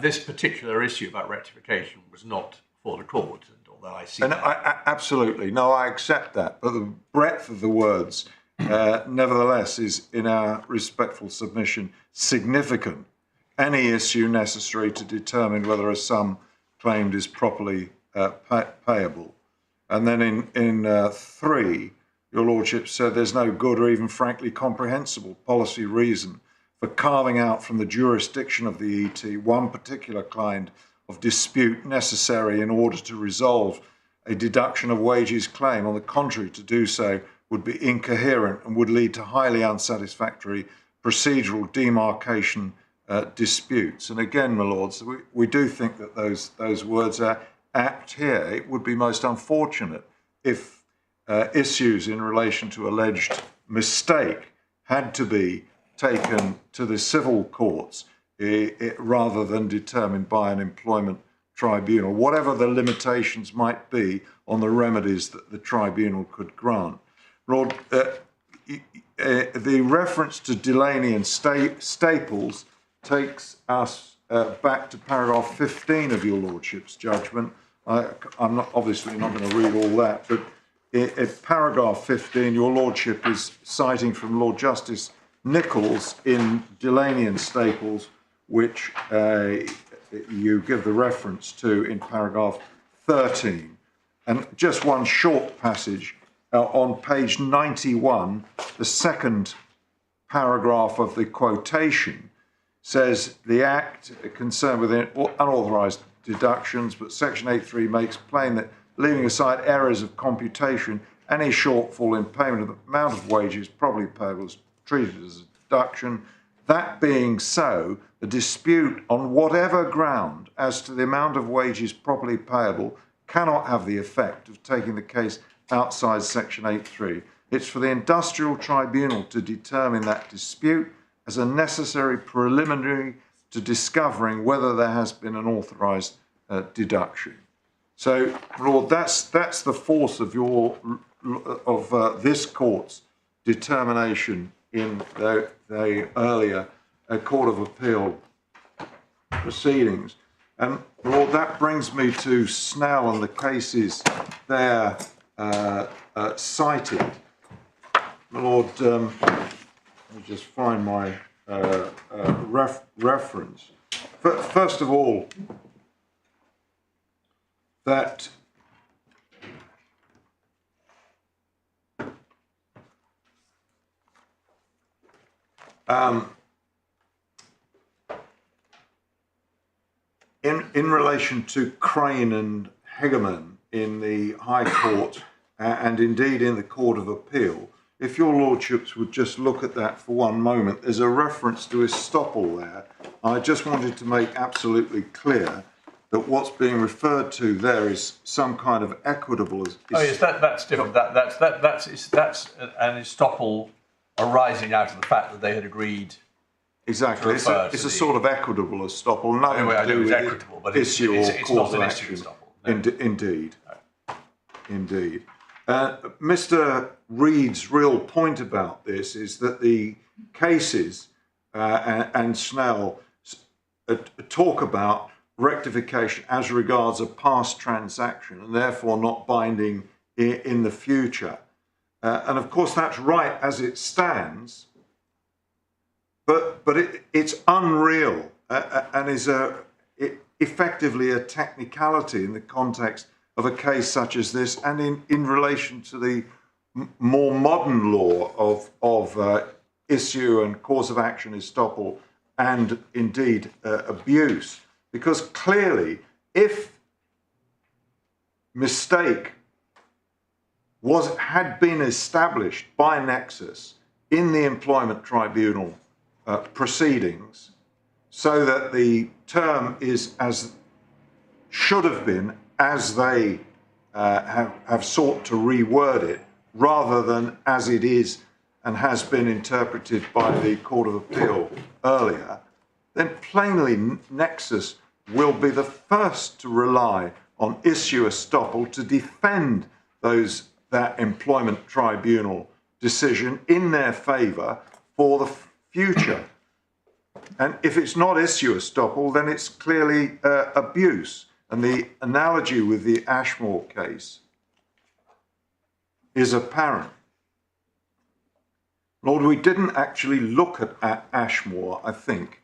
[SPEAKER 1] this particular issue about rectification was not for the court, although I see
[SPEAKER 5] absolutely. No, I accept that. But the breadth of the words, nevertheless, is, in our respectful submission, significant. Any issue necessary to determine whether a sum claimed is properly payable. And then in 3... Your Lordship said there's no good or even frankly comprehensible policy reason for carving out from the jurisdiction of the ET one particular kind of dispute necessary in order to resolve a deduction of wages claim. On the contrary, to do so would be incoherent and would lead to highly unsatisfactory procedural demarcation disputes. And again, my lords, we do think that those words are apt here. It would be most unfortunate if issues in relation to alleged mistake had to be taken to the civil courts rather than determined by an employment tribunal, whatever the limitations might be on the remedies that the tribunal could grant. Lord, the reference to Delaney and Staples takes us back to paragraph 15 of your Lordship's judgment. I'm obviously not going to read all that, but in paragraph 15, your Lordship is citing from Lord Justice Nichols in Delaney and Staples, which you give the reference to in paragraph 13. And just one short passage on page 91, the second paragraph of the quotation says the Act concerned with unauthorised deductions, but Section 8.3 makes plain that leaving aside errors of computation, any shortfall in payment of the amount of wages probably payable is treated as a deduction. That being so, the dispute on whatever ground as to the amount of wages properly payable cannot have the effect of taking the case outside Section 8.3. It's for the Industrial Tribunal to determine that dispute as a necessary preliminary to discovering whether there has been an authorised deduction. So, Lord, that's the force of this court's determination in the earlier Court of Appeal proceedings. And, Lord, that brings me to Snell and the cases there cited. Lord, let me just find my reference. First of all, that in relation to Crane and Hegeman in the High Court and indeed in the Court of Appeal, if your Lordships would just look at that for one moment, there's a reference to estoppel there I just wanted to make absolutely clear that what's being referred to there is some kind of equitable.
[SPEAKER 1] Oh yes, that's different. That's an estoppel arising out of the fact that they had agreed.
[SPEAKER 5] Exactly, it's a sort of equitable estoppel. Nothing to do with
[SPEAKER 1] equitable, but
[SPEAKER 5] issue or cause of action.
[SPEAKER 1] Estoppel, no.
[SPEAKER 5] Indeed. Mr. Reed's real point about this is that the cases and Snell talk about rectification as regards a past transaction and therefore not binding in the future. And of course that's right as it stands, but it's unreal and is effectively a technicality in the context of a case such as this, and in relation to the more modern law of issue and cause of action estoppel and indeed abuse. Because clearly, if mistake had been established by Nexus in the employment tribunal proceedings, so that the term is as should have been as they have sought to reword it, rather than as it is and has been interpreted by the Court of Appeal earlier, then plainly Nexus will be the first to rely on issue estoppel to defend that employment tribunal decision in their favour for the future. And if it's not issue estoppel, then it's clearly abuse. And the analogy with the Ashmore case is apparent. Lord, we didn't actually look at Ashmore, I think,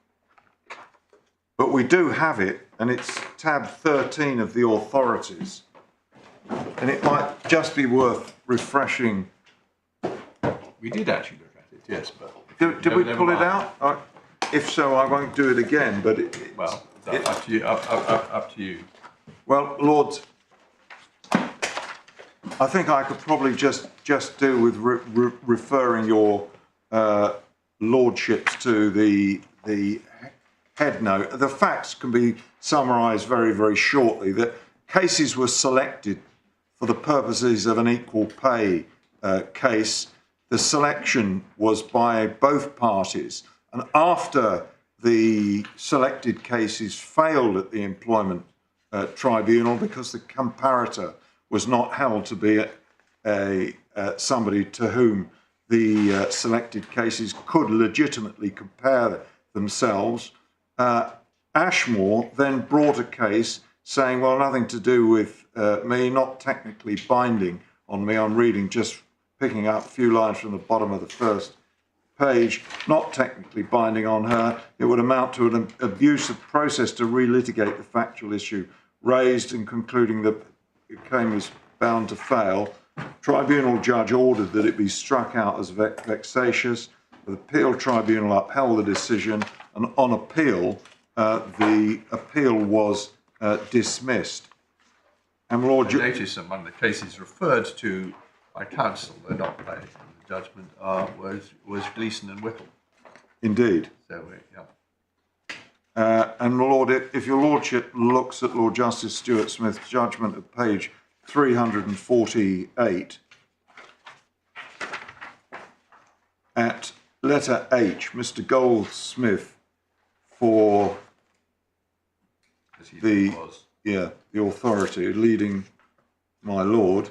[SPEAKER 5] but we do have it, and it's tab 13 of the authorities. And it might just be worth refreshing.
[SPEAKER 1] We did actually look at it, yes, but...
[SPEAKER 5] Did we pull it out? If so, I won't do it again, but...
[SPEAKER 1] up to you. Up to you.
[SPEAKER 5] Well, Lords, I think I could probably just do with referring your lordships to the head note. The facts can be summarised very, very shortly. That cases were selected for the purposes of an equal pay case. The selection was by both parties, and after the selected cases failed at the employment tribunal because the comparator was not held to be somebody to whom the selected cases could legitimately compare themselves, Ashmore then brought a case saying, well, nothing to do with me, not technically binding on me. I'm reading, just picking up a few lines from the bottom of the first page, not technically binding on her. It would amount to an abusive process to relitigate the factual issue raised, and concluding that the claim was bound to fail. Tribunal judge ordered that it be struck out as vexatious. The appeal tribunal upheld the decision, and on appeal, the appeal was dismissed. And Lord,
[SPEAKER 1] notice among the cases referred to by counsel, though not by the judgment, was Gleeson and Whittle.
[SPEAKER 5] Indeed.
[SPEAKER 1] So yeah.
[SPEAKER 5] And Lord, if your Lordship looks at Lord Justice Stuart Smith's judgment at page 348, at letter H, Mr. Goldsmith for the authority leading my lord.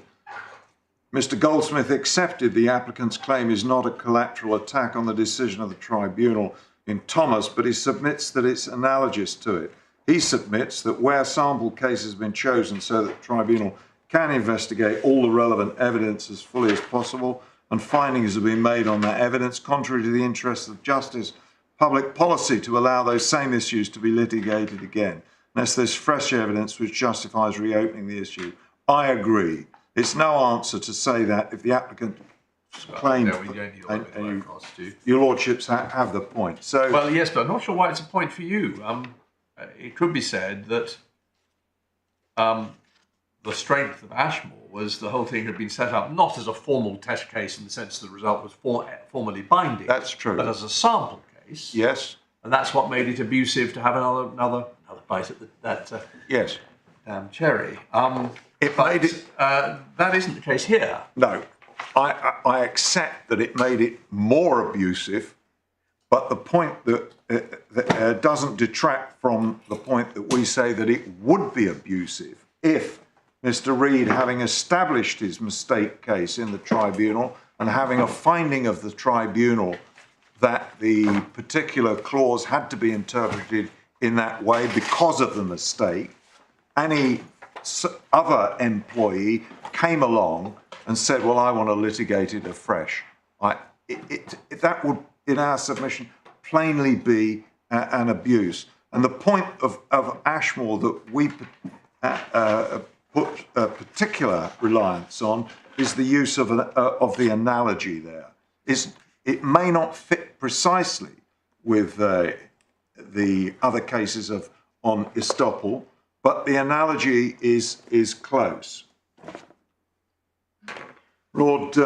[SPEAKER 5] Mr. Goldsmith accepted the applicant's claim is not a collateral attack on the decision of the tribunal in Thomas, but he submits that it's analogous to it. He submits that where sample case has been chosen so that the tribunal can investigate all the relevant evidence as fully as possible, and findings have been made on that evidence, contrary to the interests of justice, public policy to allow those same issues to be litigated again, unless there's fresh evidence which justifies reopening the issue. I agree. It's no answer to say that if the applicant claimed, your lordships have the point. So,
[SPEAKER 1] well, yes, but I'm not sure why it's a point for you. It could be said that the strength of Ashmore was the whole thing had been set up not as a formal test case in the sense that the result was formally binding.
[SPEAKER 5] That's true.
[SPEAKER 1] But as a sample case.
[SPEAKER 5] Yes.
[SPEAKER 1] and that's what made it abusive to have another bite at that
[SPEAKER 5] Yes.
[SPEAKER 1] cherry.
[SPEAKER 5] It
[SPEAKER 1] But
[SPEAKER 5] made it.
[SPEAKER 1] that isn't the case here.
[SPEAKER 5] No, I accept that it made it more abusive, but the point that doesn't detract from the point that we say that it would be abusive if Mr. Reed, having established his mistake case in the tribunal and having a finding of the tribunal that the particular clause had to be interpreted in that way because of the mistake, any other employee came along and said, well, I want to litigate it afresh. That would, in our submission, plainly be an abuse. And the point of Ashmore that we put a particular reliance on is the use of the analogy there. It may not fit precisely with the other cases on estoppel, but the analogy is close. Lord,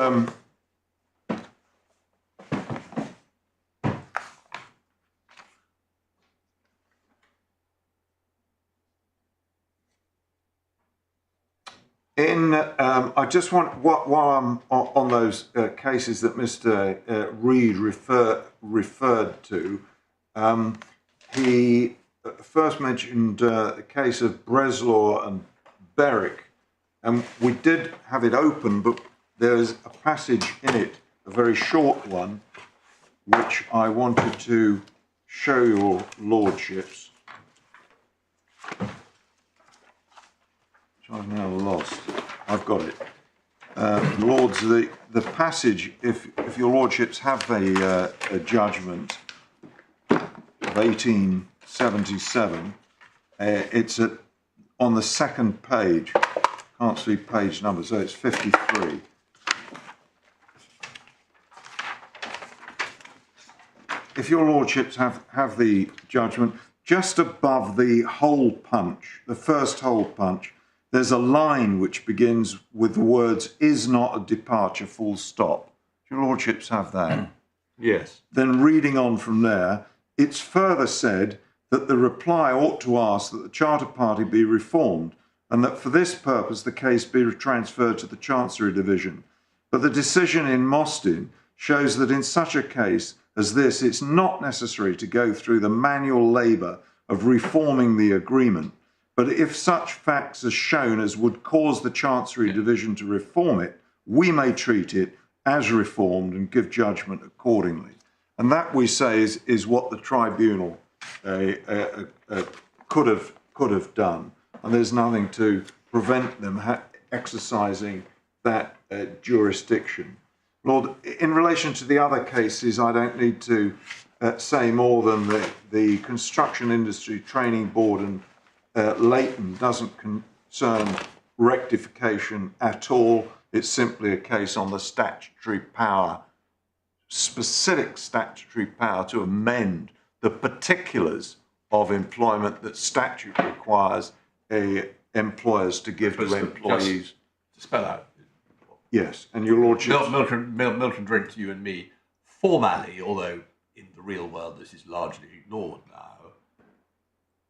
[SPEAKER 5] I just want, while I'm on those cases that Mr. Reed referred to, he first mentioned the case of Breslaw and Berwick, and we did have it open, but there's a passage in it, a very short one, which I wanted to show your lordships, which I've now lost. I've got it. Lords, the passage, if your lordships have a judgment of 1877, it's on the second page. Can't see page number, so it's 53. If your lordships have the judgment, just above the hole punch, the first hole punch, there's a line which begins with the words, is not a departure, full stop. Your lordships have that.
[SPEAKER 1] Yes.
[SPEAKER 5] Then reading on from there, it's further said that the reply ought to ask that the Charter Party be reformed and that for this purpose the case be transferred to the Chancery Division. But the decision in Mostyn shows that in such a case as this, it's not necessary to go through the manual labour of reforming the agreement, but if such facts are shown as would cause the Chancery Division to reform it, we may treat it as reformed and give judgment accordingly. And that, we say, is what the tribunal could have done. And there's nothing to prevent them exercising that jurisdiction. Lord, in relation to the other cases, I don't need to say more than the Construction Industry Training Board and Leighton doesn't concern rectification at all. It's simply a case on the statutory power, specific statutory power to amend the particulars of employment that statute requires employers to give to employees.
[SPEAKER 1] To spell out.
[SPEAKER 5] Yes, and your lordship.
[SPEAKER 1] Milton Drink to you and me, formally, although in the real world this is largely ignored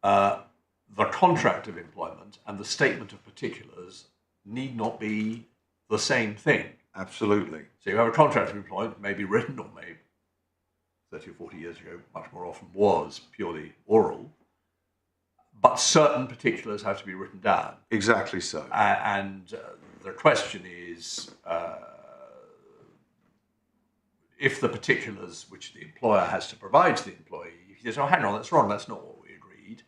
[SPEAKER 1] now, the contract of employment and the statement of particulars need not be the same thing.
[SPEAKER 5] Absolutely.
[SPEAKER 1] So you have a contract of employment, maybe written or maybe 30 or 40 years ago, much more often was purely oral, but certain particulars have to be written down.
[SPEAKER 5] Exactly so.
[SPEAKER 1] And the question is, if the particulars which the employer has to provide to the employee, if he says, oh, hang on, that's wrong, that's not what we agreed,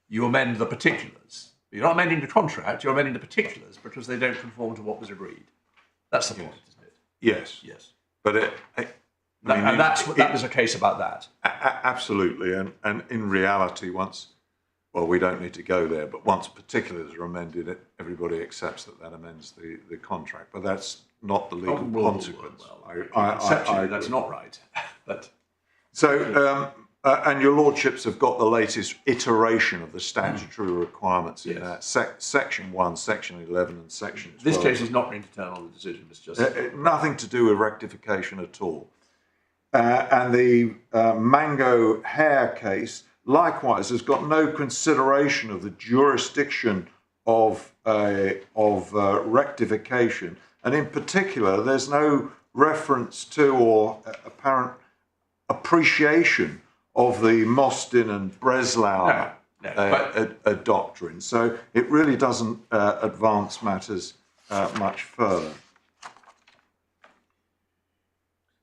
[SPEAKER 1] you amend the particulars. You're not amending the contract, you're amending the particulars because they don't conform to what was agreed. That's the point, isn't it?
[SPEAKER 5] Yes.
[SPEAKER 1] Yes.
[SPEAKER 5] But
[SPEAKER 1] that was a case about that.
[SPEAKER 5] Absolutely. And in reality, well, we don't need to go there, but once particulars are amended, everybody accepts that amends the contract. But that's not the legal consequence.
[SPEAKER 1] Conceptually, that's not right. But
[SPEAKER 5] so, and your lordships have got the latest iteration of the statutory requirements in that section 1, section 11, and section 12.
[SPEAKER 1] This case is not going to turn on the decision, Mr. Justice.
[SPEAKER 5] Nothing to do with rectification at all. and the Mango Hair case, likewise, has got no consideration of the jurisdiction of rectification. And in particular, there's no reference to or apparent appreciation of the Mostyn and Breslau doctrine. So it really doesn't advance matters much further.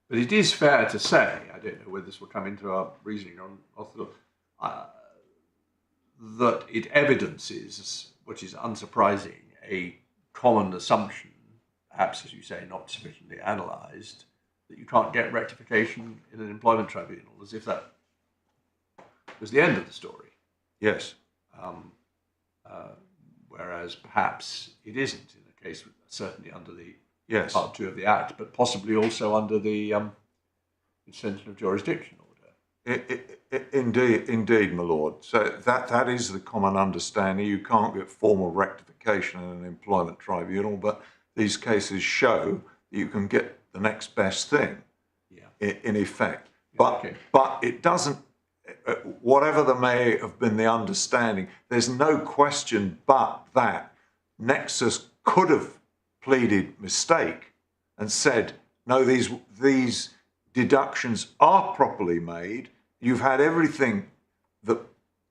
[SPEAKER 1] But it is fair to say, I don't know whether this will come into our reasoning on orthodox, that it evidences, which is unsurprising, a common assumption, perhaps as you say, not sufficiently analysed, that you can't get rectification in an employment tribunal, as if that was the end of the story.
[SPEAKER 5] Yes.
[SPEAKER 1] Whereas perhaps it isn't in a case, certainly under the
[SPEAKER 5] Yes.
[SPEAKER 1] Part 2 of the Act, but possibly also under the extension of jurisdiction order.
[SPEAKER 5] Indeed, my lord. So that is the common understanding. You can't get formal rectification in an employment tribunal, but these cases show that you can get the next best thing, in effect. But it doesn't, whatever there may have been the understanding, there's no question but that Nexus could have pleaded mistake and said, no, these deductions are properly made. You've had everything that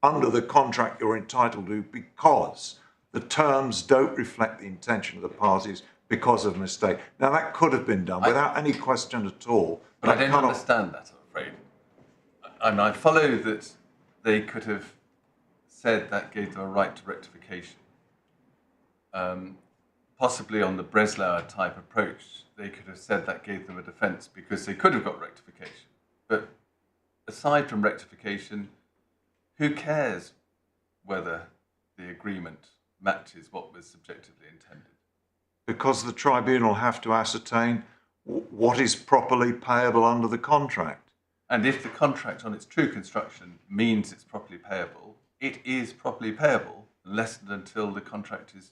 [SPEAKER 5] under the contract you're entitled to because the terms don't reflect the intention of the parties because of mistake. Now, that could have been done without any question at all.
[SPEAKER 3] But I don't understand that, I'm afraid. And I follow that they could have said that gave them a right to rectification. Possibly on the Breslau type approach, they could have said that gave them a defence because they could have got rectification. But aside from rectification, who cares whether the agreement matches what was subjectively intended?
[SPEAKER 5] Because the tribunal have to ascertain what is properly payable under the contract.
[SPEAKER 3] And if the contract on its true construction means it's properly payable, it is properly payable unless and until the contract is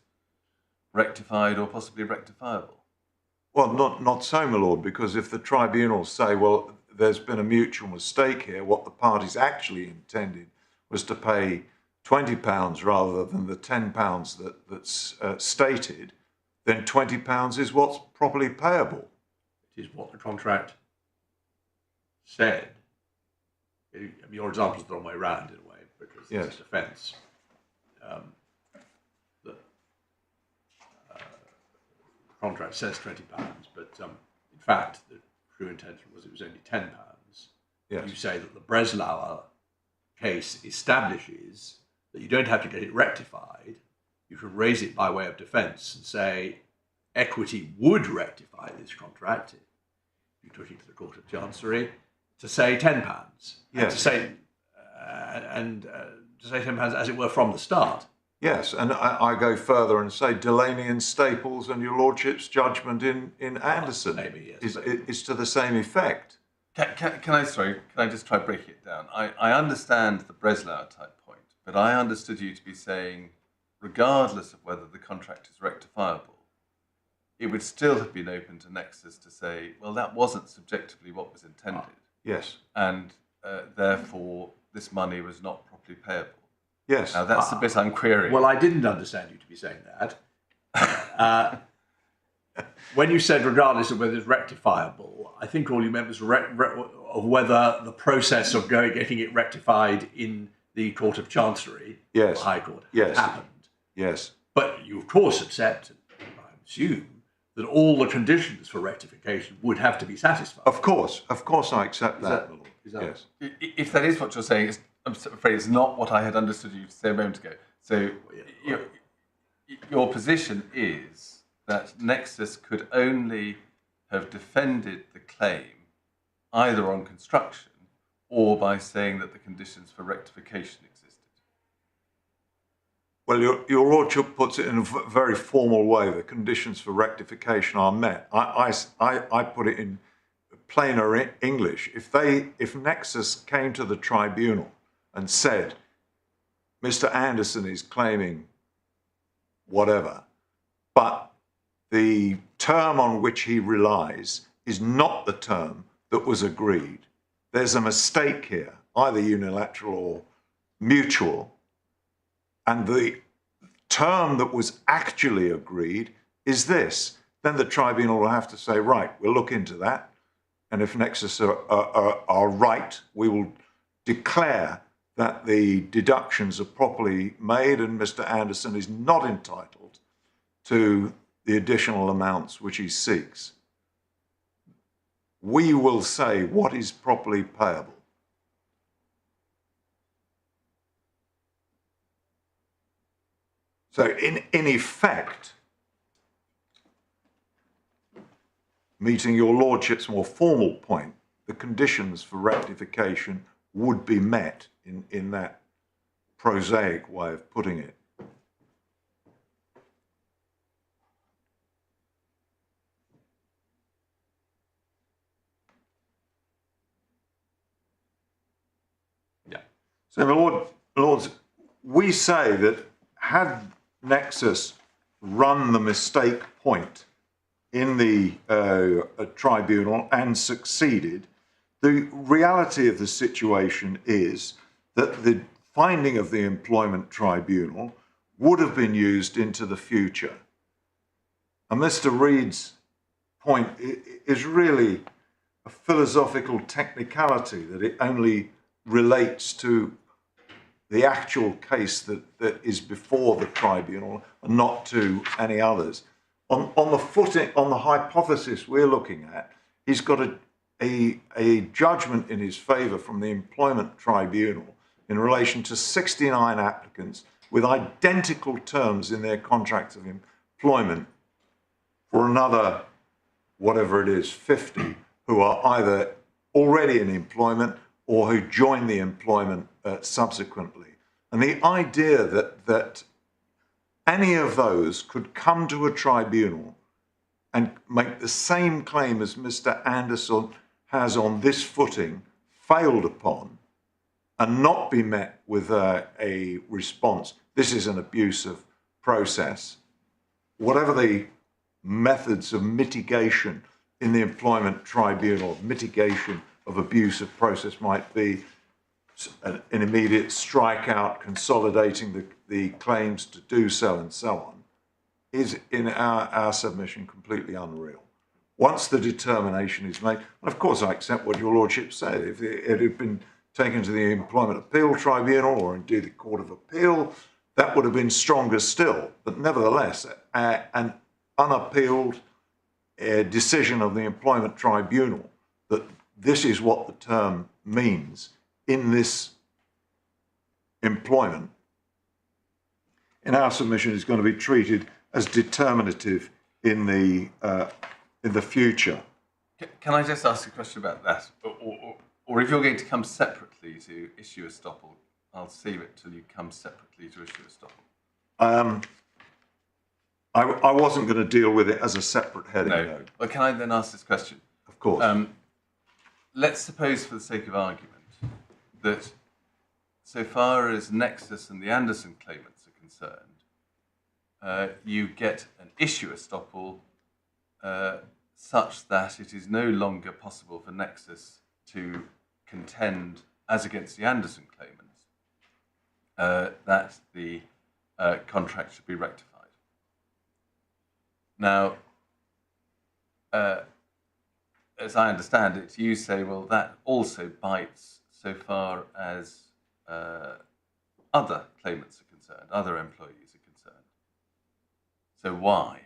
[SPEAKER 3] rectified or possibly rectifiable.
[SPEAKER 5] Well, not so, my lord, because if the tribunals say, well, there's been a mutual mistake here, what the parties actually intended was to pay £20 rather than the £10 that's stated, then £20 is what's properly payable.
[SPEAKER 1] It is what the contract said. Your example's the wrong way around in a way, because it's a defence. The contract says £20, but in fact, the true intention was it was only £10.
[SPEAKER 5] Yes.
[SPEAKER 1] You say that the Breslau case establishes that you don't have to get it rectified. You can raise it by way of defence and say equity would rectify this contract. You took it to the Court of Chancery to say £10.
[SPEAKER 5] Yes.
[SPEAKER 1] And to say £10 as it were from the start.
[SPEAKER 5] Yes, and I go further and say Delaney and Staples and your lordship's judgment in Anderson is to the same effect.
[SPEAKER 3] Can I just try breaking it down? I understand the Breslau type point, but I understood you to be saying, regardless of whether the contract is rectifiable, it would still have been open to Nexus to say, well, that wasn't subjectively what was intended.
[SPEAKER 5] Yes.
[SPEAKER 3] And therefore, this money was not properly payable.
[SPEAKER 5] Yes.
[SPEAKER 3] Now, that's the bit I'm querying.
[SPEAKER 1] Well, I didn't understand you to be saying that. When you said regardless of whether it's rectifiable, I think all you meant was of whether the process of getting it rectified in the Court of Chancery, the High Court, happened.
[SPEAKER 5] Yes.
[SPEAKER 1] But you, of course, accept, I assume, that all the conditions for rectification would have to be satisfied.
[SPEAKER 5] Of course I accept that. Yes.
[SPEAKER 3] If that is what you're saying, I'm afraid it's not what I had understood you to say a moment ago. So your position is that Nexus could only have defended the claim either on construction or by saying that the conditions for rectification existed.
[SPEAKER 5] Well, your lordship puts it in a very formal way. The conditions for rectification are met. I put it in plainer English. If Nexus came to the tribunal and said, Mr. Anderson is claiming whatever, but the term on which he relies is not the term that was agreed. There's a mistake here, either unilateral or mutual, and the term that was actually agreed is this. Then the tribunal will have to say, right, we'll look into that, and if Nexus are right, we will declare that the deductions are properly made and Mr. Anderson is not entitled to the additional amounts which he seeks. We will say what is properly payable. So in effect, meeting your lordship's more formal point, the conditions for rectification would be met in that prosaic way of putting it.
[SPEAKER 1] Yeah.
[SPEAKER 5] So, my lords, we say that had Nexus run the mistake point in the tribunal and succeeded, the reality of the situation is that the finding of the employment tribunal would have been used into the future. And Mr. Reed's point is really a philosophical technicality, that it only relates to the actual case that is before the tribunal and not to any others. On the hypothesis we're looking at, he's got a judgment in his favour from the employment tribunal in relation to 69 applicants with identical terms in their contracts of employment for another, whatever it is, 50, who are either already in employment or who join the employment subsequently. And the idea that any of those could come to a tribunal and make the same claim as Mr. Anderson has on this footing failed upon and not be met with a response, this is an abusive process. Whatever the methods of mitigation in the employment tribunal, mitigation of abusive process might be, an immediate strikeout, consolidating the claims to do so and so on, is in our submission completely unreal. Once the determination is made, and of course I accept what your lordship said, if it had been taken to the Employment Appeal Tribunal or indeed the Court of Appeal, that would have been stronger still. But nevertheless, an unappealed decision of the Employment Tribunal that this is what the term means in this employment, in our submission, is going to be treated as determinative in the future.
[SPEAKER 3] Can I just ask a question about that? Or if you're going to come separately to issue estoppel, I'll save it till you come separately to issue estoppel.
[SPEAKER 5] I wasn't going to deal with it as a separate heading.
[SPEAKER 3] No. Well, can I then ask this question?
[SPEAKER 5] Of course.
[SPEAKER 3] Let's suppose, for the sake of argument, that so far as Nexus and the Anderson claimants are concerned, you get an issue estoppel such that it is no longer possible for Nexus to contend, as against the Anderson claimants, that the contract should be rectified. Now, as I understand it, you say, well, that also bites so far as other claimants are concerned, other employees are concerned. So why?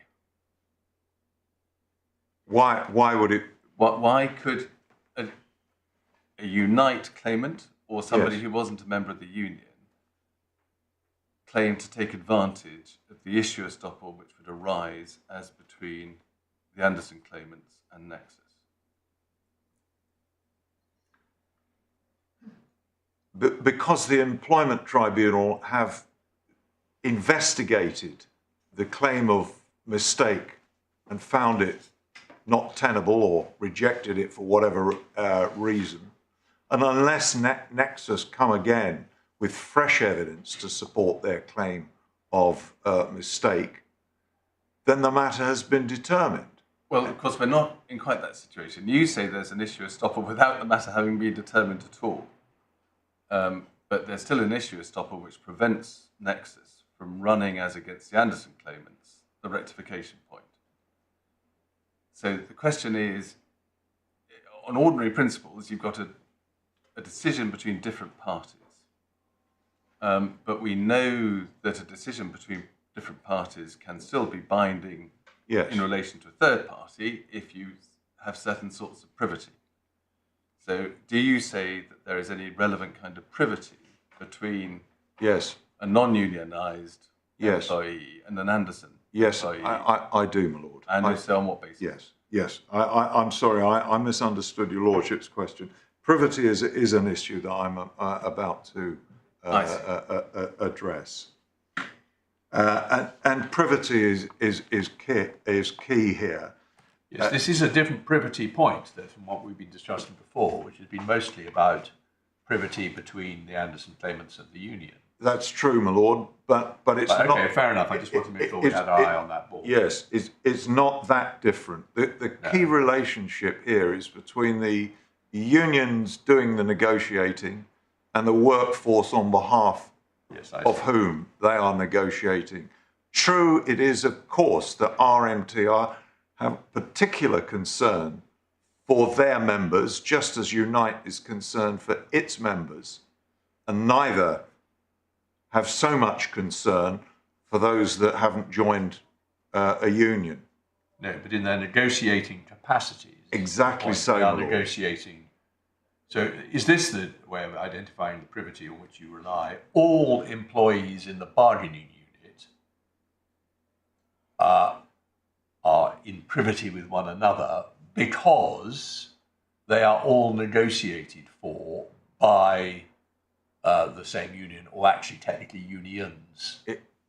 [SPEAKER 5] Why would it?
[SPEAKER 3] Why could a Unite claimant or somebody
[SPEAKER 5] Yes.
[SPEAKER 3] who wasn't a member of the union claim to take advantage of the issue estoppel which would arise as between the Anderson claimants and Nexus?
[SPEAKER 5] Because the Employment Tribunal have investigated the claim of mistake and found it not tenable or rejected it for whatever reason. And unless Nexus come again with fresh evidence to support their claim of mistake, then the matter has been determined.
[SPEAKER 3] Well, of course, we're not in quite that situation. You say there's an issue of estoppel without the matter having been determined at all. But there's still an issue of estoppel which prevents Nexus from running as against the Anderson claimants, the rectification point. So the question is, on ordinary principles, you've got a decision between different parties. But we know that a decision between different parties can still be binding in relation to a third party if you have certain sorts of privity. So do you say that there is any relevant kind of privity between a non-unionised employee and an Anderson employee?
[SPEAKER 5] I do, my lord.
[SPEAKER 3] And if so, on what basis?
[SPEAKER 5] Yes. I'm sorry, I misunderstood your lordship's question. Privity is an issue that I'm about to address. And privity is key here.
[SPEAKER 1] Yes, this is a different privity point from what we've been discussing before, which has been mostly about privity between the Anderson claimants and the union.
[SPEAKER 5] That's true, my lord, but it's not...
[SPEAKER 1] Okay, fair enough. I just want to make sure we had our eye on that ball.
[SPEAKER 5] Yes, it's not that different. The key relationship here is between the unions doing the negotiating and the workforce on behalf of whom they are negotiating. True, it is, of course, that RMTR have particular concern for their members, just as Unite is concerned for its members, and neither have so much concern for those that haven't joined a union.
[SPEAKER 1] No, but in their negotiating capacities.
[SPEAKER 5] Exactly so,
[SPEAKER 1] they are
[SPEAKER 5] my lord.
[SPEAKER 1] negotiating. So is this the way of identifying the privity on which you rely? All employees in the bargaining unit are in privity with one another because they are all negotiated for by the same union, or actually technically unions.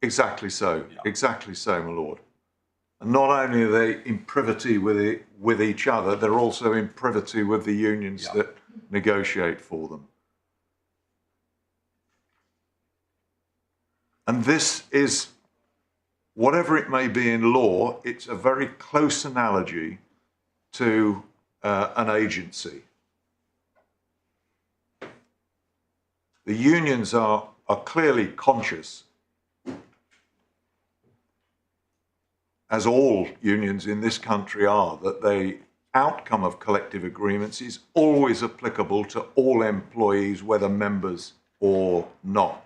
[SPEAKER 5] Exactly so. Yeah. Exactly so, my lord. And not only are they in privity with each other, they're also in privity with the unions that negotiate for them. And this is, whatever it may be in law, it's a very close analogy to an agency. The unions are clearly conscious, as all unions in this country are, that the outcome of collective agreements is always applicable to all employees, whether members or not.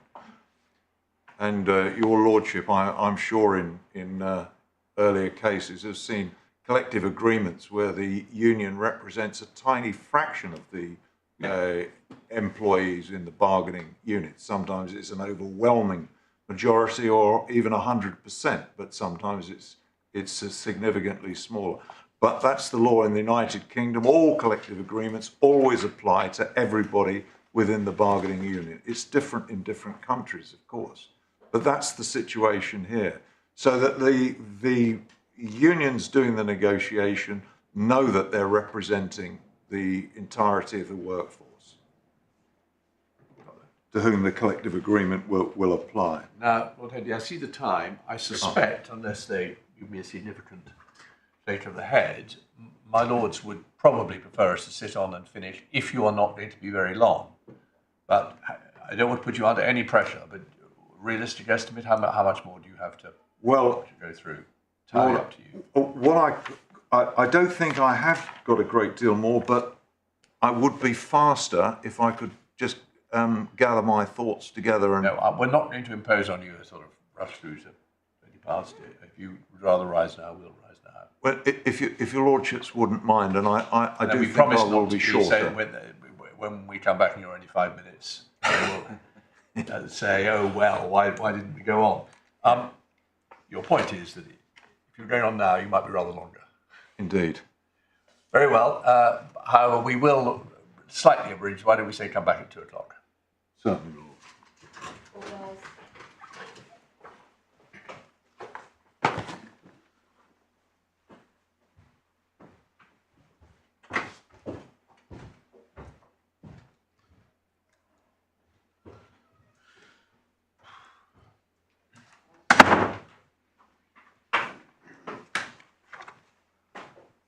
[SPEAKER 5] And your lordship, I'm sure in earlier cases, have seen collective agreements where the union represents a tiny fraction of the employees in the bargaining unit. Sometimes it's an overwhelming majority, or even 100%, but sometimes it's significantly smaller. But that's the law in the United Kingdom. All collective agreements always apply to everybody within the bargaining unit. It's different in different countries, of course, but that's the situation here. So that the unions doing the negotiation know that they're representing the entirety of the workforce to whom the collective agreement will apply.
[SPEAKER 1] Now, Lord Henry, I see the time. I suspect, unless they give me a significant shake of the head, my lords would probably prefer us to sit on and finish if you are not going to be very long. But I don't want to put you under any pressure, but realistic estimate, how much more do you have to go through? Entirely up to you.
[SPEAKER 5] I don't think I have got a great deal more, but I would be faster if I could just gather my thoughts together. And
[SPEAKER 1] no, we're not going to impose on you a sort of rush through to 20 past it. If you would rather rise now, we'll rise now.
[SPEAKER 5] Well, if your lordships wouldn't mind, and I do think I will be shorter.
[SPEAKER 1] When we come back and you're only 5 minutes, we'll say, oh, well, why didn't we go on? Your point is that if you're going on now, you might be rather longer.
[SPEAKER 5] Indeed.
[SPEAKER 1] Very well. However, we will slightly abridge. Why don't we say come back at 2 o'clock?
[SPEAKER 5] Certainly, Lord.